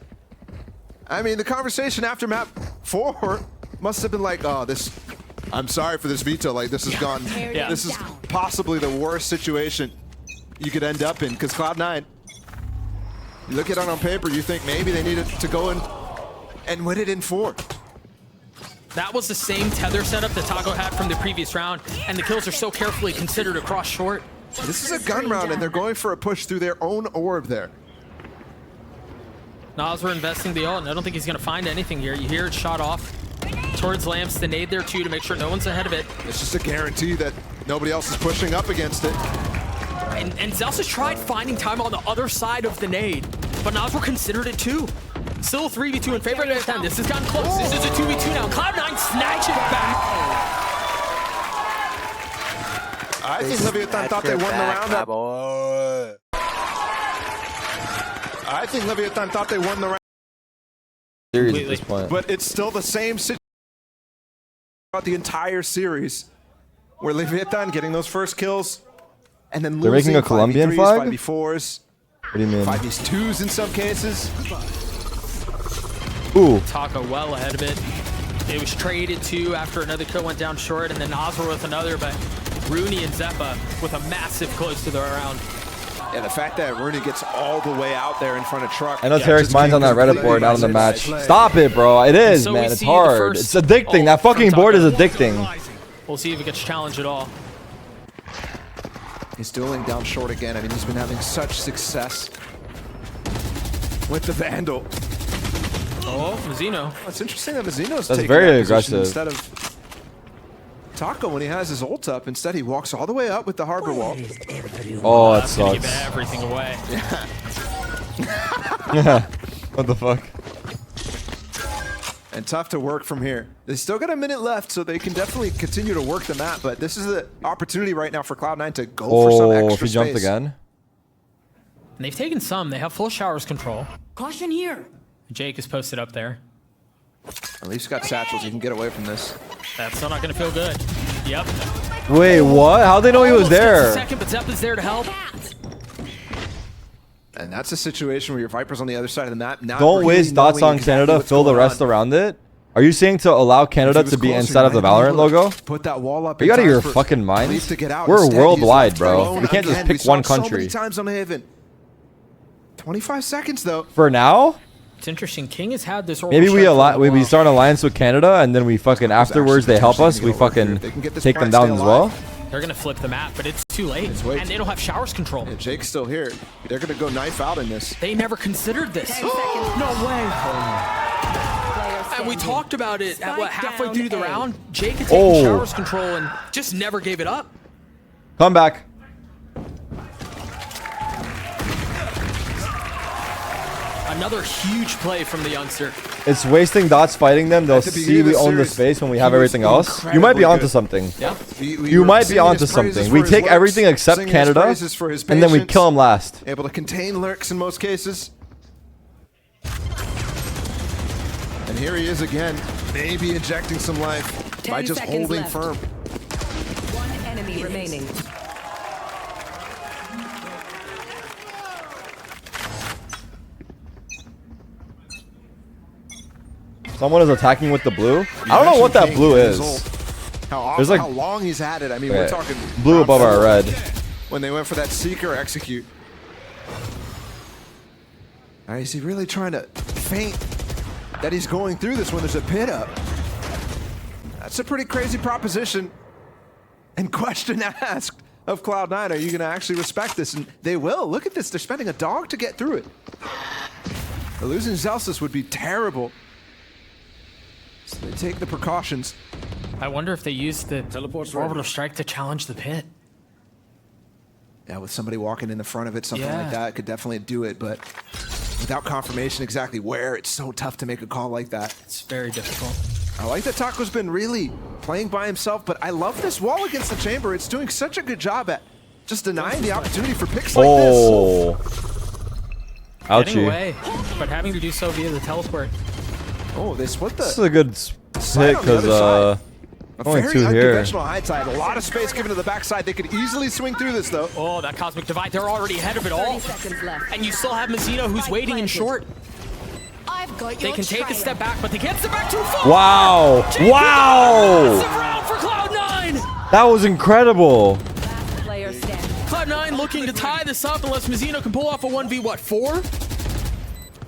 A: I mean, the conversation after map 4 must have been like, oh, this, I'm sorry for this veto. Like, this has gone, this is possibly the worst situation you could end up in. Because Cloud9, you look at it on paper, you think maybe they needed to go in and win it in 4.
D: That was the same tether setup that Taco had from the previous round, and the kills are so carefully considered across short.
A: This is a gun round, and they're going for a push through their own orb there.
D: Nasr investing the ult, and I don't think he's going to find anything here. You hear it shot off towards Lamps, the nade there too to make sure no one's ahead of it.
A: It's just a guarantee that nobody else is pushing up against it.
D: And Zels has tried finding time on the other side of the nade, but Nasr considered it too. Still 3v2 in favor of Leviathan. This has gotten close. This is a 2v2 now. Cloud9 snatch it back.
A: I think Leviathan thought they won the round. I think Leviathan thought they won the round.
B: Series at this point.
A: But it's still the same situation throughout the entire series, where Leviathan getting those first kills and then
B: they're
A: losing
B: making a Colombian
A: 5v3s,
B: flag?
A: 5v4s,
B: What do you mean?
A: 5v2s in some cases.
B: Ooh.
D: Taco well ahead of it. It was traded too after another kill went down short, and then Nasr with another, but Rooney and Zeppa with a massive close to the round.
A: Yeah, the fact that Rooney gets all the way out there in front of Truck.
B: I know Tarek's mind's on that Reddit board, not on the match. Stop it, bro. It is,
D: So
B: man. It's hard. It's addicting. That fucking board is addicting.
D: We'll see if it gets challenged at all.
A: He's dueling down short again. I mean, he's been having such success with the Vandal.
D: Oh, Mazzino.
A: Oh, it's interesting that Mazzino's
B: That's
A: taking
B: very
A: that position
B: aggressive.
A: instead of Taco when he has his ult up. Instead, he walks all the way up with the harbor wall.
B: Oh, that
D: That's gonna give
B: sucks.
D: everything away.
B: Yeah. What the fuck?
A: And tough to work from here. They still got a minute left, so they can definitely continue to work the map. But this is the opportunity right now for Cloud9 to go for some
B: Oh,
A: extra
B: if he jumped
A: space.
B: again.
D: And they've taken some. They have full showers control.
E: Caution here.
D: Jake is posted up there.
A: At least got satchels. You can get away from this.
D: That's still not going to feel good. Yep.
B: Wait, what? How'd they know he was
D: Almost gets a
B: there?
D: second, but Zeppa's there to help.
A: And that's a situation where your Viper's on the other side of the map. Not
B: Don't
A: really
B: waste dots
A: knowing
B: on
A: exactly
B: Canada.
A: what's
B: Fill the
A: going
B: rest
A: on.
B: around it. Are you saying to allow Canada
A: If he
B: to
A: was
B: be
A: closer,
B: inside of the
A: he might be
B: Valorant
A: able to
B: logo?
A: Put that wall up.
B: Are you out of your
A: for
B: fucking
A: Leaf
B: minds?
A: to get out.
B: We're
A: Instead, he's
B: worldwide,
A: left
B: bro.
A: alone
B: We can't just
A: again. We
B: pick
A: saw
B: one
A: it so
B: country.
A: many times on Haven. 25 seconds though.
B: For now?
D: It's interesting. King has had this.
B: Maybe we start an alliance with Canada, and then we fucking afterwards they help us. We fucking take them down as well.
D: They're gonna flip the map, but it's too late, and they don't have showers control.
A: Yeah, Jake's still here. They're gonna go knife out in this.
D: They never considered this. No way. And we talked about it at what, halfway through the round. Jake had taken showers control and just never gave it up.
B: Come back.
D: Another huge play from the youngster.
B: It's wasting dots fighting them. They'll see we own the space when we have everything else. You might be onto something.
D: Yeah.
B: You might be onto something. We take everything except Canada, and then we kill them last.
A: Able to contain lurks in most cases. And here he is again, maybe injecting some life by just holding firm.
E: One enemy remaining.
B: Someone is attacking with the blue. I don't know what that blue is.
A: How long he's had it. I mean, we're talking
B: blue above our red.
A: When they went for that Seeker execute. Is he really trying to feint that he's going through this when there's a pit up? That's a pretty crazy proposition. And question asked of Cloud9, are you going to actually respect this? And they will. Look at this. They're spending a dog to get through it. Losing Zelsis would be terrible. So they take the precautions.
D: I wonder if they use the orbital strike to challenge the pit.
A: Yeah, with somebody walking in the front of it, something like that could definitely do it, but without confirmation exactly where, it's so tough to make a call like that.
D: It's very difficult.
A: I like that Taco's been really playing by himself, but I love this wall against the chamber. It's doing such a good job at just denying the opportunity for picks like this.
B: Ouchie.
D: Getting away, but having to do so via the teleport.
A: Oh, they split the...
B: This is a good pick because only
A: very
B: 2 here.
A: Unconventional high tide. A lot of space given to the backside. They could easily swing through this, though.
D: Oh, that Cosmic Divide. They're already ahead of it all. And you still have Mizzino who's waiting in short.
E: I've got
D: They
E: your
D: can take a
E: trail.
D: step back, but they can't step back too far.
B: Wow. Wow.
D: Massive round for Cloud9.
B: That was incredible.
E: Player standing.
D: Cloud9 looking to tie this up unless Mizzino can pull off a 1v4?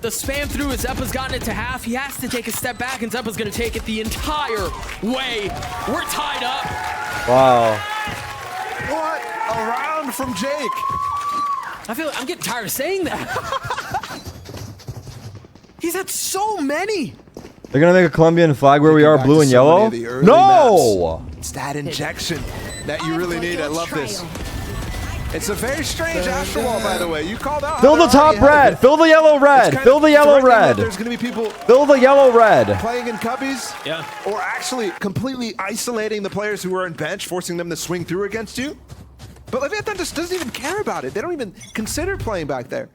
D: The spam through as Zeppa's gotten it to half. He has to take a step back, and Zeppa's going to take it the entire way. We're tied up.
B: Wow.
A: What a round from Jake.
D: I'm getting tired of saying that. He's had so many.
B: They're going to make a Colombian flag where we are blue and yellow? No!
A: It's that injection that you really need. I love this. It's a very strange Astral Wall, by the way. You called out.
B: Fill the top red. Fill the yellow red. Fill the yellow red.
A: There's going to be people
B: Fill the yellow red.
A: playing in cubbies.
D: Yeah.
A: Or actually completely isolating the players who are in bench, forcing them to swing through against you. But Leviathan just doesn't even care about it. They don't even consider playing back there.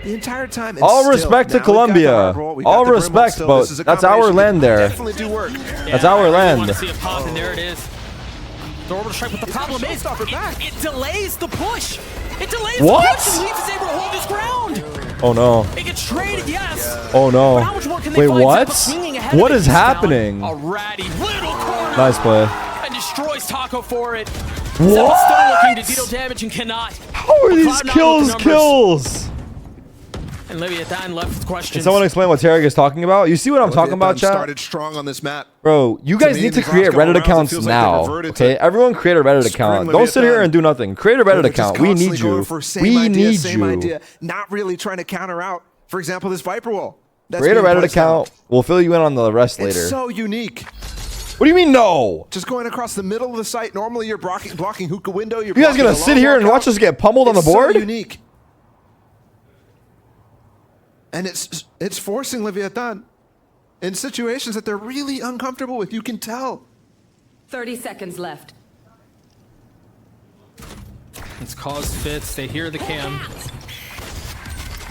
A: The entire time.
B: All respect to Colombia. All respect, but that's our land there.
A: Definitely do work.
B: That's our land.
D: Want to see a pop, and there it is. The orbital strike, but the problem is it delays the push. It delays the push, and Leaf is able to hold his ground.
B: Oh no.
D: It gets traded, yes.
B: Oh no.
D: But how much more can they
B: Wait,
D: find?
B: what?
D: Zeppa swinging ahead
B: What
D: of it.
B: is
D: He's down.
B: happening?
D: A ratty little corner.
B: Nice play.
D: And destroys Taco for it.
B: What?
D: Zeppa's still looking to deal damage and cannot.
B: How are these kills?
D: And Leviathan left with questions.
B: Can someone explain what Tarek is talking about? You see what I'm talking about, chat?
A: Started strong on this map.
B: Bro, you guys need to create Reddit accounts now, okay? Everyone create a Reddit account. Don't sit here and do nothing. Create a Reddit account. We need you. We need you.
A: Not really trying to counter out, for example, this Viper Wall.
B: Create a Reddit account. We'll fill you in on the rest later.
A: It's so unique.
B: What do you mean no?
A: Just going across the middle of the site. Normally you're blocking hookah window.
B: You guys gonna sit here and watch us get pummeled on the board?
A: So unique. And it's forcing Leviathan in situations that they're really uncomfortable with. You can tell.
E: 30 seconds left.
D: It's caused fits. They hear the cam.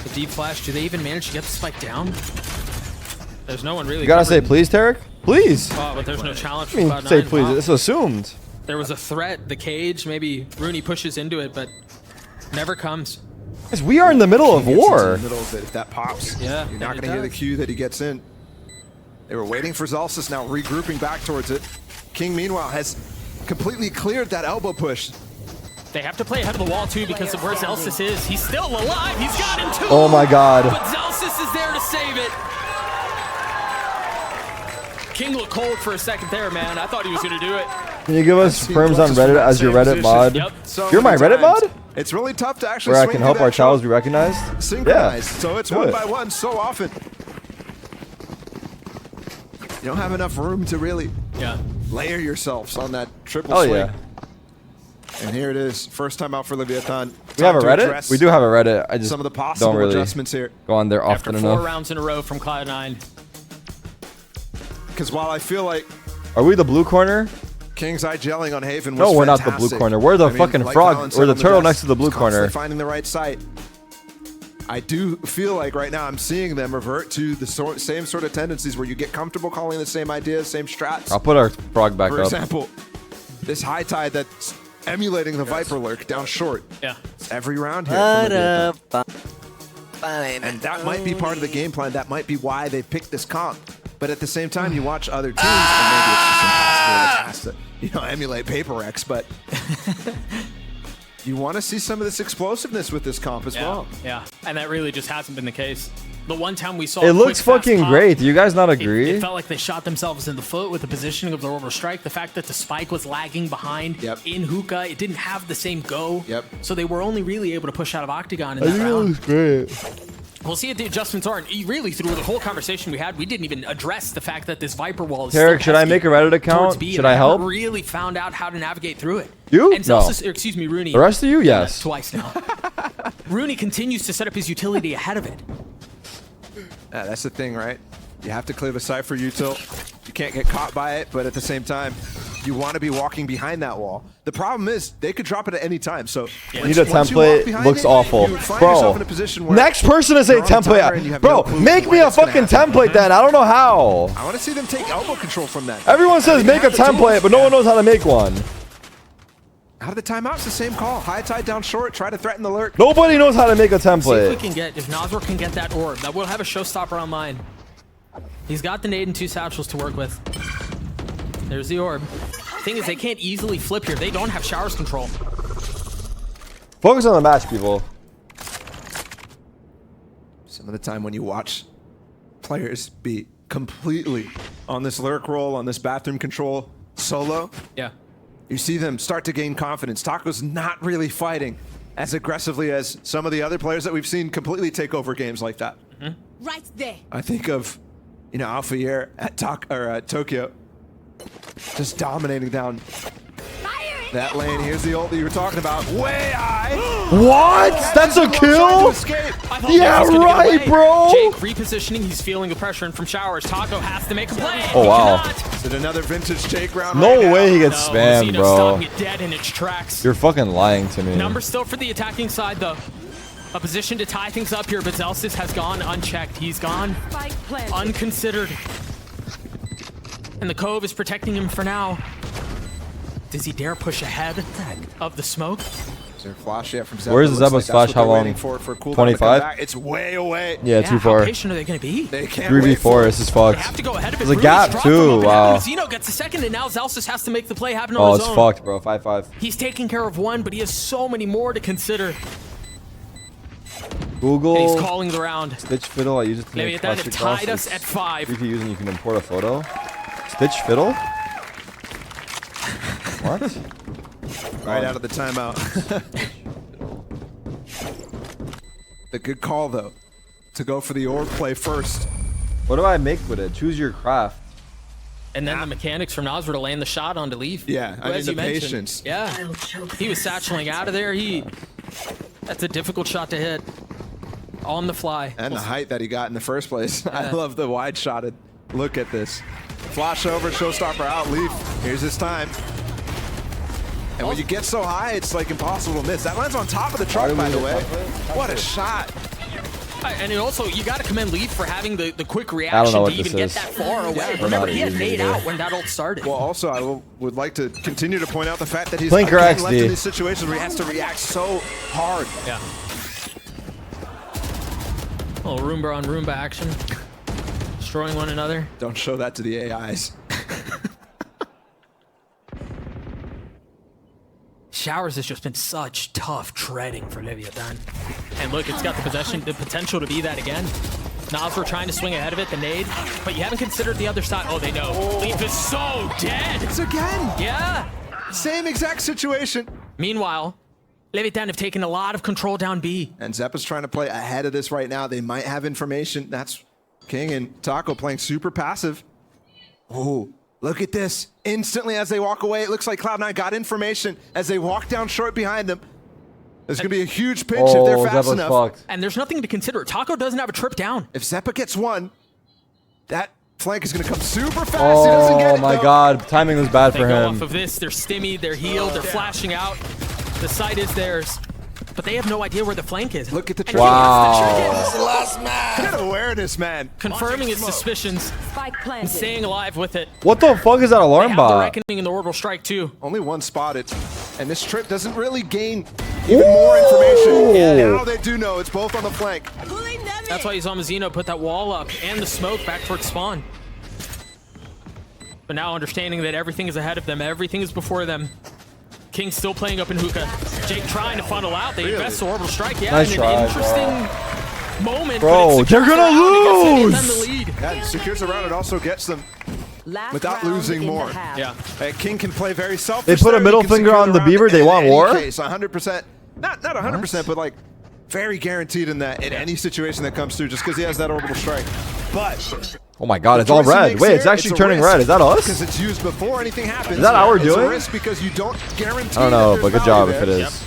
D: The deep flash. Do they even manage to get the spike down? There's no one really.
B: You gotta say please, Tarek. Please.
D: Oh, but there's no challenge.
B: I mean, say please. It's assumed.
D: There was a threat. The cage. Maybe Rooney pushes into it, but never comes.
B: Guys, we are in the middle of war.
A: In the middle of it, if that pops,
D: yeah,
A: you're not going to hear the cue that he gets in. They were waiting for Zalsis, now regrouping back towards it. King, meanwhile, has completely cleared that elbow push.
D: They have to play ahead of the wall, too, because of where Zalsis is. He's still alive. He's got him, too.
B: Oh, my God.
D: But Zalsis is there to save it. King looked cold for a second there, man. I thought he was going to do it.
B: Can you give us firms on Reddit as your Reddit mod?
D: Yep.
B: You're my Reddit mod?
A: It's really tough to actually
B: where I can help our channels be recognized?
A: Synchronized.
B: Yeah.
A: So it's one by one so often. You don't have enough room to really layer yourselves on that triple swing.
B: Yeah.
A: And here it is. First time out for Leviathan.
B: We have a Reddit? We do have a Reddit. I just
A: some of the possible
B: don't really
A: adjustments here.
B: Go on there often
D: After 4
B: enough.
D: rounds in a row from Cloud9.
A: Because while I feel like...
B: Are we the blue corner?
A: King's Eye gelling on Haven was
B: No, we're
A: fantastic.
B: not the blue corner. We're the fucking frog. We're the turtle next to the blue corner.
A: Finding the right site. I do feel like right now I'm seeing them revert to the same sort of tendencies where you get comfortable calling the same ideas, same strats.
B: I'll put our frog back up.
A: For example, this high tide that's emulating the Viper lurk down short.
D: Yeah.
A: It's every round here. And that might be part of the game plan. That might be why they picked this comp. But at the same time, you watch other teams, and maybe it's just impossible in the past to, emulate Paper X, but you want to see some of this explosiveness with this comp as well.
D: Yeah, and that really just hasn't been the case. The one time we saw
B: it looks fucking great. Do you guys not agree?
D: It felt like they shot themselves in the foot with the positioning of the orbital strike. The fact that the spike was lagging behind in hookah, it didn't have the same go. So they were only really able to push out of Octagon in that round.
B: It looks great.
D: We'll see what the adjustments are. And really, through the whole conversation we had, we didn't even address the fact that this Viper wall is
B: Tarek, should I make a Reddit account? Should I help?
D: Really found out how to navigate through it.
B: You?
D: And Celsius, excuse me, Rooney.
B: The rest of you, yes.
D: Twice now. Rooney continues to set up his utility ahead of it.
A: That's the thing, right? You have to clear the Cypher util. You can't get caught by it, but at the same time, you want to be walking behind that wall. The problem is they could drop it at any time. So
B: need a template. Looks awful, bro. Next person to say template, bro. Make me a fucking template then. I don't know how.
A: I want to see them take elbow control from that.
B: Everyone says make a template, but no one knows how to make one.
A: Out of the timeout, it's the same call. High tide down short, try to threaten the lurk.
B: Nobody knows how to make a
D: See if
B: template.
D: we can get, if Nazar can get that orb, that will have a showstopper online. He's got the nade and 2 satchels to work with. There's the orb. Thing is, they can't easily flip here. They don't have showers control.
B: Focus on the match, people.
A: Some of the time when you watch players be completely on this lurk roll, on this bathroom control solo,
D: yeah,
A: you see them start to gain confidence. Taco's not really fighting as aggressively as some of the other players that we've seen completely take over games like that.
E: Right there.
A: I think of, you know, Alpha Year at Tokyo, just dominating down that lane. Here's the ult that you were talking about. Way high.
B: What? That's a kill? Yeah, right, bro.
D: Jake repositioning. He's feeling the pressure in from showers. Taco has to make a play.
B: Oh, wow.
A: Is it another vintage Jake round?
B: No
A: right
B: way
A: now?
B: he gets spammed, bro.
D: Stopping it dead in its tracks.
B: You're fucking lying to me.
D: Number still for the attacking side, though. A position to tie things up here, but Zelsis has gone unchecked. He's gone unconsidered. And the Cove is protecting him for now. Does he dare push ahead of the smoke?
A: Is there a flash yet from Zeppa?
B: Where's the Zeppa's flash? How long? 25?
A: It's way away.
B: Yeah, too far.
D: How patient are they going to be?
A: They can't
B: 3v4. This is fucked.
D: They have to go ahead of it.
B: There's a gap, too. Wow.
D: Zeno gets a second, and now Zelsis has to make the play happen on
B: Oh,
D: his
B: it's
D: own.
B: fucked, bro. 5-5.
D: He's taking care of one, but he has so many more to consider.
B: Google.
D: And he's calling the round.
B: Stitch Fiddle. I use it to make
D: That have tied us at 5.
B: If you use it, you can import a photo. Stitch Fiddle? What?
A: Right out of the timeout. The good call, though, to go for the orb play first.
B: What do I make with it? Choose your craft.
D: And then the mechanics from Nazar to land the shot on to leave.
A: Yeah, I mean, the patience.
D: Yeah, he was satcheling out of there. That's a difficult shot to hit. On the fly.
A: And the height that he got in the first place. I love the wide-shotted look at this. Flash over, showstopper out, leave. Here's his time. And when you get so high, it's like impossible to miss. That lands on top of the truck, by the way. What a shot.
D: And also, you got to commend Leaf for having the quick reaction to even get that far away. Remember, he had made out when that ult started.
A: Well, also, I would like to continue to point out the fact that he's
B: left
A: in these situations where he has to react so hard.
D: Yeah. A little Roomba on Roomba action. Destroying one another.
A: Don't show that to the AIs.
D: Showers has just been such tough treading for Leviathan. And look, it's got the potential to be that again. Nazar trying to swing ahead of it, the nade. But you haven't considered the other side. Oh, they know. Leaf is so dead.
A: It's again.
D: Yeah.
A: Same exact situation.
D: Meanwhile, Leviathan have taken a lot of control down B.
A: And Zeppa's trying to play ahead of this right now. They might have information. That's King and Taco playing super passive. Oh, look at this. Instantly as they walk away, it looks like Cloud9 got information as they walk down short behind them. There's going to be a huge pinch if they're fast enough.
B: Fucked.
D: And there's nothing to consider. Taco doesn't have a trip down.
A: If Zeppa gets one, that flank is going to come super fast. He doesn't get it,
B: my God. Timing was bad for him.
D: Off of this, they're stimmy, they're healed, they're flashing out. The site is theirs. But they have no idea where the flank is.
A: Look at the trick.
B: Wow.
A: This is the last man. Good awareness, man.
D: Confirming his suspicions and staying alive with it.
B: What the fuck is that alarm
D: The
B: bot?
D: reckoning in the orbital strike too.
A: Only one spotted. And this trip doesn't really gain even more information. Yeah, now they do know it's both on the flank.
D: That's why Zomazino put that wall up and the smoke back towards spawn. But now understanding that everything is ahead of them, everything is before them. King still playing up in hookah. Jake trying to funnel out. They invest the orbital strike. Yeah,
B: nice
D: and
B: try,
D: an interesting moment.
B: Bro, they're gonna lose.
A: The lead. Yeah, it secures the round. It also gets them without losing more.
D: Yeah.
A: King can play very selfish.
B: They put a middle finger on the Beaver. They want war?
A: 100%. Not 100%, but like very guaranteed in that in any situation that comes through, just because he has that orbital strike. But
B: oh my God, it's all red. Wait, it's actually turning red. Is that us?
A: Because it's used before anything happens.
B: Is that how we're doing?
A: It's a risk because you don't guarantee.
B: I don't know, but good job if it is.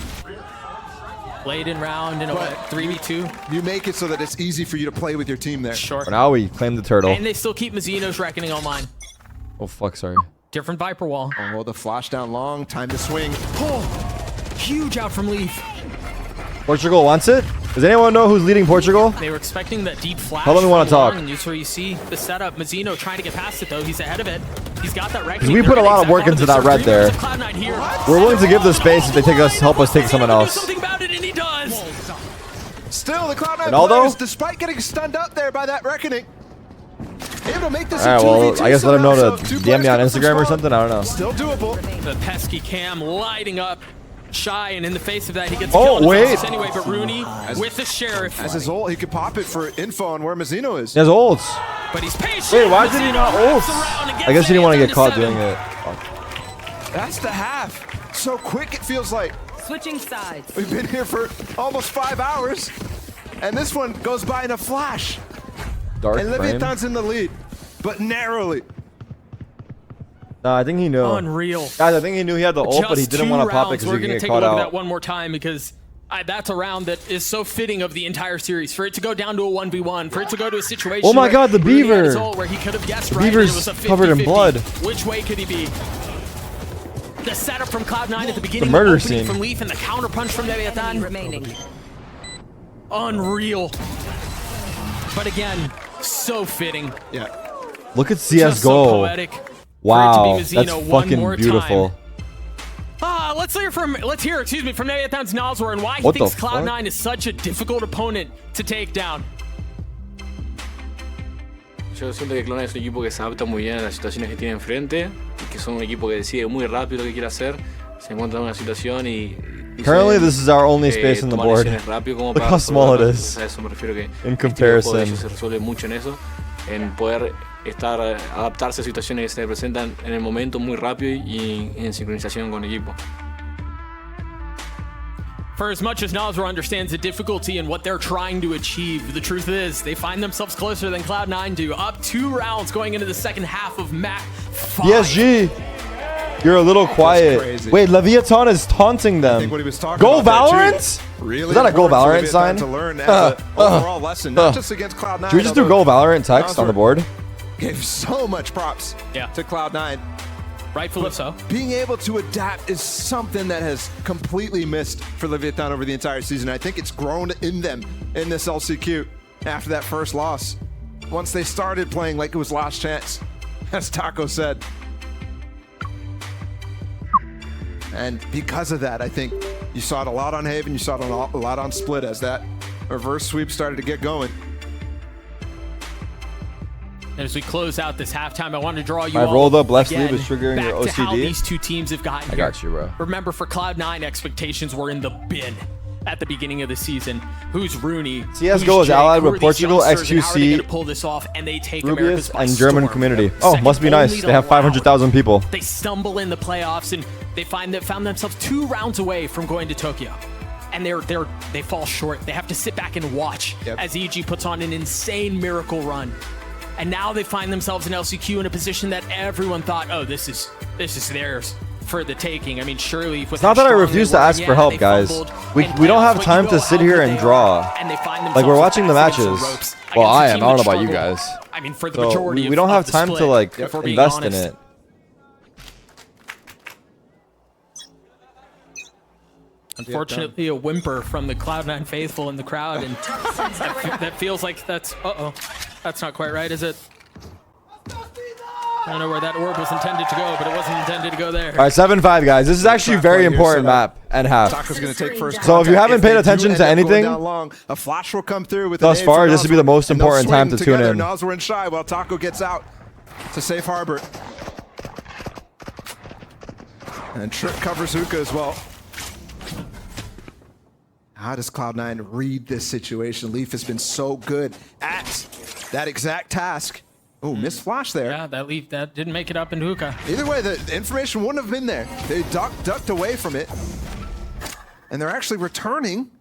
D: Late in round in a 3v2.
A: You make it so that it's easy for you to play with your team there.
D: Sure.
B: For now we claim the turtle.
D: And they still keep Mizzino's Reckoning online.
B: Oh fuck, sorry.
D: Different Viper wall.
A: Oh, the flash down long. Time to swing.
D: Oh, huge out from Leaf.
B: Portugal wants it? Does anyone know who's leading Portugal?
D: They were expecting that deep flash.
B: Tell them we want to talk.
D: And where you see the setup. Mizzino trying to get past it though. He's ahead of it. He's got that Reckoning.
B: We put a lot of work into that red there. We're willing to give the space if they help us take someone else.
D: Something about it, and he does.
A: Still, the Cloud9
B: Ronaldo?
A: players, despite getting stunned up there by that Reckoning, able to make this
B: All right, well, I guess let him know to
A: so
B: DM me on Instagram or something. I don't know.
A: Still doable.
D: The pesky Cam lighting up Shy, and in the face of that, he gets
B: killed
D: anyway. But Rooney with the Sheriff.
A: As his ult, he could pop it for info on where Mizzino is.
B: He has ults.
D: But he's patient.
B: Wait, why did he not ult? I guess he didn't want to get caught doing it.
A: That's the half. So quick it feels like.
E: Switching sides.
A: We've been here for almost 5 hours, and this one goes by in a flash.
B: Dark
A: and Leviathan's in the lead, but narrowly.
B: No, I think he knew.
D: Unreal.
B: Guys, I think he knew he had the ult, but he didn't want to pop it because he could get caught out.
D: We're going to take a look at that one more time because that's a round that is so fitting of the entire series. For it to go down to a 1v1, for it to go to a situation
B: oh my god, the beaver!
D: Where he could have guessed
B: the
D: right,
B: beaver's
D: it was a 50-50.
B: Covered in blood.
D: Which way could he be? The setup from Cloud9 at the beginning,
B: the murder
D: the
B: scene
D: from Leaf, and the counter punch from Leviathan. Unreal. But again, so fitting.
A: Yeah.
B: Look at CS:GO.
D: So
B: wow, that's fucking beautiful.
D: Let's hear from Leviathan's Nozor and why he thinks Cloud9 is such a difficult opponent to take down.
C: Yo siento que Cloud9 es un equipo que se adapta muy bien a las situaciones que tiene enfrente, y que son un equipo que decide muy rápido lo que quiere hacer, se encuentra en una situación y
B: currently this is our only space on the board. Look how small it is in comparison.
C: Se resuelve mucho en eso, en poder adaptarse a situaciones que se presentan en el momento muy rápido y en sincronización con el equipo.
D: For as much as Nozor understands the difficulty and what they're trying to achieve, the truth is they find themselves closer than Cloud9 do. Up 2 rounds going into the second half of map 5.
B: PSG, you're a little quiet. Wait, Leviathan is taunting them. Go Valorant?
A: Really
B: is that a Go Valorant sign?
A: To learn as an overall lesson, not just against Cloud9.
B: Should we just do Go Valorant text on the board?
A: Gave so much props to Cloud9.
D: Rightfully so.
A: Being able to adapt is something that has completely missed for Leviathan over the entire season. I think it's grown in them in this LCQ after that first loss. Once they started playing like it was last chance, as Taco said. And because of that, I think you saw it a lot on Haven, you saw it a lot on Split as that reverse sweep started to get going.
D: And as we close out this halftime, I want to draw you
B: I've rolled up left
D: sleeve
B: is triggering your
D: to how
B: OCD.
D: these two teams have gotten
B: I
D: here.
B: got you, bro.
D: Remember, for Cloud9, expectations were in the bin at the beginning of the season. Who's Rooney?
B: CS:GO is allied with Portugal, XQC,
D: pull this off, and they take
B: Rubius, and German community. Oh, must be nice. They have 500,000 people.
D: They stumble in the playoffs, and they found themselves 2 rounds away from going to Tokyo. And they fall short. They have to sit back and watch as EG puts on an insane miracle run. And now they find themselves in LCQ in a position that everyone thought, oh, this is theirs for the taking. I mean, surely.
B: It's not that I refuse to ask for help, guys. We don't have time to sit here and draw. Like, we're watching the matches. Well, I am. I don't know about you guys.
D: I mean, for the majority
B: we don't have time to like invest in it.
D: Unfortunately, a whimper from the Cloud9 faithful in the crowd, and that feels like that's that's not quite right, is it? I don't know where that orb was intended to go, but it wasn't intended to go there.
B: All right, 7-5, guys. This is actually a very important map and half.
A: Taco's gonna take first
B: so if you haven't paid attention to anything
A: a flash will come through with
B: thus far, this would be the most important time to tune in.
A: Nozor and Shy while Taco gets out to safe harbor. And Trick covers Hookah as well. How does Cloud9 read this situation? Leaf has been so good at that exact task. Oh, missed flash there.
D: Yeah, that Leaf, that didn't make it up in Hookah.
A: Either way, the information wouldn't have been there. They ducked away from it. And they're actually returning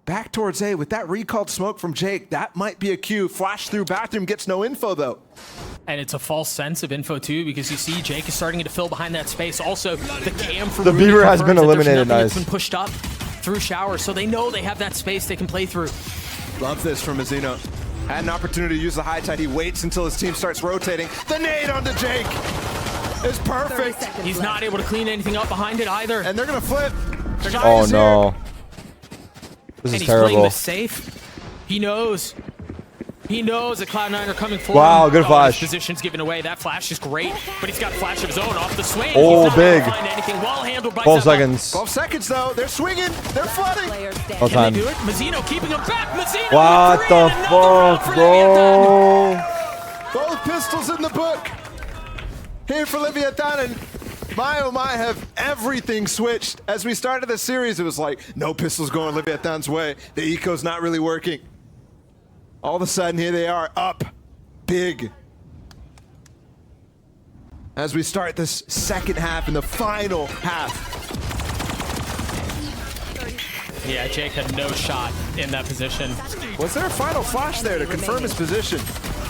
A: back towards A with that recalled smoke from Jake. That might be a cue. Flash through bathroom, gets no info though.
D: And it's a false sense of info too, because you see Jake is starting to fill behind that space. Also, the cam from
B: the Beaver has been eliminated.
D: Nice. Been pushed up through showers, so they know they have that space they can play through.
A: Love this from Mazino. Had an opportunity to use the high tide. He waits until his team starts rotating. The nade onto Jake is perfect.
D: He's not able to clean anything up behind it either.
A: And they're going to flip.
B: Oh, no. This is
D: He's
B: terrible.
D: playing this safe. He knows. He knows that Cloud9 are coming for him.
B: Wow, good flash.
D: His position's given away. That flash is great, but he's got a flash of his own off the swing.
B: Oh,
D: He's not
B: big.
D: able to find anything. Well handled by
B: 12
D: Zeppa.
B: seconds.
A: 12 seconds, though. They're swinging. They're flooding.
B: No
D: Can
B: time.
D: they do it? Mazzino keeping him back. Mazzino
B: What
D: with
B: the
D: three and another round
B: fuck,
D: for Leviathan.
B: bro?
A: Both pistols in the book. Here for Leviathan, and my oh my, have everything switched. As we started the series, it was like, no pistols going Leviathan's way. The eco's not really working. All of a sudden, here they are, up big. As we start this second half and the final half.
D: Yeah, Jake had no shot in that position.
A: Was there a final flash there to confirm his position?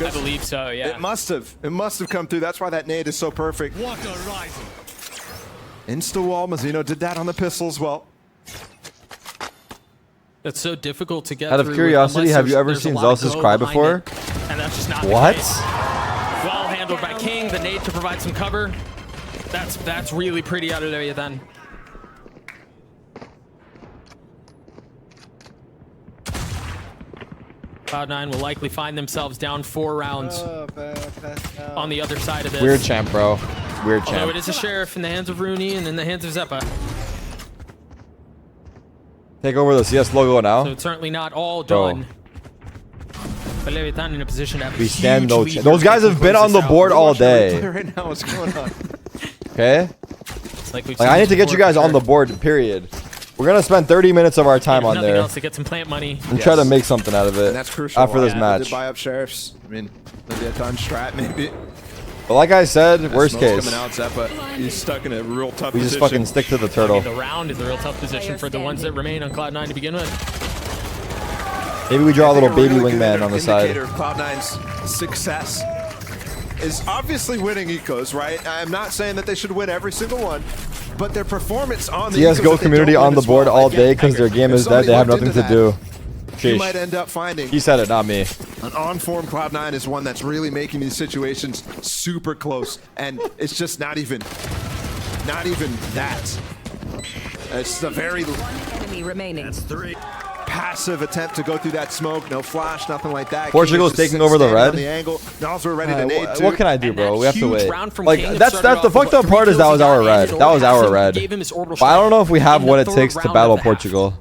D: I believe so, yeah.
A: It must have. It must have come through. That's why that nade is so perfect.
T: What a rising.
A: Insta-wall, Mazzino did that on the pistol as well.
D: It's so difficult to get
B: Out of
D: through
B: curiosity,
D: unless
B: have you
D: there's-
B: ever
D: there's a
B: seen
D: lot of
B: Zelsis
D: go
B: cry
D: behind
B: before?
D: it, and that's just not the
B: What?
D: case. Well handled by King, the nade to provide some cover. That's really pretty out of there then. Cloud9 will likely find themselves down 4 rounds on the other side of this.
B: Weird champ, bro. Weird
D: Although
B: champ.
D: it is a sheriff in the hands of Rooney and in the hands of Zeppa.
B: Take over the CS logo now.
D: So it's certainly not all
B: Bro.
D: done. But Leviathan in a position to have a
B: We stand
D: huge
B: no
D: lead
B: chance. Those guys have been on the board all day.
A: Right now, what's going on?
B: Okay?
D: It's like we've
B: Like,
D: seen
B: I need to get
D: before
B: you guys
D: for
B: on the board, period. We're going to spend 30 minutes of our time
D: If
B: on
D: nothing
B: there
D: else to get some plant money.
B: and try to make something out of it
A: And that's crucial.
B: after this
A: They
B: match.
A: did buy up sheriffs. I mean, Leviathan strat maybe.
B: But like I said, worst
A: Smoke's
B: case,
A: coming out, Zeppa. He's stuck in a real tough
B: we just
A: position.
B: fucking stick to the turtle.
D: The round is a real tough position for the ones that remain on Cloud9 to begin with.
B: Maybe we draw a little baby
A: really good
B: wingman on the side.
A: indicator of Cloud9's success is obviously winning ecos, right? I'm not saying that they should win every single one, but their performance on the ecos
B: CSGO
A: that they
B: community
A: don't win
B: on the
A: as
B: board
A: well.
B: all
A: Again,
B: day because their game
A: if
B: is dead.
A: somebody
B: They have
A: looked
B: nothing to
A: into
B: do.
A: that, You
B: Sheesh.
A: might end up finding
B: He said it, not me.
A: an on-form Cloud9 is one that's really making these situations super close, and it's just not even that. It's a very
E: Enemy remaining.
A: That's 3. Passive attempt to go through that smoke, no flash, nothing like that.
B: Portugal's
A: King is just
B: taking over the
A: standing
B: red.
A: on the angle. Nals were ready to nade too.
B: What can I do, bro? We have to
D: huge
B: wait.
D: round from
B: Like
D: King
B: that's
D: started
B: the
D: off
B: fucked
D: with
B: up part is that was our red. That was our red.
D: Gave him his orbital
B: But I don't know if we have
D: in
B: what
D: the
B: it
D: third
B: takes to
D: round
B: battle
D: of the half.
B: Portugal.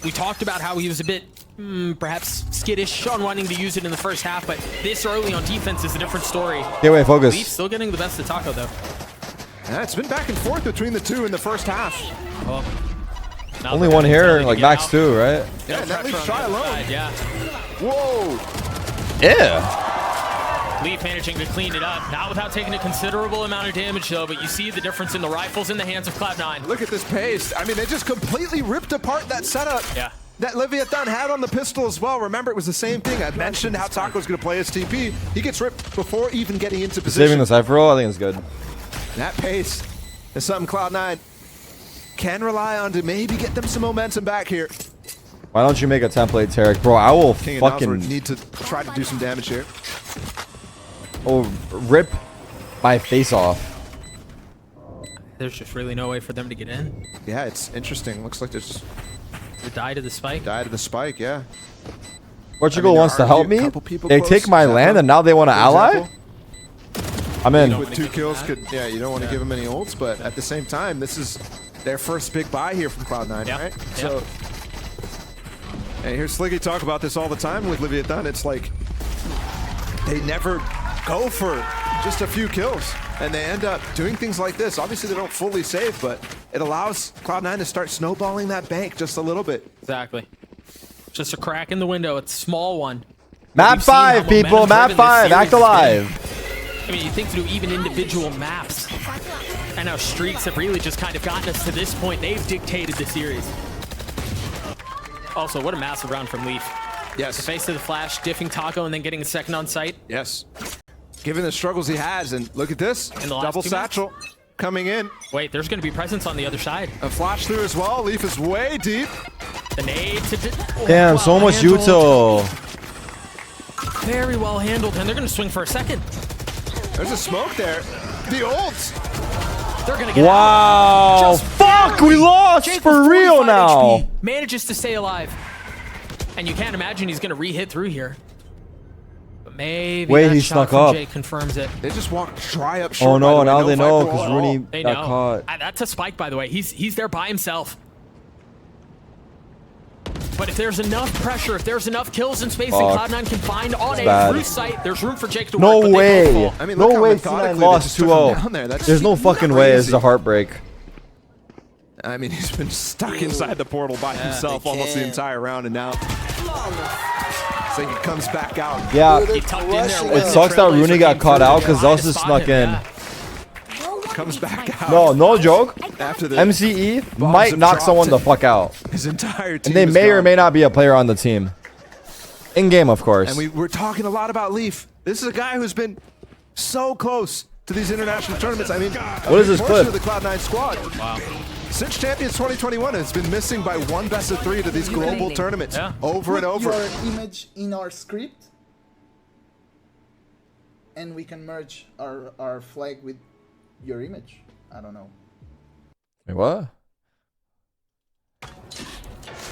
D: We talked about how he was a bit perhaps skittish on wanting to use it in the first half, but this early on defense is a different story.
B: Okay, wait, focus.
D: Leafs still getting the best of Taco though.
A: Yeah, it's been back and forth between the two in the first half.
D: Well,
B: Only one here, like max 2, right?
A: Yeah, and that leaves Shy alone.
D: Yeah.
A: Whoa.
B: Yeah.
D: Leaf managing to clean it up, not without taking a considerable amount of damage though, but you see the difference in the rifles in the hands of Cloud9.
A: Look at this pace. I mean, they just completely ripped apart that setup.
D: Yeah.
A: That Leviathan had on the pistol as well. Remember, it was the same thing. I mentioned how Taco's going to play his TP. He gets ripped before even getting into position.
B: Saving the Cypher roll, I think it's good.
A: That pace is something Cloud9 can rely on to maybe get them some momentum back here.
B: Why don't you make a template, Tarek? Bro, I will
A: King and
B: fucking...
A: Nosworth need to try to do some damage here.
B: Oh, rip my face off.
D: There's just really no way for them to get in.
A: Yeah, it's interesting. Looks like there's...
D: The die to the spike.
A: Die to the spike, yeah.
B: Portugal
A: I mean,
B: wants to
A: there
B: help
A: are
B: me.
A: a couple people
B: They
A: close.
B: take my
A: Zeppa,
B: land and now they want to
A: for
B: ally?
A: example.
B: I'm in.
A: With 2 kills, yeah, you don't want to give them any ults, but at the same time, this is their first big buy here from Cloud9, right? So, and here's Sliggy talk about this all the time with Leviathan. It's like they never go for just a few kills, and they end up doing things like this. Obviously, they don't fully save, but it allows Cloud9 to start snowballing that bank just a little bit.
D: Exactly. Just a crack in the window. It's a small one.
B: Map
D: We've seen how
B: 5, people. Map
D: momentum-driven this
B: 5. Act
D: series has
B: alive.
D: been. I mean, you think through even individual maps and how streaks have really just kind of gotten us to this point. They've dictated the series. Also, what a massive round from Leaf.
A: Yes.
D: The face of the flash, diffing Taco, and then getting a second on site.
A: Yes. Given the struggles he has, and look at this.
D: In the last
A: Double
D: 2
A: satchel.
D: minutes.
A: coming in.
D: Wait, there's going to be presence on the other side.
A: A flash through as well. Leaf is way deep.
D: The nade to...
B: Damn, so much util.
D: Very well handled, and they're going to swing for a second.
A: There's a smoke there. The ults.
D: They're going to get
B: out. Fuck, we lost
D: Jake
B: for real now.
D: HP, manages to stay alive. And you can't imagine he's going to re-hit through here. But maybe
B: wait,
D: that
B: he
D: shot
B: snuck
D: from
B: up.
D: Jake confirms it.
A: They just walked dry up short.
B: Oh no, now
A: no
B: they know
A: Viper
B: because
A: wall at
B: Rooney
A: all.
D: They
B: got
D: know.
B: caught.
D: That's a spike, by the way. He's there by himself. But if there's enough pressure, if there's enough kills and space that Cloud9 can find on a through site, there's room for Jake to
B: no
D: work.
B: Way.
A: I mean,
B: no way C9 lost 2-0. There's no fucking way. It's a heartbreak.
A: I mean, he's been stuck inside the portal by himself almost the entire round, and now so he comes back out.
B: Yeah, it sucks that Rooney got caught out because Zelsis snuck in.
A: Comes back out.
B: No joke.
A: After the
B: MCE might knock someone the fuck out.
A: His entire team.
B: And they may or may not be a player on the team. In game, of course.
A: And we're talking a lot about Leaf. This is a guy who's been so close to these international tournaments. I mean,
B: what is this clip?
A: Of the Cloud9 squad. Wow. Since Champions 2021, it's been missing by one best of 3 to these global tournaments over and over.
F: Your image in our script, and we can merge our flag with your image. I don't know.
B: Wait, what?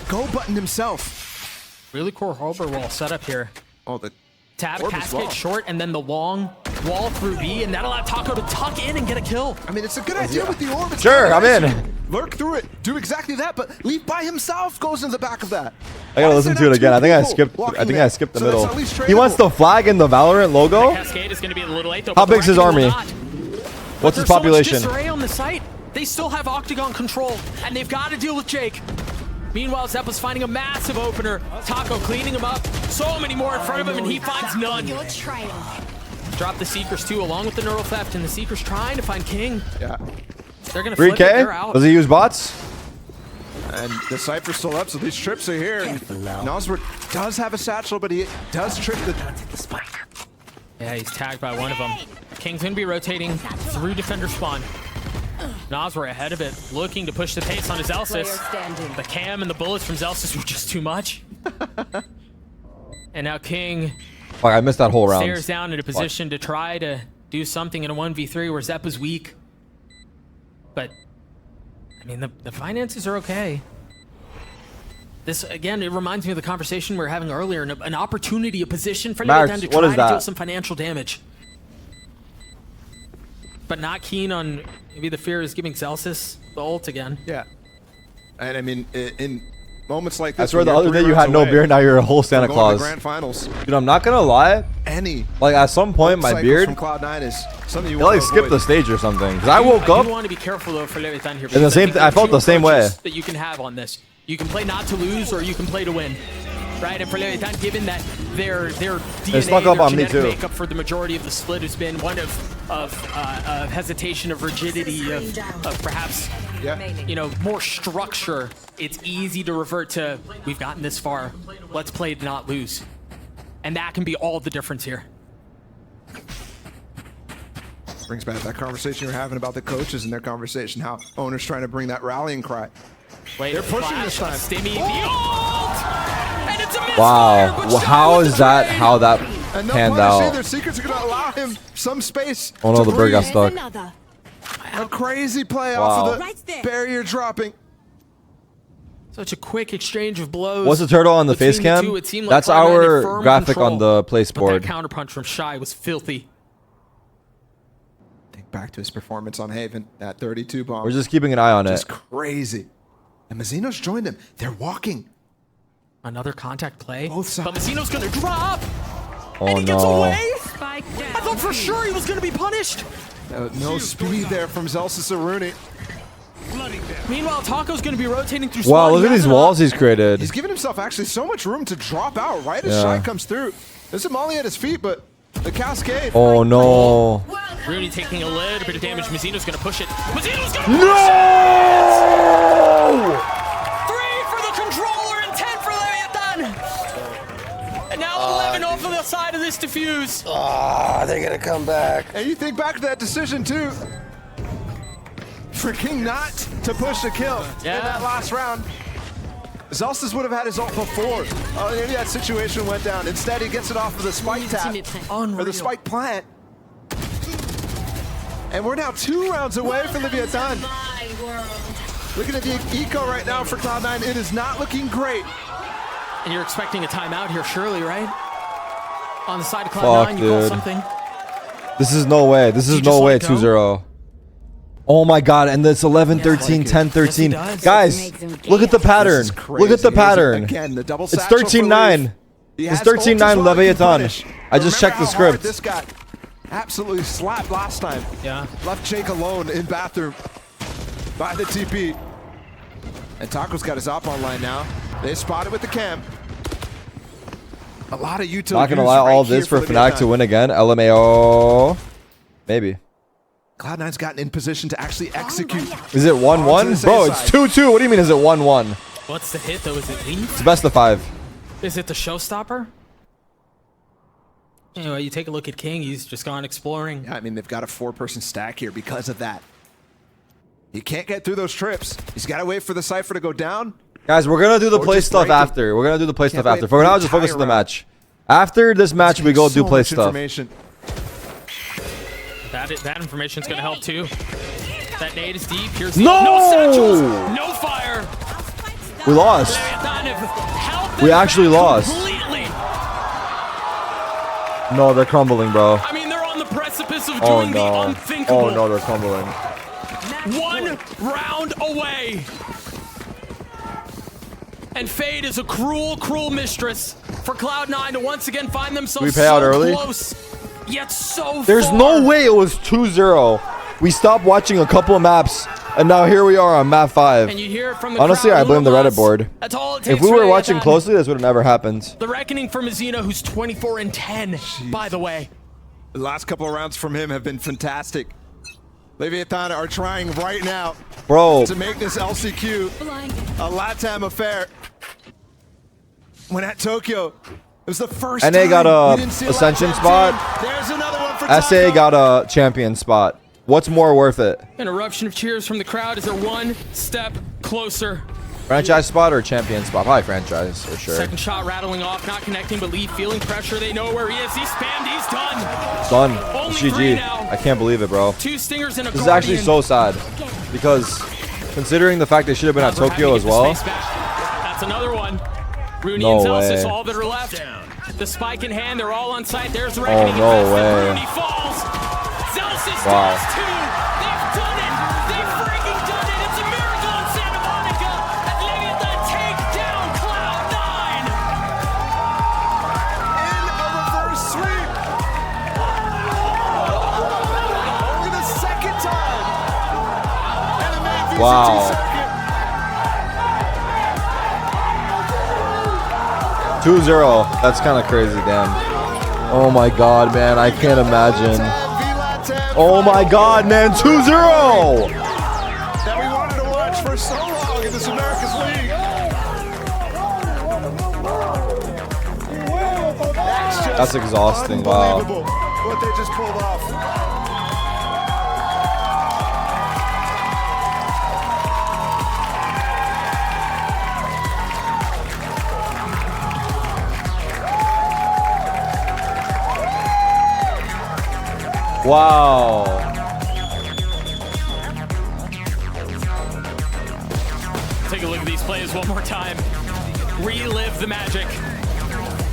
A: Go button himself.
D: Really cool harbor wall set up here.
A: Oh, the
D: tab cascade short, and then the long wall through B, and that allowed Taco to tuck in and get a kill.
A: I mean, it's a good idea with the orb.
B: Sure, I'm in.
A: Lurk through it, do exactly that, but Leaf by himself goes in the back of that.
B: I gotta listen to it again. I think I skipped the middle. He wants the flag and the Valorant logo.
D: The cascade is going to be a little late though.
B: How big's his army? What's his population?
D: So much disarray on the site. They still have Octagon control, and they've got to deal with Jake. Meanwhile, Zeppa's finding a massive opener. Taco cleaning him up. So many more in front of him, and he finds none. Drop the Seekers too, along with the Neural Theft, and the Seekers trying to find King.
A: Yeah.
D: They're gonna flip it. They're out.
B: Does he use bots?
A: And the Cypher's still up, so these trips are here. Nosworth does have a satchel, but he does trip the...
D: Yeah, he's tagged by one of them. King's gonna be rotating through defender spawn. Nosworth ahead of it, looking to push the pace on his Zelsis. The cam and the bullets from Zelsis were just too much. And now King
B: Fuck, I missed that whole round.
D: stares down in a position to try to do something in a 1v3 where Zeppa's weak. But, I mean, the finances are okay. This, again, it reminds me of the conversation we were having earlier, an opportunity, a position for LEV to try to deal some financial damage. But not keen on, maybe the fear is giving Zelsis the ult again.
A: Yeah. And I mean, in moments like this,
B: I swear the other day you had no beard, now you're a whole Santa Claus.
A: Grand finals.
B: Dude, I'm not gonna lie.
A: Like
B: at some point, my beard,
A: from Cloud9 is something you
B: it like skipped the stage or something. Because I woke up.
D: You want to be careful though for LEV here.
B: And the same, I felt the same way.
D: That you can have on this. You can play not to lose, or you can play to win. Right, and for LEV, given that their DNA,
B: up on
D: their
B: me
D: genetic
B: too.
D: makeup for the majority of the split has been one of hesitation, of rigidity, of perhaps you know, more structure. It's easy to revert to, we've gotten this far, let's play to not lose, and that can be all the difference here.
A: Brings back that conversation you're having about the coaches and their conversation, how owners trying to bring that rallying cry.
D: Wait,
A: they're pushing this time.
D: Stimmy, the ult! And it's a misfire,
B: Wow,
D: but
B: well, how is that? How that
A: and no
B: panned
A: punish
B: out?
A: either. Secrets are going to allow him some space.
B: Oh no,
A: to
B: the bird got
A: breathe.
B: stuck.
A: A crazy play
B: Wow.
A: off of the barrier dropping.
D: Such a quick exchange of blows.
B: What's the turtle on the face
D: between
B: cam?
D: two. It seemed like
B: That's
D: Cloud9 had
B: our
D: firm
B: graphic
D: control,
B: on the place
D: but
B: board.
D: that counterpunch from Shy was filthy.
A: Think back to his performance on Haven, that 32 bomb.
B: We're just keeping an eye on
A: Just
B: it.
A: crazy. And Mazzino's joined him. They're walking.
D: Another contact play.
A: Both sides.
D: But Mazzino's gonna drop.
B: Oh
D: and he gets
B: no.
D: away. I thought for sure he was gonna be punished.
A: No speed there from Zelsis Aruni.
D: Meanwhile, Taco's gonna be rotating through
B: Wow,
D: spawn.
B: look at these walls he's created.
A: He's given himself actually so much room to drop out right as
B: Yeah.
A: Shy comes through. There's a Molly at his feet, but the cascade.
B: Oh no.
D: Rooney taking a little bit of damage. Mazzino's gonna push it. Mazzino's gonna
B: No!
D: push it! 3 for the controller and 10 for Leviathan. And now 11 off of the side of this defuse.
L: Ah, they're gonna come back.
A: And you think back to that decision too. for King not to push the kill in that last round. Zelsys would have had his ult before. Oh, maybe that situation went down. Instead, he gets it off of the spike tap, or the spike plant. And we're now 2 rounds away from Leviathan. Looking at the eco right now for Cloud9, it is not looking great.
D: And you're expecting a timeout here, surely, right? On the side of Cloud9, you call something.
B: This is no way. This is no way 2-0. Oh my god, and it's 11-13, 10-13. Guys, look at the pattern. Look at the pattern.
A: Again, the double
B: it's 13-9. It's 13-9 Leviathan. I just checked the script.
A: This got absolutely slapped last time.
D: Yeah.
A: Left Jake alone in bathroom by the TP. And Taco's got his op online now. They spot it with the cam. A lot of utility.
B: Not gonna lie, all this for Fnatic to win again. LMAO. Maybe.
A: Cloud9's gotten in position to actually execute.
B: Is it 1-1? Bro, it's 2-2. What do you mean is it 1-1?
D: What's the hit though? Is it lead?
B: It's the best of 5.
D: Is it the showstopper? Anyway, you take a look at King. He's just gone exploring.
A: Yeah, I mean, they've got a 4-person stack here because of that. He can't get through those trips. He's got to wait for the Cypher to go down.
B: Guys, we're going to do the play stuff after. We're going to do the play stuff after. For now, just focus on the match. After this match, we go do play stuff.
D: That information's going to help too. That nade is deep. Here's
B: no
D: satchels, no fire.
B: We lost. We actually lost.
D: Completely.
B: No, they're crumbling, bro.
D: I mean, they're on the precipice of doing the unthinkable.
B: Oh no, they're crumbling.
D: 1 round away. And Fade is a cruel, cruel mistress for Cloud9 to once again find themselves
B: pay out early?
D: close, yet so
B: There's
D: far.
B: no way it was 2-0. We stopped watching a couple of maps, and now here we are on map 5.
D: And you hear it from the
B: Honestly,
D: crowd,
B: I blame the Reddit board.
D: That's all it takes.
B: If we were watching closely, this would have never happened.
D: The reckoning for Mazino, who's 24-10, by the way.
A: The last couple of rounds from him have been fantastic. Leviathan are trying right now,
B: bro,
A: to make this LCQ a LATAM affair. When at Tokyo, it was the first
B: NA
A: time
B: got a
A: we didn't see
B: Ascension
A: LATAM
B: spot.
A: team. There's another one for
B: SA got a champion spot. What's more worth it?
D: An eruption of cheers from the crowd as they're 1 step closer.
B: Franchise spot or champion spot? Probably franchise for sure.
D: Second shot rattling off, not connecting, but Lee feeling pressure. They know where he is. He's spammed. He's done.
B: Done.
D: Only
B: GG.
D: 3 now.
B: I can't believe it, bro.
D: 2 stingers and a
B: This is actually so sad because considering the fact they should have been at Tokyo as well.
D: That's another one. Rooney
B: No
D: and Zelsys,
B: way.
D: all that are left. The spike in hand, they're all on site. There's the
B: Oh,
D: reckoning.
B: no way.
D: Rooney falls. Zelsys
B: Wow.
D: does too. They've done it. They've freaking done it. It's a miracle in Santa Monica. And Leviathan take down Cloud9.
A: In a reverse sweep. Only the second time. And a main VCT
B: Wow. 2-0. That's kind of crazy, damn. Oh my god, man. I can't imagine. Oh my god, man. 2-0.
A: That we wanted to watch for so long in this America's League.
B: That's exhausting. Wow.
A: Unbelievable what they just pulled off.
B: Wow.
D: Take a look at these plays one more time. Relive the magic.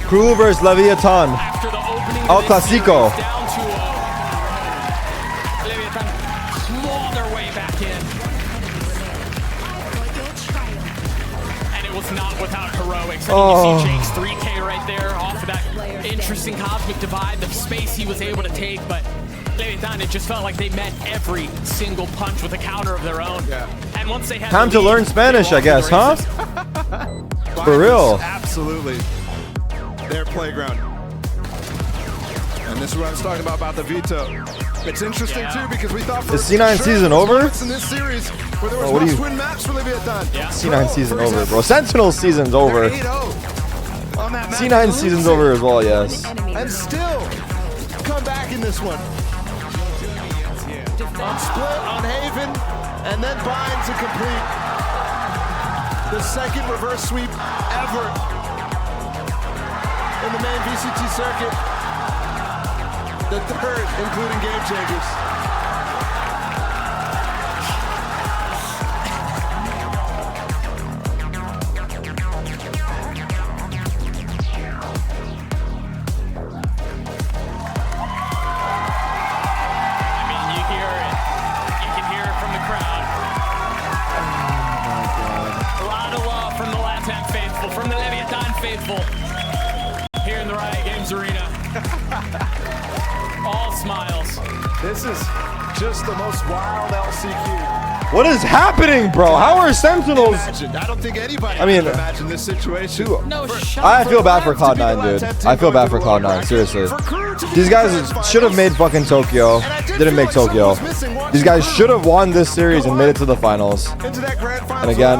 B: Crew versus Leviathan.
D: After the opening
B: El Clasico.
D: down to Leviathan claw their way back in. And it was not without heroics. I mean, you see Jake's 3K right there off of that interesting cosmic divide, the space he was able to take, but Leviathan, it just felt like they met every single punch with a counter of their own. Yeah. And once they had
B: Time to learn Spanish, I guess, huh? For real.
A: Absolutely. Their playground. And this is what I was talking about the veto. It's interesting too because we thought for
B: Is C9 season over?
A: In this series where there was
B: what do you-
A: must-win maps for Leviathan.
B: C9 season over, bro. Sentinel season's over.
A: They're 8-0 on that map.
B: C9 season's over as well, yes.
A: And still come back in this one. On Split, on Haven, And then binds and complete. The second reverse sweep ever in the main VCT circuit. The third, including game changers.
D: From the Leviathan faithful here in the Riot Games Arena. All smiles.
A: This is just the most wild LCQ.
B: What is happening, bro? How are Sentinels?
A: I don't think anybody
B: can
A: imagine this situation.
D: No,
B: I feel bad for Cloud9, dude. I feel bad for Cloud9, seriously. These guys should have made fucking Tokyo. Didn't make Tokyo. These guys should have won this series and made it to the finals. And again,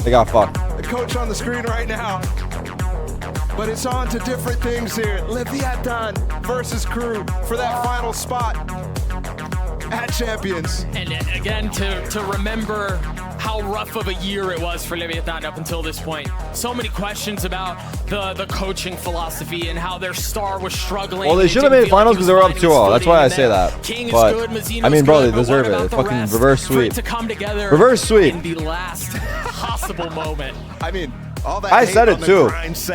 B: they got fucked.
A: Coach on the screen right now, but it's on to different things here. Leviathan versus Crew for that final spot at Champions.
D: And again, to remember how rough of a year it was for Leviathan up until this point. So many questions about the coaching philosophy and how their star was struggling.
B: Well, they should have made finals because they were up 2-0. That's why I say that. But I mean, bro, they deserve it. Fucking reverse sweep. Reverse sweep.
D: In the last possible moment.
A: I mean, all that
B: I said it too.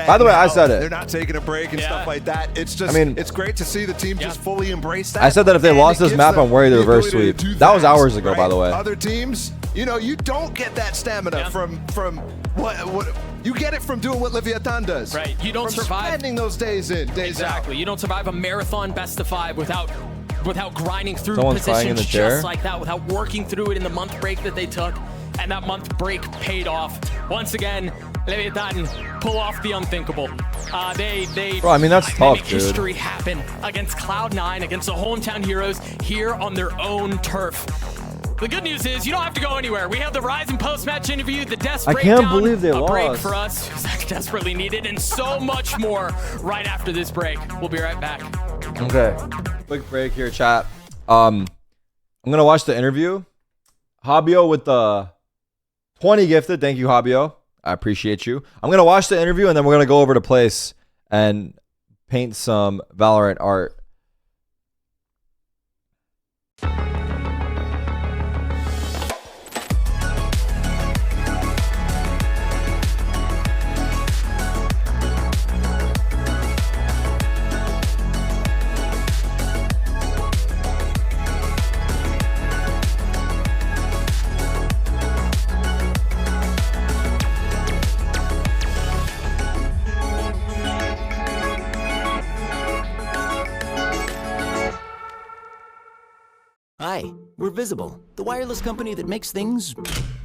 B: By the way, I said it.
A: They're not taking a break and stuff like that. It's just, I mean, it's great to see the team just fully embrace that.
B: I said that if they lost this map, I'm worried the reverse sweep. That was hours ago, by the way.
A: Other teams, you know, you don't get that stamina from what you get it from doing what Leviathan does.
D: Right. You don't survive
A: spending those days in, days out.
D: You don't survive a marathon best of 5 without grinding through
B: Someone's crying in the
D: positions
B: chair.
D: just like that, without working through it in the month break that they took. And that month break paid off. Once again, Leviathan pull off the unthinkable. They
B: Bro, I mean, that's tough,
D: make
B: dude.
D: history happen against Cloud9, against the hometown heroes here on their own turf. The good news is you don't have to go anywhere. We have the Rising post-match interview, the Death
B: I
D: Breakdown,
B: can't believe they
D: a break
B: lost.
D: for us, desperately needed, and so much more right after this break. We'll be right back.
B: Okay. Quick break here, chat. I'm gonna watch the interview. Habio with the 20 gifted. Thank you, Habio. I appreciate you. I'm gonna watch the interview and then we're gonna go over to place and paint some Valorant art.
G: Hi, we're Visible, the wireless company that makes things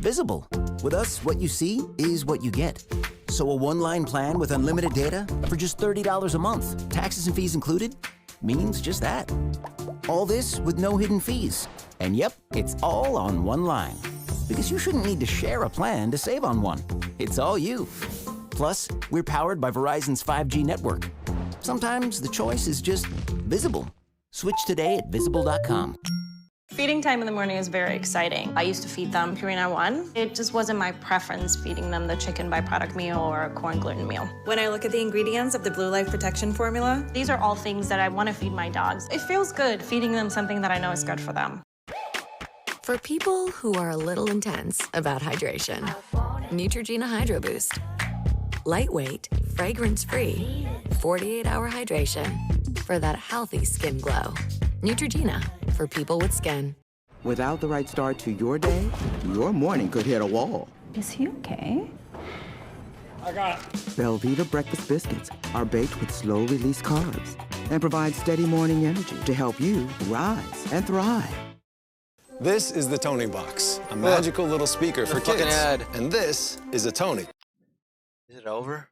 G: visible. With us, what you see is what you get. So a one-line plan with unlimited data for just $30 a month, taxes and fees included, means just that. All this with no hidden fees. And yep, it's all on one line. Because you shouldn't need to share a plan to save on one. It's all you. Plus, we're powered by Verizon's 5G network. Sometimes the choice is just visible. Switch today at visible.com.
M: Feeding time in the morning is very exciting. I used to feed them Purina 1. It just wasn't my preference feeding them the chicken byproduct meal or a corn gluten meal.
N: When I look at the ingredients of the Blue Life Protection formula,
M: These are all things that I want to feed my dogs. It feels good feeding them something that I know is good for them.
X: For people who are a little intense about hydration, Neutrogena Hydro Boost. Lightweight, fragrance-free, 48-hour hydration for that healthy skin glow. Neutrogena, for people with skin.
Y: Without the right start to your day, your morning could hit a wall.
N: is he okay?
Y: I got it. Velveeta breakfast biscuits are baked with slow-release carbs and provide steady morning energy to help you rise and thrive.
Z: This is the Toning Box, a magical little speaker for kids. And this is a Tony.
L: Is it over?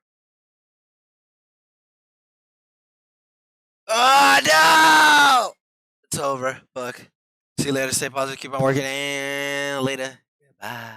L: Oh, no! It's over. Fuck. See you later. Stay positive. Keep on working. And later. Bye.